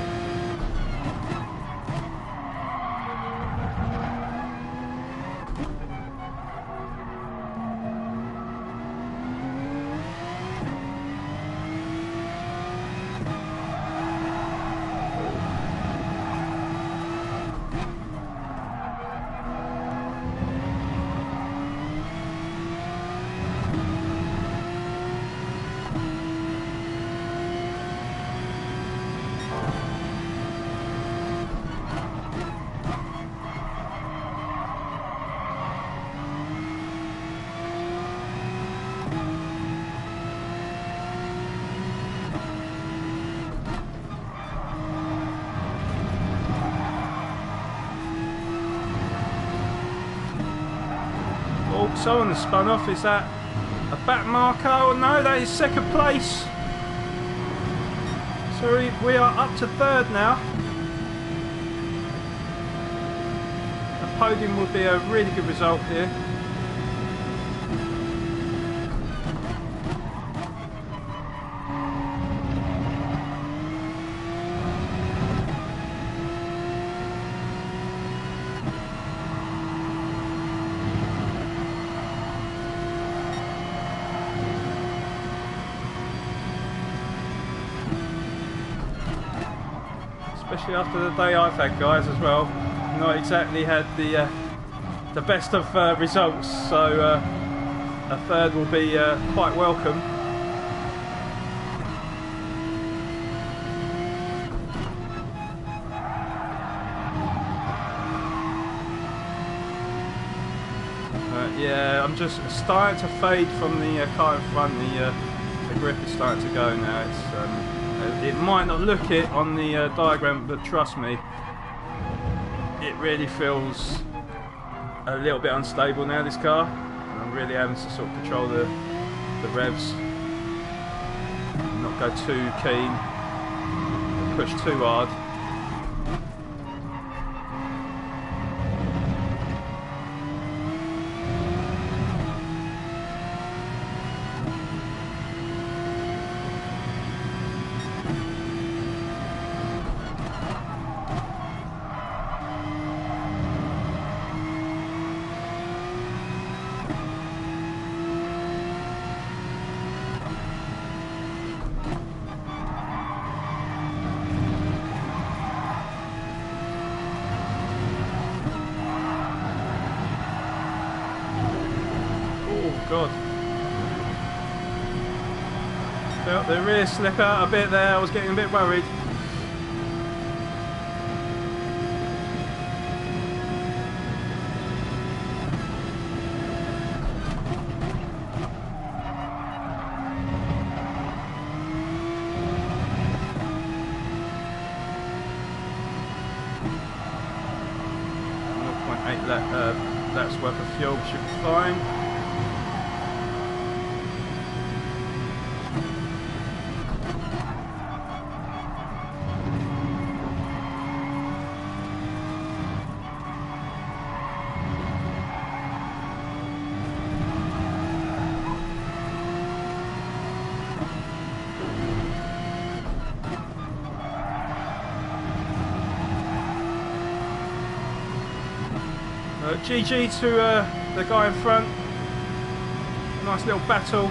Someone has spun off. Is that a back marker? Oh no, that is second place. So we are up to third now. A podium would be a really good result here. Especially after the day I've had, guys, as well. Not exactly had the best of results, so a third will be quite welcome. Yeah, I'm just starting to fade from the car in front. The grip is starting to go now. It might not look it on the diagram, but trust me, it really feels a little bit unstable now, this car. And I'm really having to sort of control the revs, not go too keen, push too hard. God. Felt the rear slip out a bit there, I was getting a bit worried. That's worth of fuel, should be fine. GG to the guy in front. Nice little battle.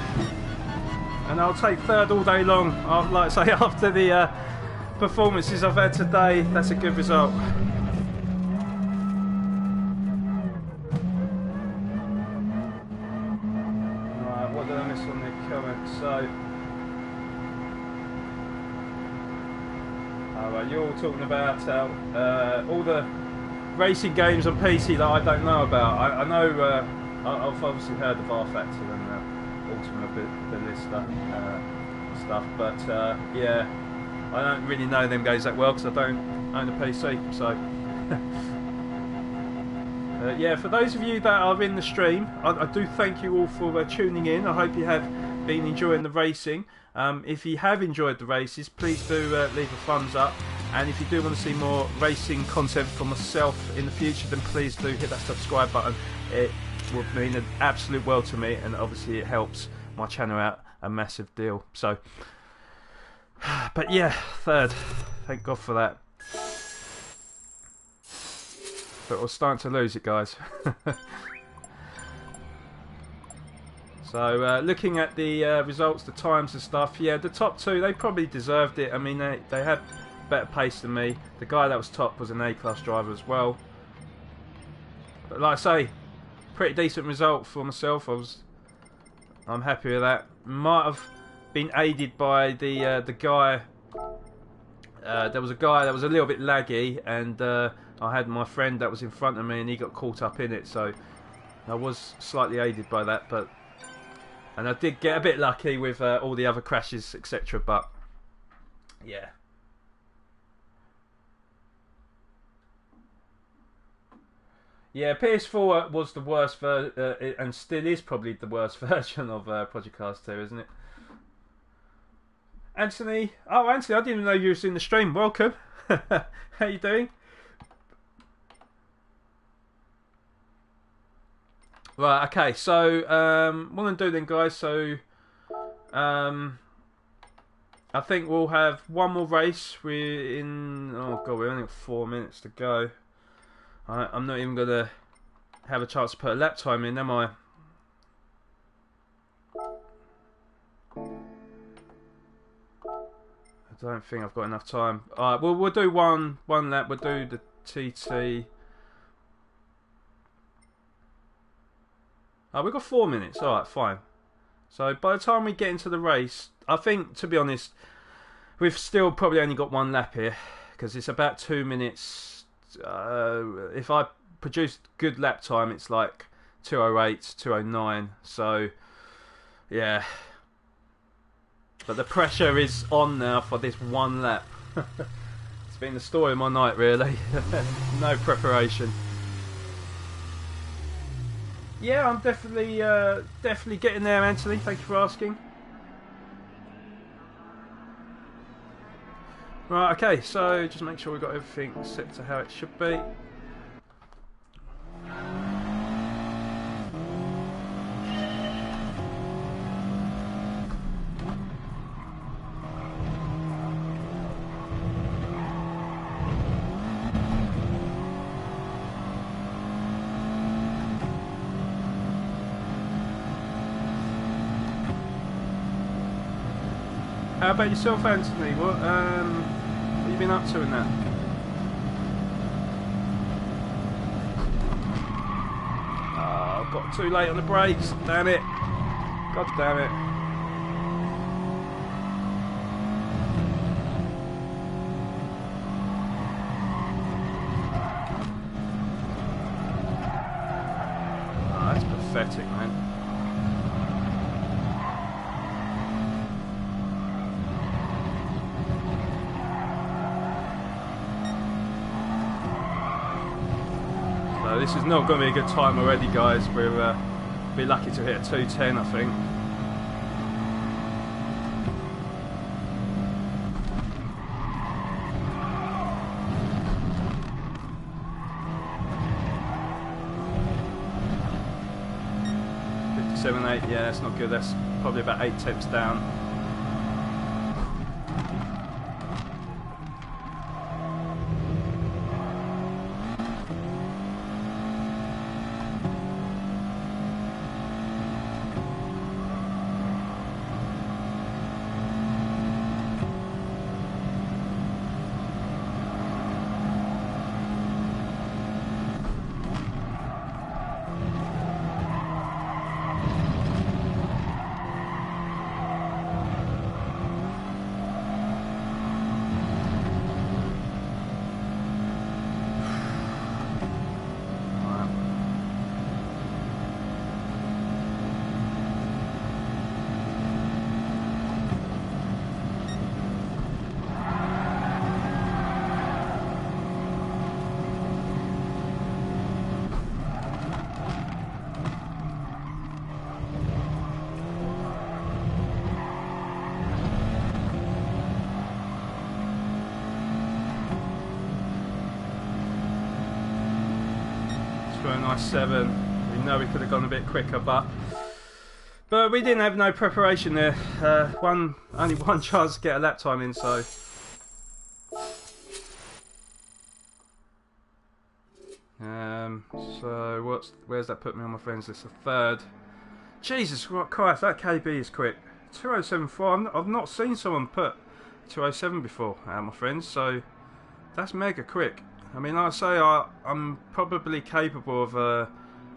And I'll take third all day long. I'd like to say after the performances I've had today, that's a good result. Right, what did I miss on the comments? So, alright, you're all talking about all the racing games on PC that I don't know about. I know I've obviously heard of R Factor and Ultimate Ballista stuff, but yeah, I don't really know them games that well because I don't own a PC. So yeah, for those of you that are in the stream, I do thank you all for tuning in. I hope you have been enjoying the racing. If you have enjoyed the races, please do leave a thumbs up, and if you do want to see more racing content from myself in the future, then please do hit that subscribe button. It would mean an absolute world to me, and obviously it helps my channel out a massive deal. So, but yeah, third, thank God for that. But we're starting to lose it, guys. So looking at the results, the times and stuff, yeah, the top two, they probably deserved it. I mean, they had better pace than me. The guy that was top was an A-class driver as well. But like I say, pretty decent result for myself. I'm happy with that. Might have been aided by the guy. There was a guy that was a little bit laggy, and I had my friend that was in front of me, and he got caught up in it. So I was slightly aided by that, and I did get a bit lucky with all the other crashes, etc. But yeah. Yeah, PS4 was the worst and still is probably the worst version of Project Cars 2, isn't it? Anthony, oh Anthony, I didn't even know you was in the stream. Welcome. How you doing? Right, okay, so what I'm going to do then, guys, so I think we'll have one more race. We're in, oh god, we've only got 4 minutes to go. I'm not even going to have a chance to put a lap time in, am I? I don't think I've got enough time. Alright, well, we'll do one lap. We'll do the TT. Oh, we've got 4 minutes. Alright, fine. So by the time we get into the race, I think, to be honest, we've still probably only got one lap here, because it's about 2 minutes. If I produced good lap time, it's like 2:08, 2:09. So yeah, but the pressure is on now for this one lap. It's been the story of my night, really. No preparation. Yeah, I'm definitely getting there, Anthony. Thank you for asking. Right, okay, so just make sure we've got everything set to how it should be. How about yourself, Anthony? What have you been up to in that? Oh, got too late on the brakes. Damn it. God damn it. Oh, that's pathetic, man. This is not going to be a good time already, guys. We'll be lucky to hit a 2:10, I think. .57.8, yeah, that's not good. That's probably about 8 tenths down. nice 7. We know we could have gone a bit quicker, but we didn't have no preparation there. Only one chance to get a lap time in, so. So where's that put me on my friends list? A third. Jesus Christ, that KB is quick. 2:07.4. I've not seen someone put 2:07 before, my friends. So that's mega quick. I mean, like I say, I'm probably capable of a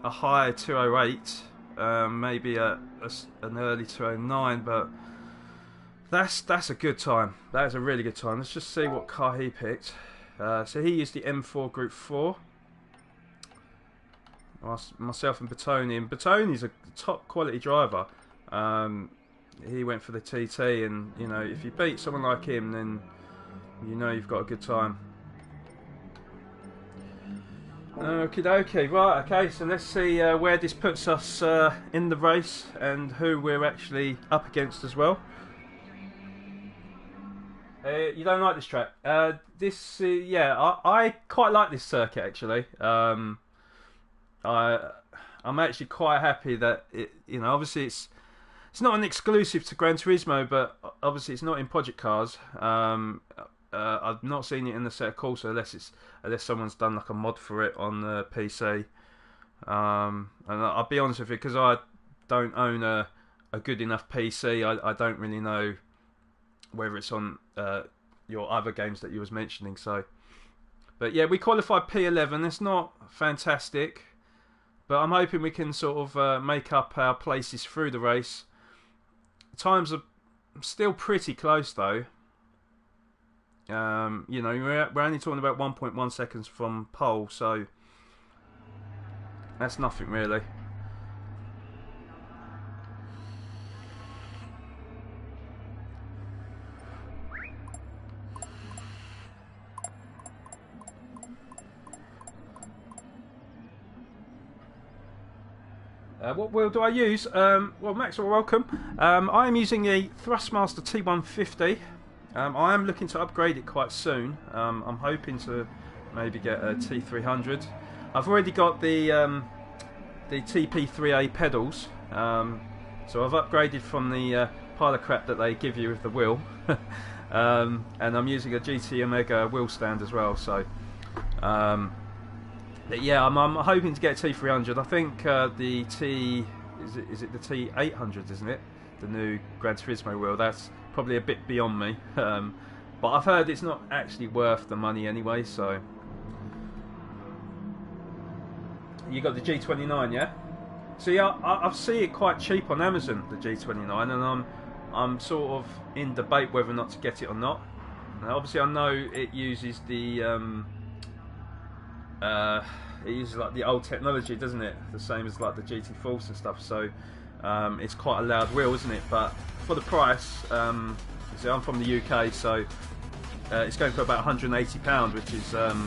high 2:08, maybe an early 2:09, but that's a good time. That is a really good time. Let's just see what car he picked. So he used the M4 Group 4. Myself and Bertoni. And Bertoni's a top quality driver. He went for the TT, and you know, if you beat someone like him, then you know you've got a good time. Okie dokie, right, okay, so let's see where this puts us in the race and who we're actually up against as well. You don't like this track? Yeah, I quite like this circuit actually. I'm actually quite happy that it, you know, obviously it's not an exclusive to Gran Turismo, but obviously it's not in Project Cars. I've not seen it in the set of Corsa unless someone's done like a mod for it on the PC. And I'll be honest with you, because I don't own a good enough PC, I don't really know whether it's on your other games that you was mentioning. So, but yeah, we qualified P11. It's not fantastic, but I'm hoping we can sort of make up our places through the race. Times are still pretty close though. You know, we're only talking about 1.1 seconds from pole, so that's nothing really. What wheel do I use? Well, Maxwell, welcome. I am using a Thrustmaster T150. I am looking to upgrade it quite soon. I'm hoping to maybe get a T300. I've already got the TP3A pedals, so I've upgraded from the pile of crap that they give you with the wheel, and I'm using a GT Omega wheel stand as well. So, but yeah, I'm hoping to get a T300. I think the is it the T800, isn't it? The new Gran Turismo wheel. That's probably a bit beyond me, but I've heard it's not actually worth the money anyway. So you got the G29, yeah? See, I see it quite cheap on Amazon, the G29, and I'm sort of in debate whether or not to get it or not. Now, obviously, I know it uses the it uses like the old technology, doesn't it? The same as like the GT Force and stuff. So it's quite a loud wheel, isn't it? But for the price, see, I'm from the UK, so it's going for about £180, which is a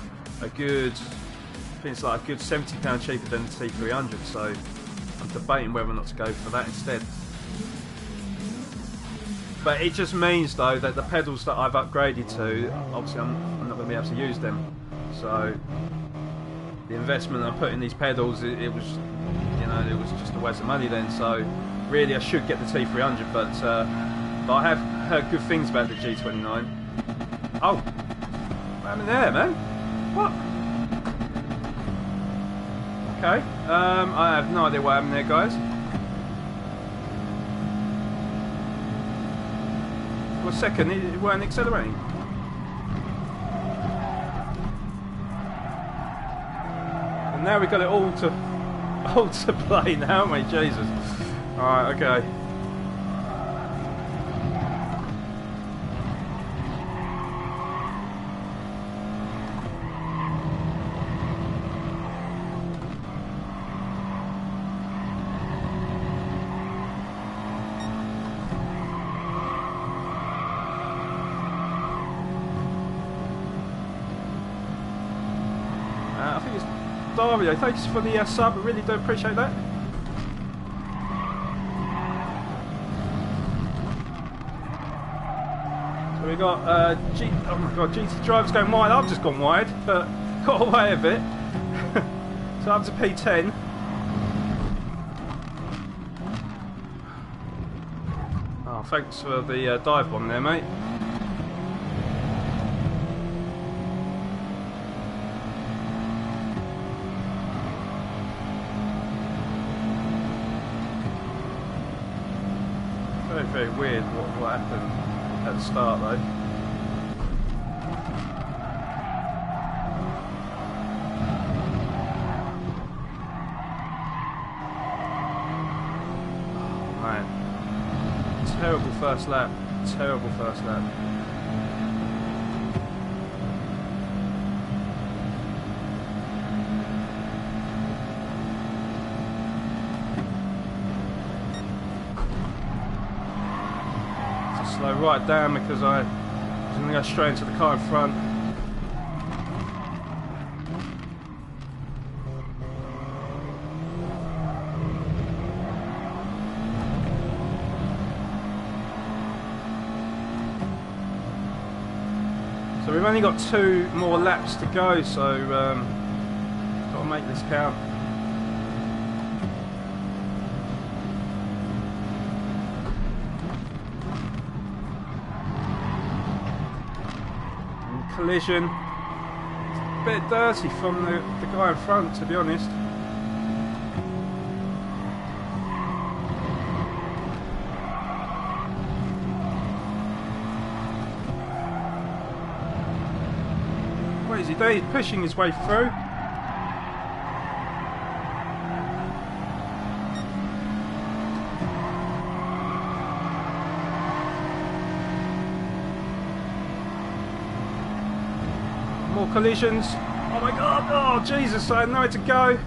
good, I think it's like a good £70 cheaper than the T300. So I'm debating whether or not to go for that instead. But it just means though that the pedals that I've upgraded to, obviously I'm not going to be able to use them. So the investment I put in these pedals, it was, you know, it was just a waste of money then. So really I should get the T300, but I have heard good things about the G29. Oh, what happened there, man? What? Okay, I have no idea what happened there, guys. For a second, it weren't accelerating. And now we've got it all to play now, haven't we? Jesus. Alright, okay. I think it's Dario. Thanks for the sub. I really do appreciate that. So we got oh my god, GT Driver's going wide. I've just gone wide, but got away a bit. So up to P10. Oh, thanks for the dive bomb there, mate. Very, very weird what happened at the start though. Oh man. Terrible first lap. Terrible first lap. Slow right down because I was going to go straight into the car in front. So we've only got 2 more laps to go, so got to make this count. Collision. It's a bit dirty from the guy in front, to be honest. What is he doing? He's pushing his way through. More collisions. Oh my god, oh Jesus, I had nowhere to go.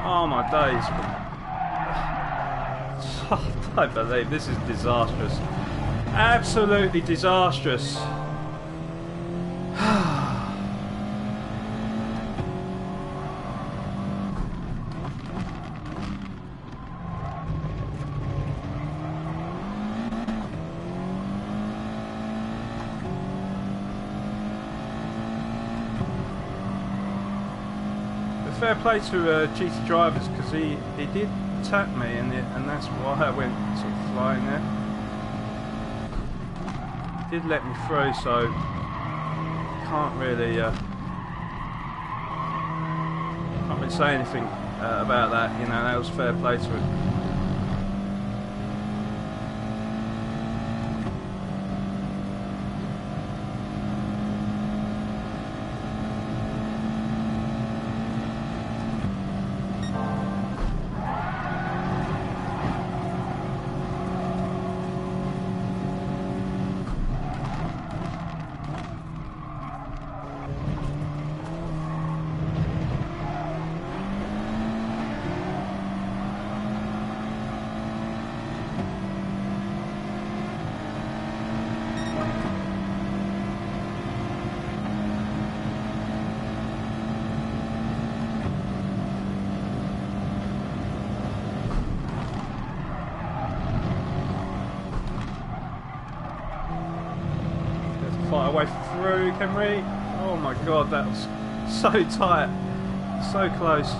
Oh my days. I don't believe this is disastrous. Absolutely disastrous. Fair play to GT drivers because he did tap me and that's why I went sort of flying there. He did let me through, so can't really say anything about that. You know, that was fair play to him. Fight our way through, can we? Oh my god, that was so tight, so close.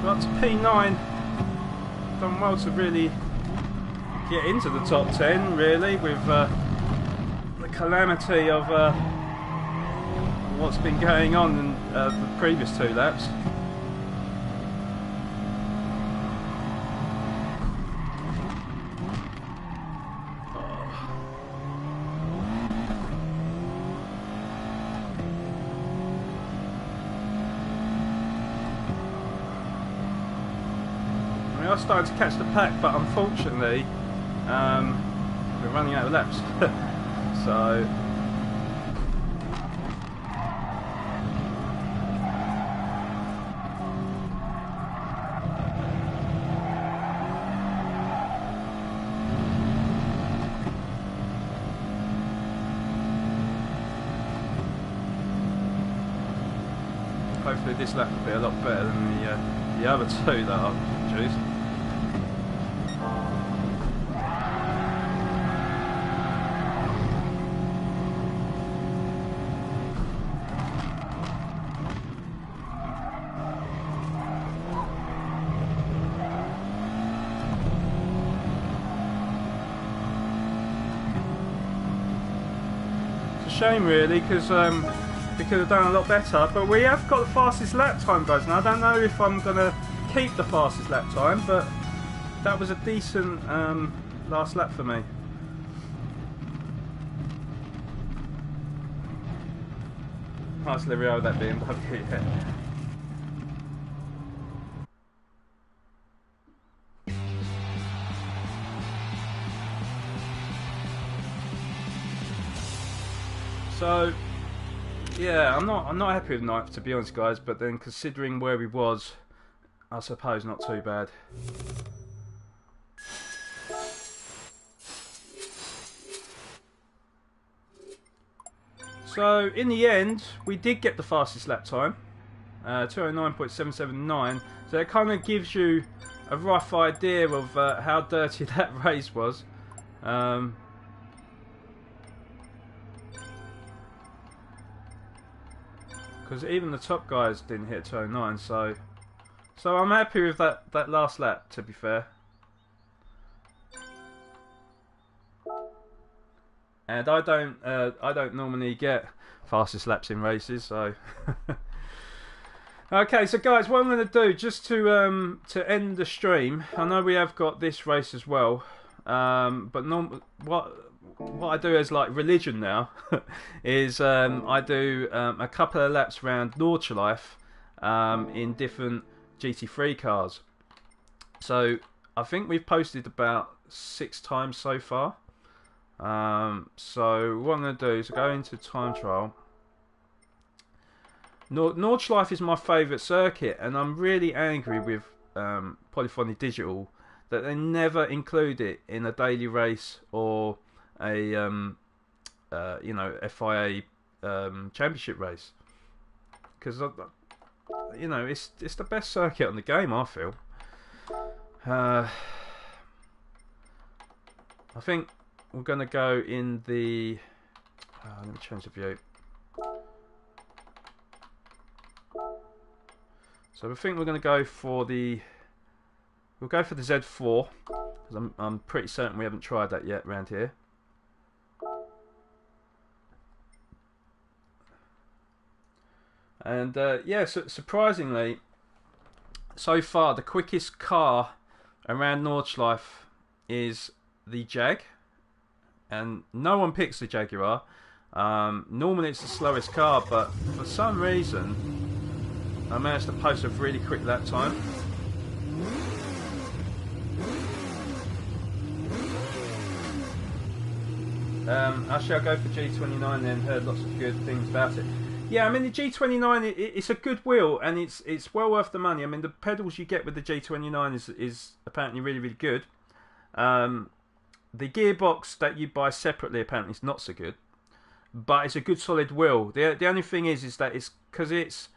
So up to P9. Done well to really get into the top 10, really, with the calamity of what's been going on in the previous 2 laps. I was starting to catch the pack, but unfortunately we're running out of laps. So hopefully this lap will be a lot better than the other two that I've produced. Shame really, because we could have done a lot better, but we have got the fastest lap time, guys, and I don't know if I'm going to keep the fastest lap time, but that was a decent last lap for me. Nice Lirio, that BMW, yeah. So, yeah, I'm not happy with ninth, to be honest, guys. But then, considering where we was, I suppose not too bad. So, in the end, we did get the fastest lap time, 209.779. So it kind of gives you a rough idea of how dirty that race was. Because even the top guys didn't hit 209, so I'm happy with that last lap, to be fair. And I don't normally get fastest laps in races, so. Okay, so guys, what I'm going to do just to end the stream. I know we have got this race as well, but what I do as like religion now is I do a couple of laps around Nordschleife in different GT3 cars. So I think we've posted about 6 times so far. So what I'm going to do is go into time trial. Nordschleife is my favourite circuit, and I'm really angry with Polyphony Digital that they never include it in a daily race or a you know, FIA championship race, because you know, it's the best circuit on the game, I feel. I think we're going to go in the let me change the view. So I think we're going to go for the Z4, because I'm pretty certain we haven't tried that yet around here. And yeah, so surprisingly, so far the quickest car around Nordschleife is the Jag, and no one picks the Jaguar. Normally it's the slowest car, but for some reason I managed to post a really quick lap time. Actually, I'll go for G29 then. Heard lots of good things about it. Yeah, I mean the G29, it's a good wheel, and it's well worth the money. I mean the pedals you get with the G29 is apparently really, really good. The gearbox that you buy separately apparently is not so good, but it's a good solid wheel. The only thing is that it's because it's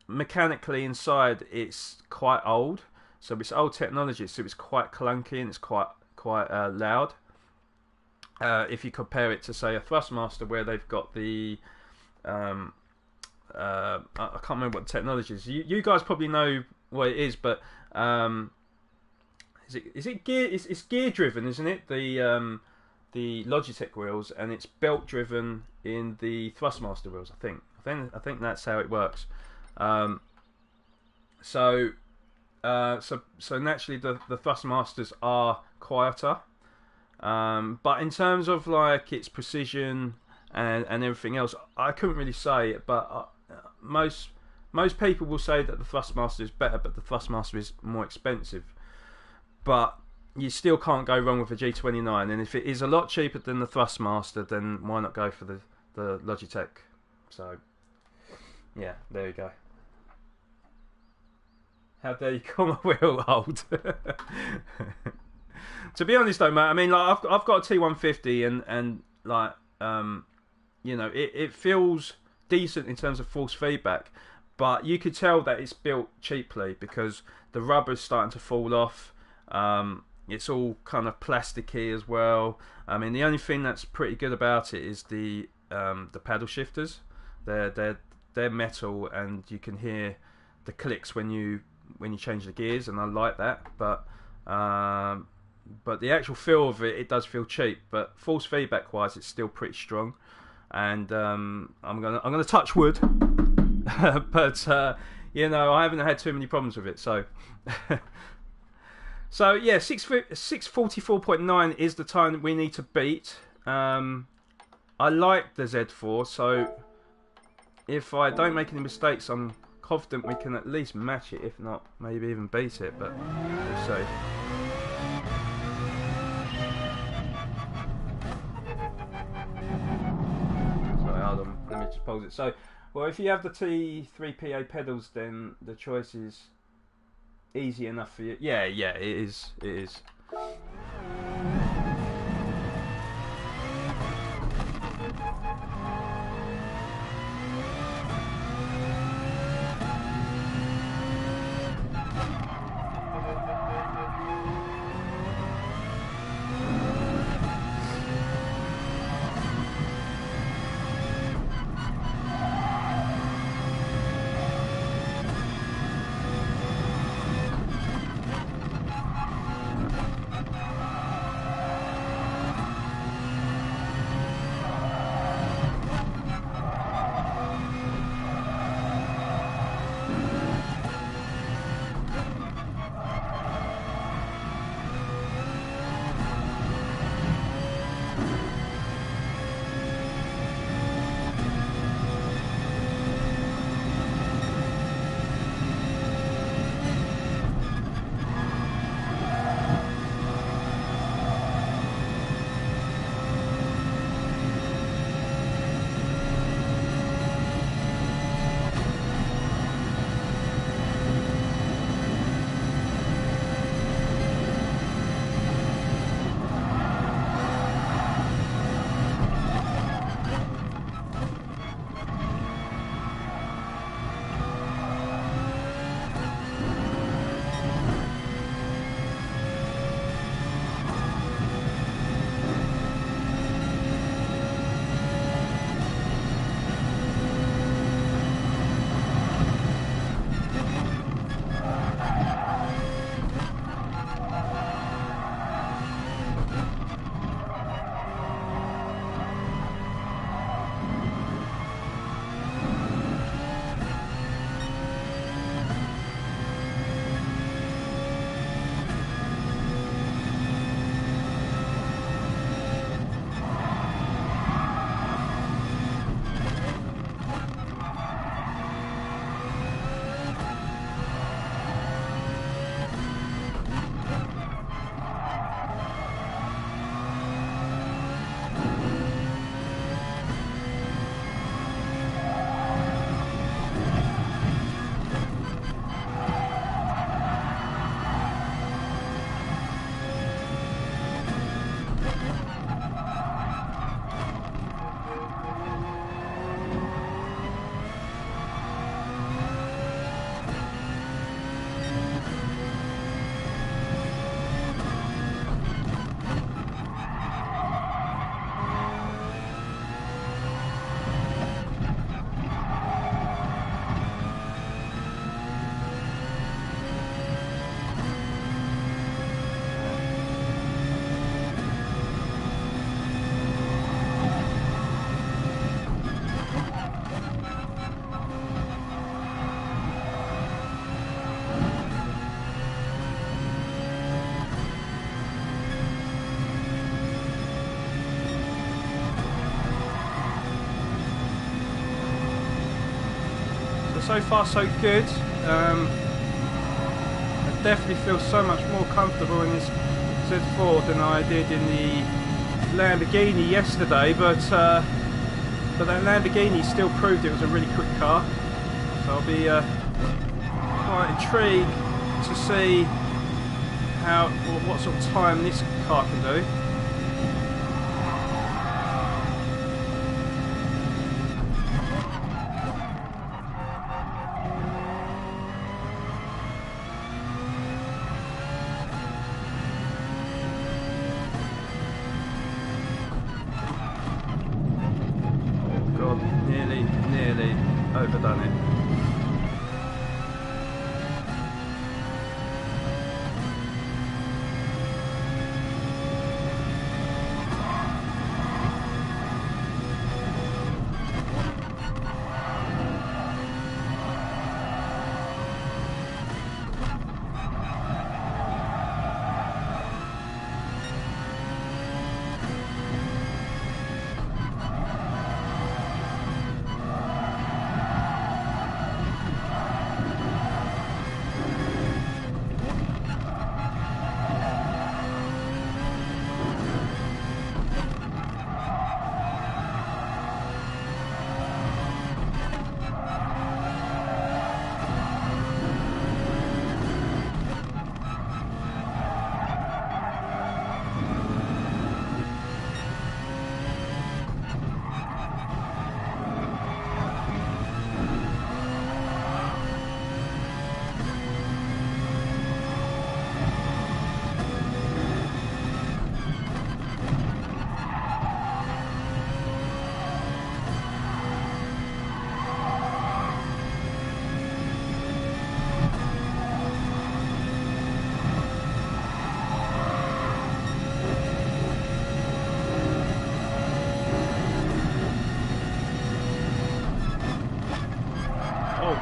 mechanically inside, it's quite old, so it's old technology, so it's quite clunky and it's quite loud. If you compare it to, say, a Thrustmaster where they've got the I can't remember what the technology is. You guys probably know what it is, but is it gear? It's gear driven, isn't it? The Logitech wheels, and it's belt driven in the Thrustmaster wheels. I think that's how it works. So naturally the Thrustmasters are quieter, but in terms of like its precision and everything else, I couldn't really say it, but most people will say that the Thrustmaster is better, but the Thrustmaster is more expensive. But you still can't go wrong with a G29, and if it is a lot cheaper than the Thrustmaster, then why not go for the Logitech? So yeah, there you go. How dare you call my wheel old? To be honest though, mate, I mean, like I've got a T150, and like you know, it feels decent in terms of force feedback, but you could tell that it's built cheaply because the rubber's starting to fall off. It's all kind of plasticky as well. I mean, the only thing that's pretty good about it is the paddle shifters. They're metal, and you can hear the clicks when you change the gears, and I like that. But the actual feel of it does feel cheap. But force feedback wise, it's still pretty strong. And I'm gonna touch wood, but you know, I haven't had too many problems with it. So so yeah, 6:44.9 is the time that we need to beat. I like the Z4, so if I don't make any mistakes, I'm confident we can at least match it, if not maybe even beat it, but we'll see. Sorry, hold on, let me just pause it. So, well, if you have the T3PA pedals, then the choice is easy enough for you. Yeah, it is. So far so good. I definitely feel so much more comfortable in this Z4 than I did in the Lamborghini yesterday, but that Lamborghini still proved it was a really quick car, so I'll be quite intrigued to see what sort of time this car can do. Oh, nearly overdone it.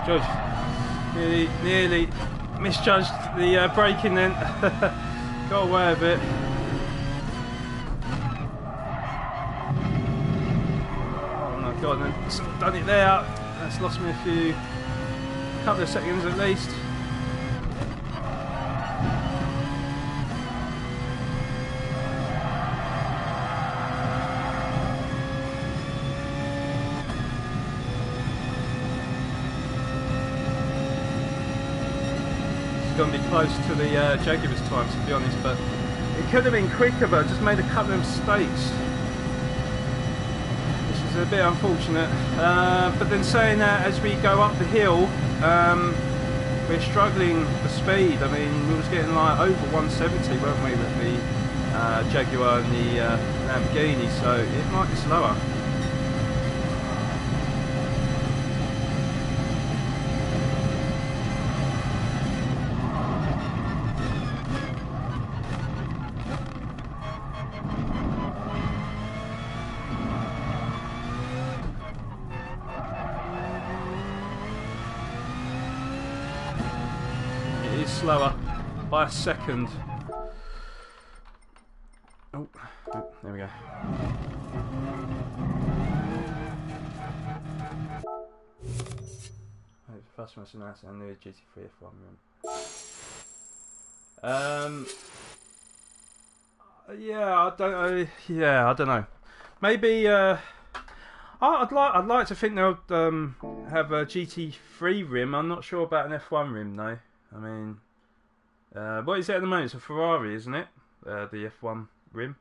Judge, nearly misjudged the braking then. Got away a bit. Oh my god, I've done it there. That's lost me a couple of seconds at least. Going to be close to the Jaguar's time, to be honest, but it could have been quicker, but I just made a couple of mistakes, which is a bit unfortunate. But then saying that, as we go up the hill, we're struggling for speed. I mean, we was getting like over 170, weren't we, with the Jaguar and the Lamborghini, so it might be slower. Slower by a second. Oh, there we go. First one announced a new GT3 F1 room. Yeah, I don't know. Maybe I'd like to think they'll have a GT3 rim. I'm not sure about an F1 rim though. I mean, what is it at the moment? It's a Ferrari, isn't it? The F1 rim.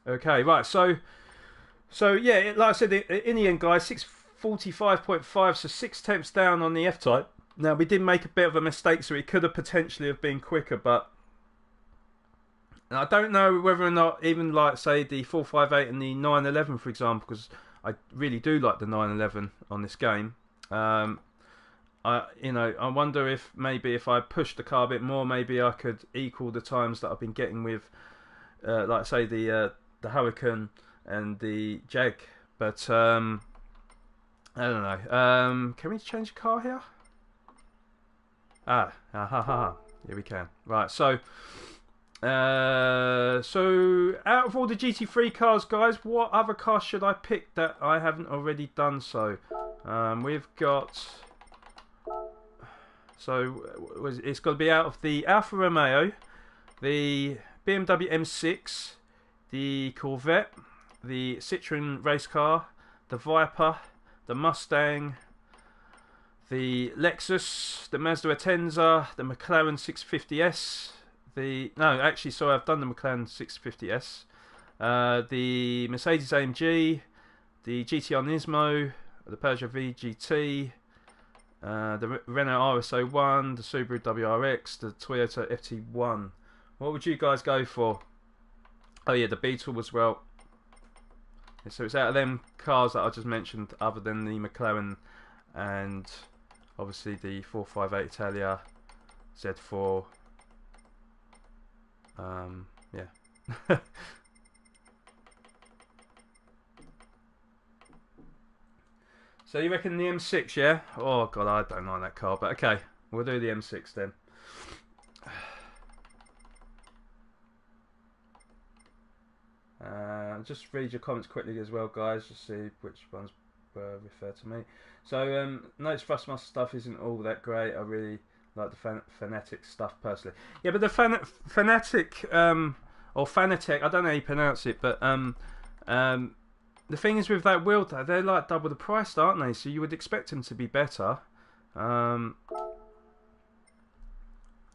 Okay, right. So yeah, like I said, in the end, guys, 645.5, so 6/10 down on the F-Type. Now we did make a bit of a mistake, so it could have potentially have been quicker, but I don't know whether or not even like say the 458 and the 911, for example, because I really do like the 911 on this game. I wonder if maybe if I push the car a bit more, maybe I could equal the times that I've been getting with, like say the Hurricane and the Jag. But I don't know. Can we change the car here? Here we can. Right. So out of all the GT3 cars, guys, what other car should I pick that I haven't already done so? We've got... So it's got to be out of the Alfa Romeo, the BMW M6, the Corvette, the Citroen race car, the Viper, the Mustang, the Lexus, the Mazda Atenza, the McLaren 650S, I've done the McLaren 650S, the Mercedes AMG, the GTR Nismo, the Peugeot VGT, the Renault RS01, the Subaru WRX, the Toyota FT1. What would you guys go for? Oh yeah, the Beetle as well. So it's out of them cars that I just mentioned, other than the McLaren and obviously the 458 Italia Z4. Yeah. So you reckon the M6, yeah? Oh god, I don't like that car, but okay, we'll do the M6 then. Just read your comments quickly as well, guys. Just see which ones refer to me. So, notice Thrustmaster stuff isn't all that great. I really like the Fanatic stuff personally. Yeah, but the Fanatic or Fanatec, I don't know how you pronounce it, but the thing is with that wheel, they're like double the price, aren't they? So you would expect them to be better. You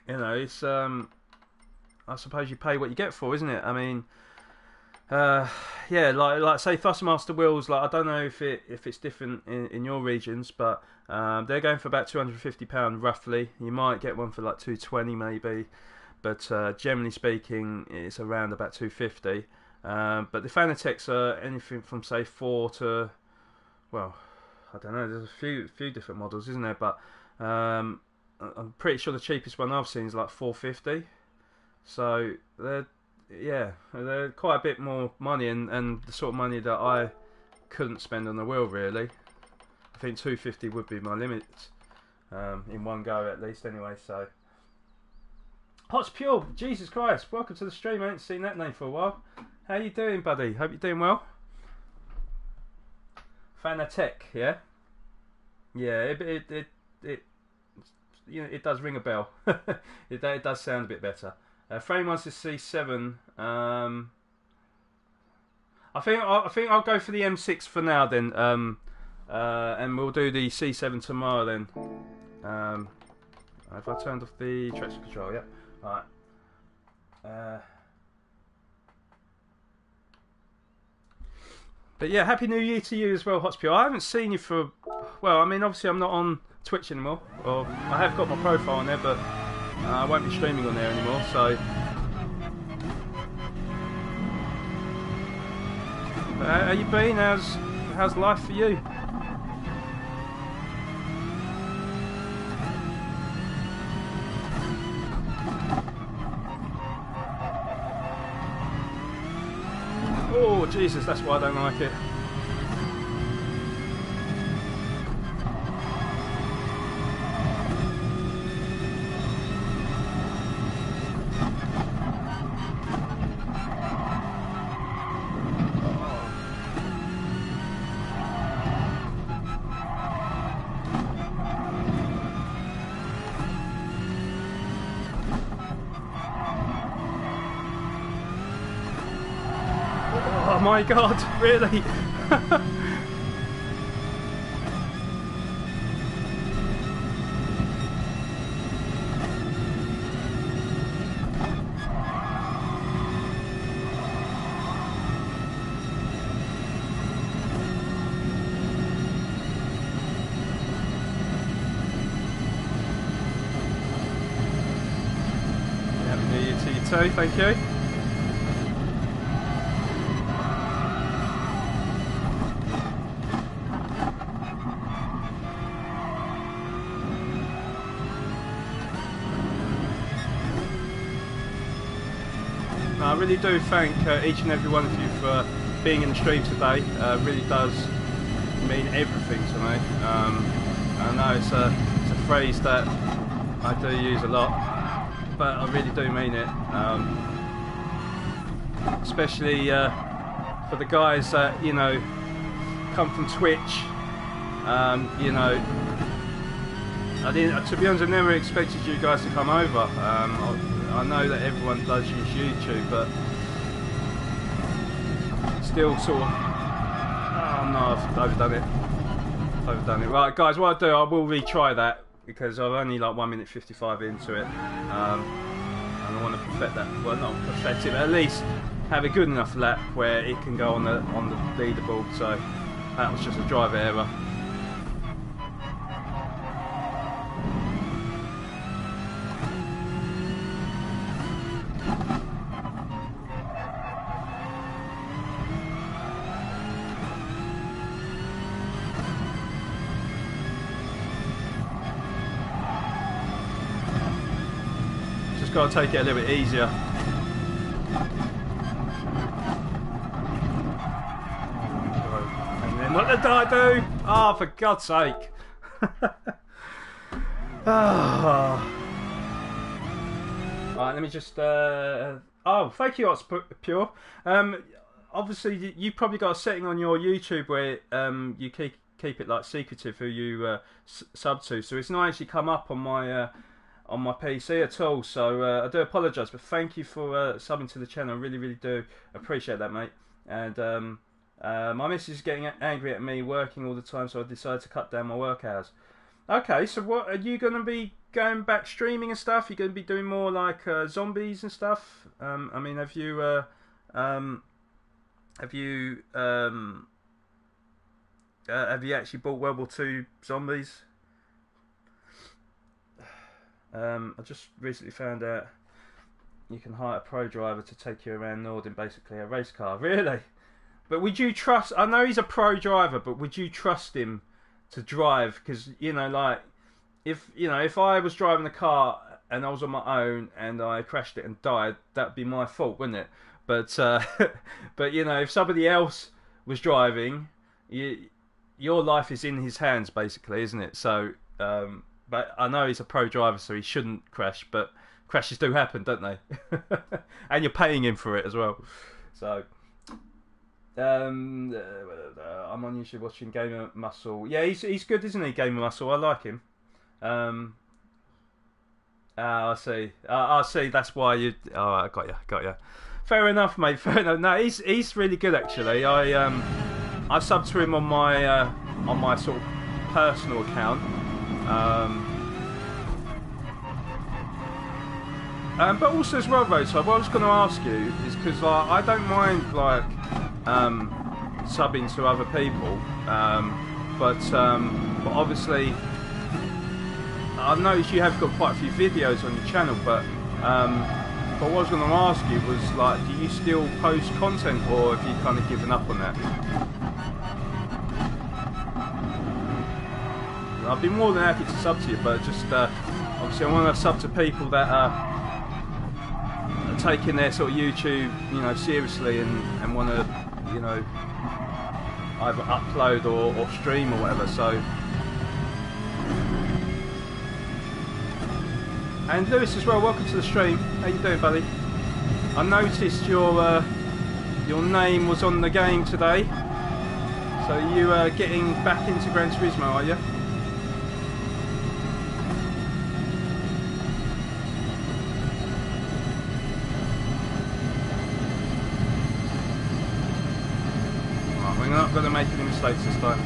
know, it's I suppose you pay what you get for, isn't it? I mean. Yeah, like say Thrustmaster wheels. Like I don't know if it's different in your regions, but they're going for about £250 roughly. You might get one for like 220 maybe, but generally speaking, it's around about 250. But the Fanatec's are anything from say 4 to, well, I don't know. There's a few different models, isn't there? But I'm pretty sure the cheapest one I've seen is like 450. So they're quite a bit more money, and the sort of money that I couldn't spend on the wheel really. I think 250 would be my limit in one go at least anyway. So Hot's Pure, Jesus Christ, welcome to the stream. I ain't seen that name for a while. How you doing, buddy? Hope you're doing well. Fanatec, yeah? Yeah, it you know, it does ring a bell. it does sound a bit better. Frame wants to C7. I think I'll go for the M6 for now then. And we'll do the C7 tomorrow then. Have I turned off the traction control? Yeah. All right. But yeah, Happy New Year to you as well, Hotspur. I haven't seen you for, well, I mean, obviously I'm not on Twitch anymore. Or I have got my profile on there, but I won't be streaming on there anymore, so. How you been? How's life for you? Oh Jesus, that's why I don't like it. Oh my god, really? Happy New Year to you too, thank you. I really do thank each and every one of you for being in the stream today. Really does mean everything to me. I know it's a phrase that I do use a lot, but I really do mean it. Especially for the guys that, you know, come from Twitch. You know, to be honest, I never expected you guys to come over. I know that everyone does use YouTube, but still sort of, oh no, I've overdone it. Right guys, what I'll do, I will retry that, because I'm only like 1 minute 55 into it, and I want to perfect that, well not perfect it, but at least have a good enough lap where it can go on the leaderboard. So that was just a driver error. got to take it a little bit easier. And then what did I do? Oh, for God's sake. Oh. Right, let me just... Oh, thank you, Ots Pure. Obviously, you've probably got a setting on your YouTube where you keep it like secretive who you sub to, so it's not actually come up on my PC at all. So I do apologise, but thank you for subbing to the channel. I really, really do appreciate that, mate. And my missus is getting angry at me working all the time, so I decided to cut down my work hours. Okay, so what are you going to be going back streaming and stuff? You're going to be doing more like zombies and stuff? I mean, have you actually bought World War II zombies? I just recently found out you can hire a pro driver to take you around Nord in basically a race car. Really? But would you trust... I know he's a pro driver, but would you trust him to drive? Because, you know, like, if I was driving a car and I was on my own and I crashed it and died, that'd be my fault, wouldn't it? But but you know, if somebody else was driving, your life is in his hands, basically, isn't it? So, but I know he's a pro driver, so he shouldn't crash. But crashes do happen, don't they? And you're paying him for it as well. So, I'm on YouTube watching Gamer Muscle. Yeah, he's good, isn't he, Gamer Muscle? I like him. I see. I see. That's why you. Oh, I got you. Fair enough, mate. Fair enough. No, he's really good, actually. I subbed to him on my sort of personal account. But also as well, though. So what I was going to ask you is because I don't mind like subbing to other people, but obviously I've noticed you have got quite a few videos on your channel, but what I was going to ask you was, like, do you still post content, or have you kind of given up on that? I've been more than happy to sub to you, but just obviously I want to sub to people that are taking their sort of YouTube, you know, seriously and want to, you know, either upload or stream or whatever. So. And Lewis as well, welcome to the stream. How you doing, buddy? I noticed your name was on the game today. So you getting back into Gran Turismo, are you? Right, we're not going to make any mistakes this time.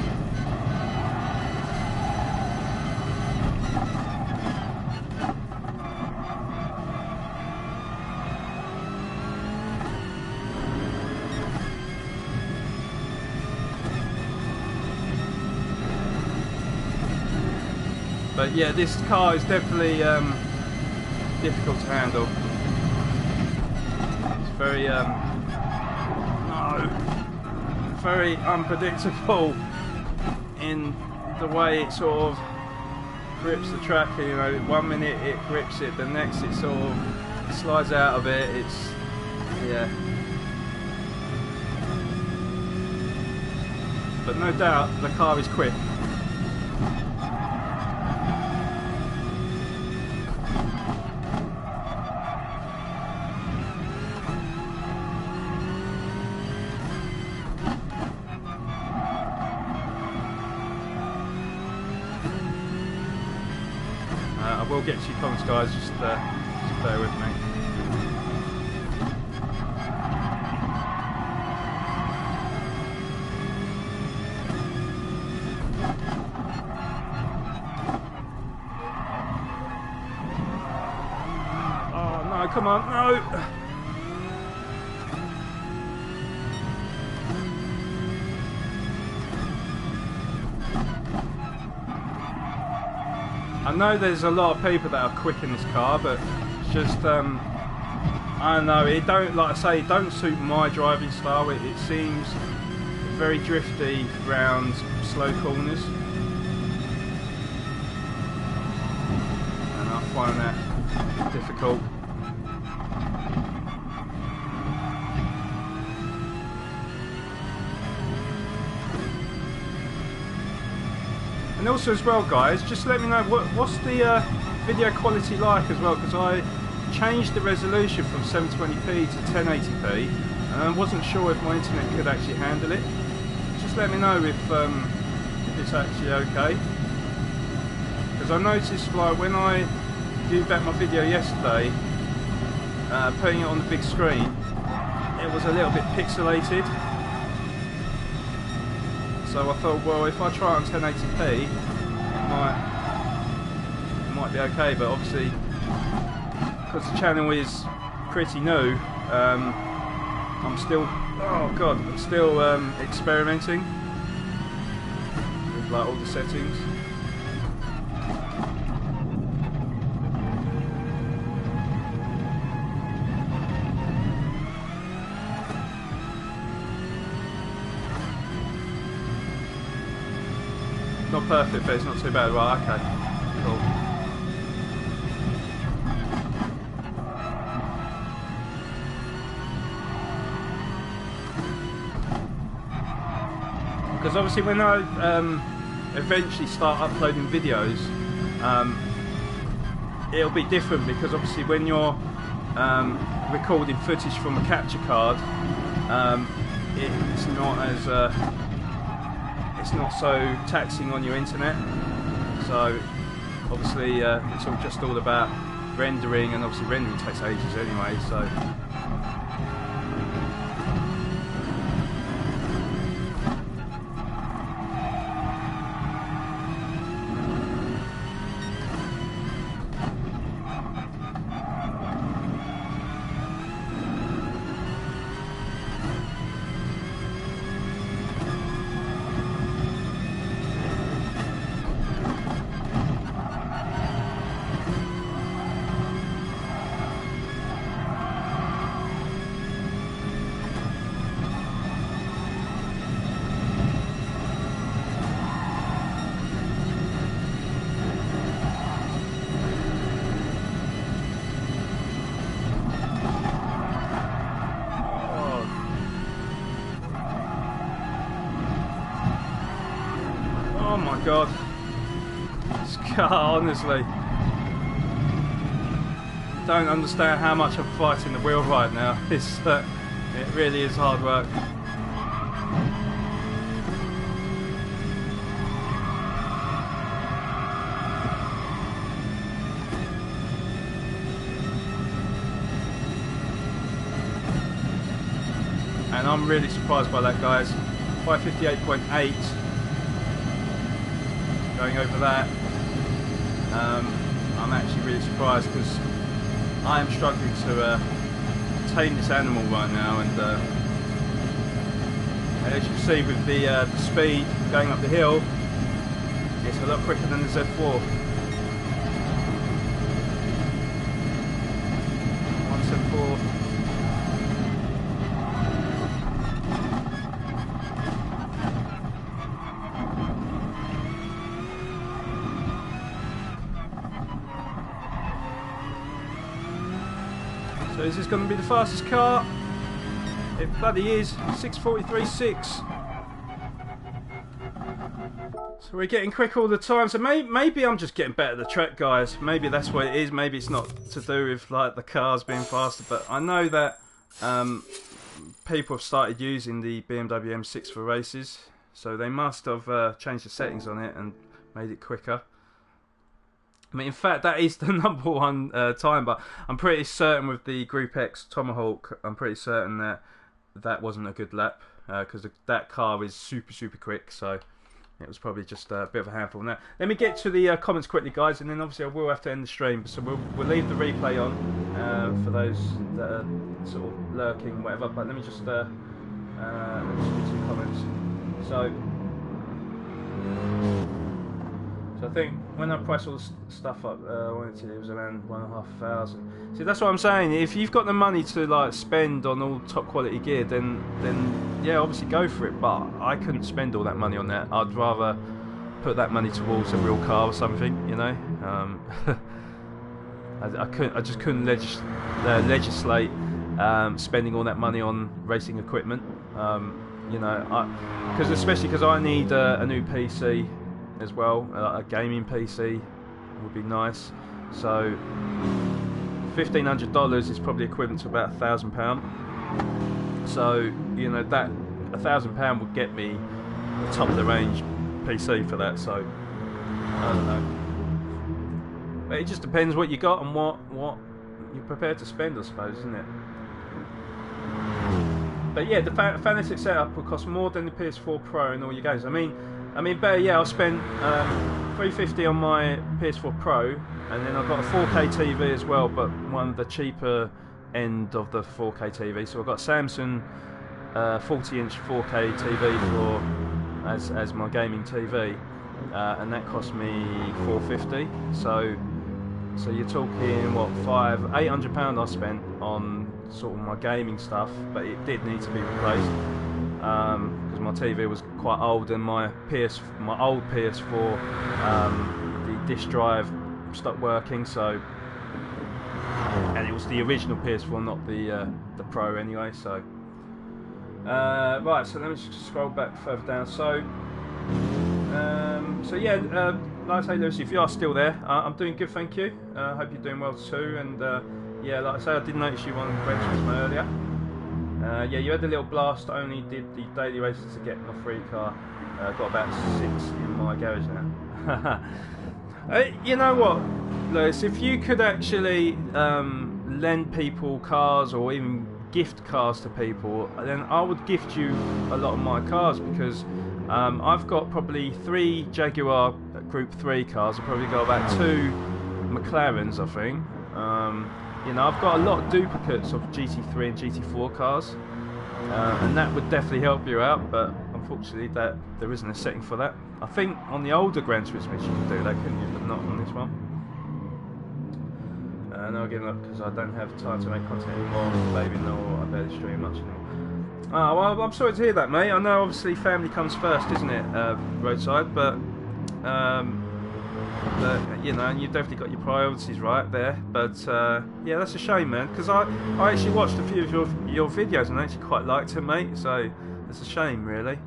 But yeah, this car is definitely difficult to handle. It's very very unpredictable in the way it sort of grips the track. You know, 1 minute it grips it, the next it sort of slides out of it. It's, yeah. But no doubt the car is quick. I will get to your comments, guys, just bear with me. Oh no, come on, no! I know there's a lot of people that are quick in this car, but it's just, I don't know, it don't, like I say, it don't suit my driving style. It seems very drifty round slow corners, and I find that difficult. And also as well, guys, just let me know what's the video quality like as well, because I changed the resolution from 720p to 1080p, and I wasn't sure if my internet could actually handle it. Just let me know if it's actually okay. Because I noticed, like, when I viewed back my video yesterday, putting it on the big screen, it was a little bit pixelated. So I thought, well, if I try it on 1080p, it might be okay. But obviously, because the channel is pretty new, I'm still, experimenting with like all the settings. Not perfect, but it's not too bad. Right, okay, cool. Because obviously when I eventually start uploading videos, it'll be different, because obviously when you're recording footage from a capture card, it's not as it's not so taxing on your internet. So obviously it's all about rendering, and obviously rendering takes ages anyway, so oh my god, this car, honestly, don't understand how much I'm fighting the wheel right now. It really is hard work. And I'm really surprised by that, guys. 558.8. Going over that, I'm actually really surprised, because I am struggling to tame this animal right now, and as you can see with the speed going up the hill, it's a lot quicker than the Z4. 174. So is this going to be the fastest car? It bloody is. 6:43.6. So we're getting quick all the time. So maybe I'm just getting better at the track, guys. Maybe that's what it is. Maybe it's not to do with like the cars being faster. But I know that people have started using the BMW M6 for races. So they must have changed the settings on it and made it quicker. I mean, in fact, that is the #1 time, but I'm pretty certain with the Group X Tomahawk, I'm pretty certain that that wasn't a good lap, because that car is super quick, so it was probably just a bit of a handful. Now, let me get to the comments quickly, guys, and then obviously I will have to end the stream, so we'll leave the replay on for those that are sort of lurking, whatever, but let me just read some comments. So I think when I priced all the stuff up, I wanted to, it was around 1,500. See, that's what I'm saying. If you've got the money to like spend on all top quality gear, then yeah, obviously go for it. But I couldn't spend all that money on that. I'd rather put that money towards a real car or something, you know. I just couldn't legislate spending all that money on racing equipment. You know, especially because I need a new PC. as well. A gaming PC would be nice. So $1,500 is probably equivalent to about £1,000. So you know that £1,000 would get me a top of the range PC for that. So I don't know. But it just depends what you got and what you're prepared to spend, I suppose, isn't it? But yeah, the Fanatic setup will cost more than the PS4 Pro and all your games. I mean, better. Yeah, I'll spend $350 on my PS4 Pro, and then I've got a 4K TV as well, but one of the cheaper end of the 4K TV. So I've got Samsung 40-inch 4K TV as my gaming TV, and that cost me $450. So you're talking what, £800 I spent on sort of my gaming stuff, but it did need to be replaced because my TV was quite old, and my old PS4, the disk drive stopped working. So, and it was the original PS4, not the Pro anyway. So, right. So let me just scroll back further down. So yeah. Like I say, Lewis, if you are still there, I'm doing good, thank you. I hope you're doing well too. And yeah, like I say, I did notice you on Gran Turismo earlier. Yeah, you had a little blast. I only did the daily races to get my free car. Got about 6 in my garage now. You know what, Lewis? If you could actually lend people cars or even gift cars to people, then I would gift you a lot of my cars, because I've got probably 3 Jaguar Group 3 cars. I've probably got about 2 McLarens, I think. You know, I've got a lot of duplicates of GT3 and GT4 cars, and that would definitely help you out, but unfortunately there isn't a setting for that. I think on the older Gran Turismo you can do that, couldn't you, but not on this one. No, I'm giving up because I don't have time to make content anymore. Baby, no, I barely stream much anymore. Oh, well, I'm sorry to hear that, mate. I know obviously family comes first, isn't it, Roadside, but you know, and you've definitely got your priorities right there. But yeah, that's a shame, man, because I actually watched a few of your videos and I actually quite liked it, mate. So it's a shame, really.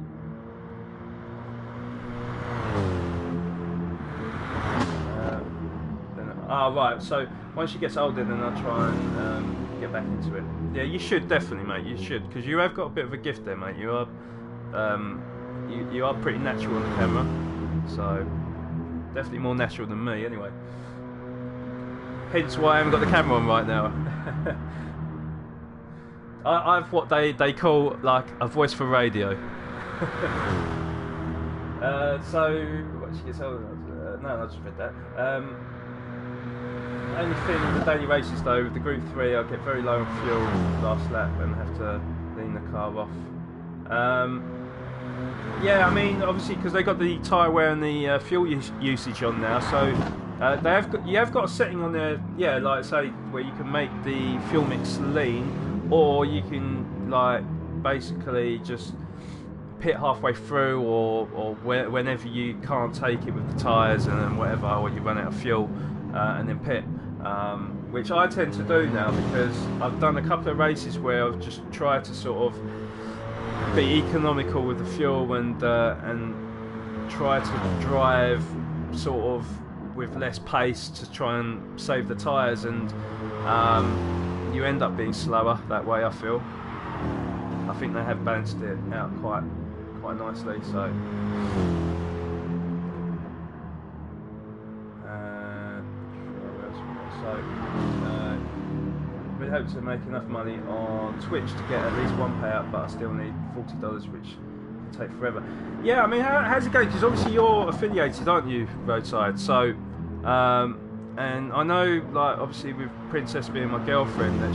Right. So once she gets older, then I'll try and get back into it. Yeah, you should definitely, mate. You should, because you have got a bit of a gift there, mate. You are you are pretty natural on the camera, so definitely more natural than me, anyway. Hence why I haven't got the camera on right now. I've what they call like a voice for radio. So what she gets older. No, I just read that. Only thing with the daily races though, with the Group 3, I'll get very low on fuel last lap and have to lean the car off. Yeah, I mean, obviously because they got the tyre wear and the fuel usage on now, so you have got a setting on there, yeah, like I say, where you can make the fuel mix lean, or you can like basically just pit halfway through, or whenever you can't take it with the tyres and whatever, or you run out of fuel, and then pit. Which I tend to do now, because I've done a couple of races where I've just tried to sort of be economical with the fuel and try to drive sort of with less pace to try and save the tyres, and you end up being slower that way, I feel. I think they have balanced it out quite nicely, so we hope to make enough money on Twitch to get at least one payout, but I still need $40, which will take forever. Yeah, I mean, how's it going? Because obviously you're affiliated, aren't you, Roadside? So, and I know, like, obviously with Princess being my girlfriend, that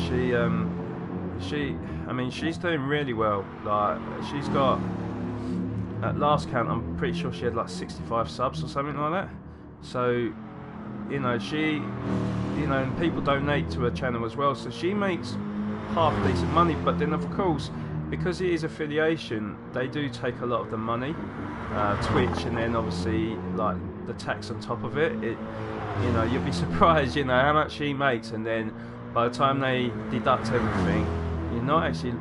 I mean, she's doing really well. Like, she's got, at last count, I'm pretty sure she had like 65 subs or something like that. So, you know, and people donate to her channel as well, so she makes half decent money. But then, of course, because it is affiliation, they do take a lot of the money, Twitch, and then obviously like the tax on top of it. You know, you'll be surprised, you know, how much she makes, and then by the time they deduct everything, you're not actually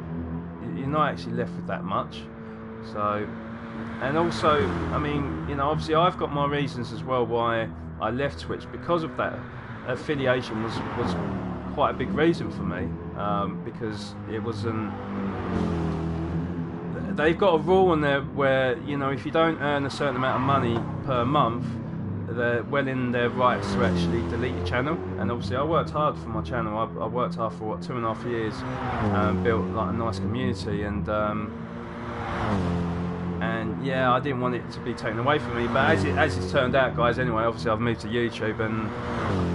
left with that much. So and also, I mean, obviously I've got my reasons as well why I left Twitch. Because of that, affiliation was quite a big reason for me, because it wasn't. They've got a rule on there where, if you don't earn a certain amount of money per month, they're well in their rights to actually delete your channel. And obviously I worked hard for my channel. I worked hard for 2.5 years, built like a nice community, and yeah, I didn't want it to be taken away from me. But as it's turned out, guys, anyway, obviously I've moved to YouTube and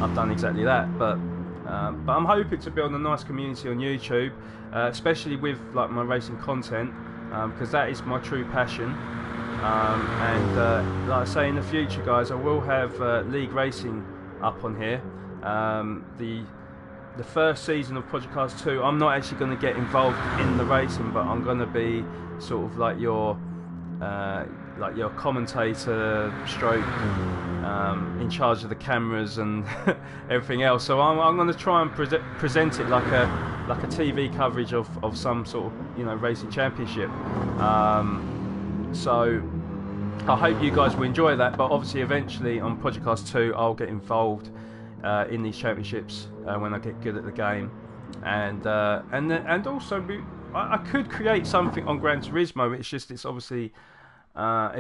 I've done exactly that. But I'm hoping to build a nice community on YouTube, especially with like my racing content, because that is my true passion. And like I say, in the future, guys, I will have league racing up on here. The first season of Project Cars 2, I'm not actually going to get involved in the racing, but I'm going to be sort of like your commentator stroke, in charge of the cameras and everything else. So I'm going to try and present it like a TV coverage of some sort of racing championship. So I hope you guys will enjoy that. But obviously, eventually on Project Cars 2, I'll get involved in these championships when I get good at the game, and also I could create something on Gran Turismo. It's obviously a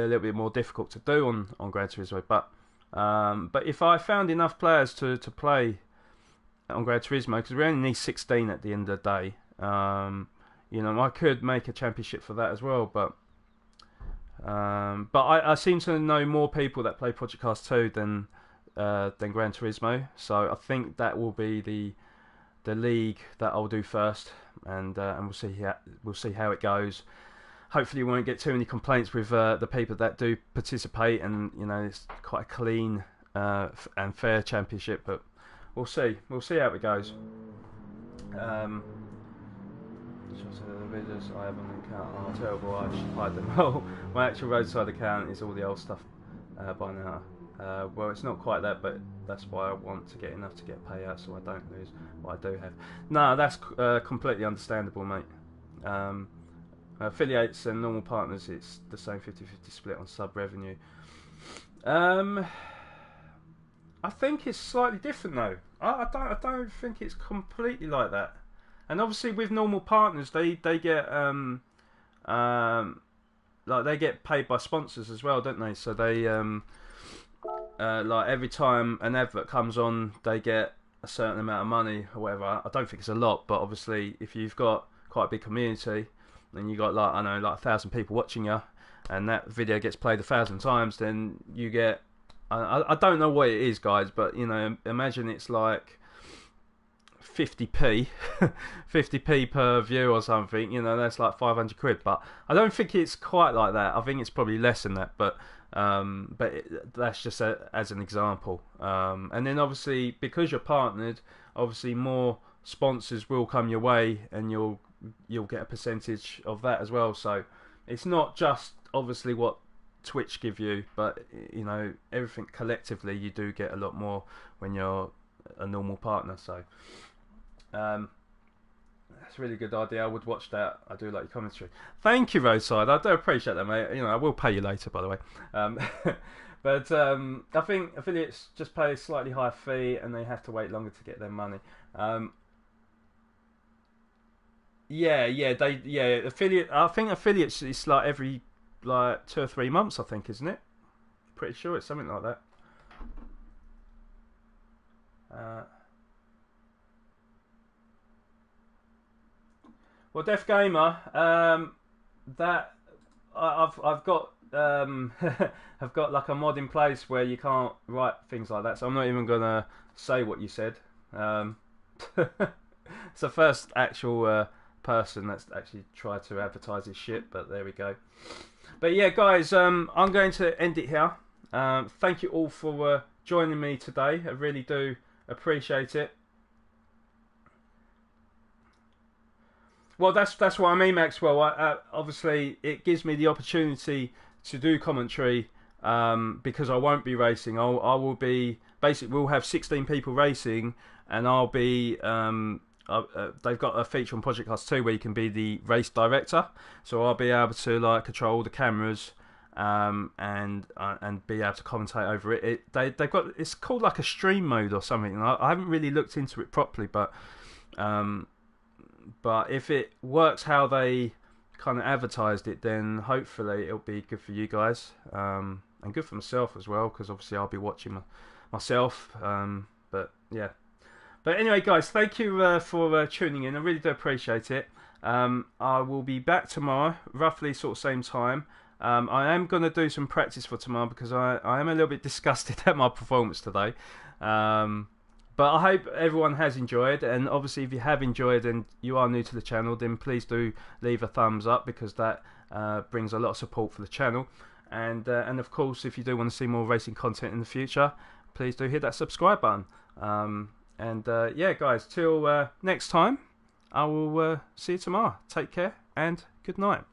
little bit more difficult to do on Gran Turismo. But if I found enough players to play on Gran Turismo, because we only need 16 at the end of the day, I could make a championship for that as well. But I seem to know more people that play Project Cars 2 than Gran Turismo, so I think that will be the league that I'll do first, and we'll see how it goes. Hopefully, we won't get too many complaints with the people that do participate, and it's quite a clean and fair championship. But we'll see how it goes. The videos I have on the account are terrible. I should hide them all. My actual roadside account is all the old stuff by now. Well, it's not quite that, but that's why I want to get enough to get payouts so I don't lose what I do have. No, that's completely understandable, mate. Affiliates and normal partners, it's the same 50-50 split on sub revenue. I think it's slightly different though. I don't think it's completely like that. And obviously with normal partners, they get they get paid by sponsors as well, don't they? So they like every time an advert comes on, they get a certain amount of money or whatever. I don't think it's a lot, but obviously if you've got quite a big community and you got like 1,000 people watching you, and that video gets played 1,000 times, then you get I don't know what it is, guys, but imagine it's like 50p 50p per view or something. That's like 500 quid. But I don't think it's quite like that. I think it's probably less than that, but that's just as an example. And then obviously because you're partnered, obviously more sponsors will come your way, and you'll get a percentage of that as well. So it's not just obviously what Twitch give you, but everything collectively, you do get a lot more when you're a normal partner. So that's a really good idea. I would watch that. I do like your commentary. Thank you, Roadside. I do appreciate that, mate. I will pay you later, by the way. But I think affiliates just pay a slightly higher fee, and they have to wait longer to get their money. Affiliate. I think affiliates is like every 2 or 3 months, I think, isn't it? Pretty sure it's something like that. Well, Def Gamer, that I've got I've got like a mod in place where you can't write things like that, so I'm not even gonna say what you said. It's the first actual person that's actually tried to advertise his shit, but there we go. But yeah, guys, I'm going to end it here. Thank you all for joining me today. I really do appreciate it. Well, that's what I mean, Maxwell. Obviously, it gives me the opportunity to do commentary because I won't be racing. I will be basically. We'll have 16 people racing, and I'll be they've got a feature on Project Cars 2 where you can be the race director. So I'll be able to like control the cameras, and be able to commentate over it. They've got, it's called like a stream mode or something. I haven't really looked into it properly, but if it works how they kind of advertised it, then hopefully it'll be good for you guys, and good for myself as well, because obviously I'll be watching myself. But yeah. But anyway, guys, thank you for tuning in. I really do appreciate it. I will be back tomorrow, roughly sort of same time. I am going to do some practice for tomorrow because I am a little bit disgusted at my performance today. But I hope everyone has enjoyed, and obviously if you have enjoyed and you are new to the channel, then please do leave a thumbs up, because that brings a lot of support for the channel. And of course, if you do want to see more racing content in the future, please do hit that subscribe button. Yeah, guys, till next time, I will see you tomorrow. Take care and good night.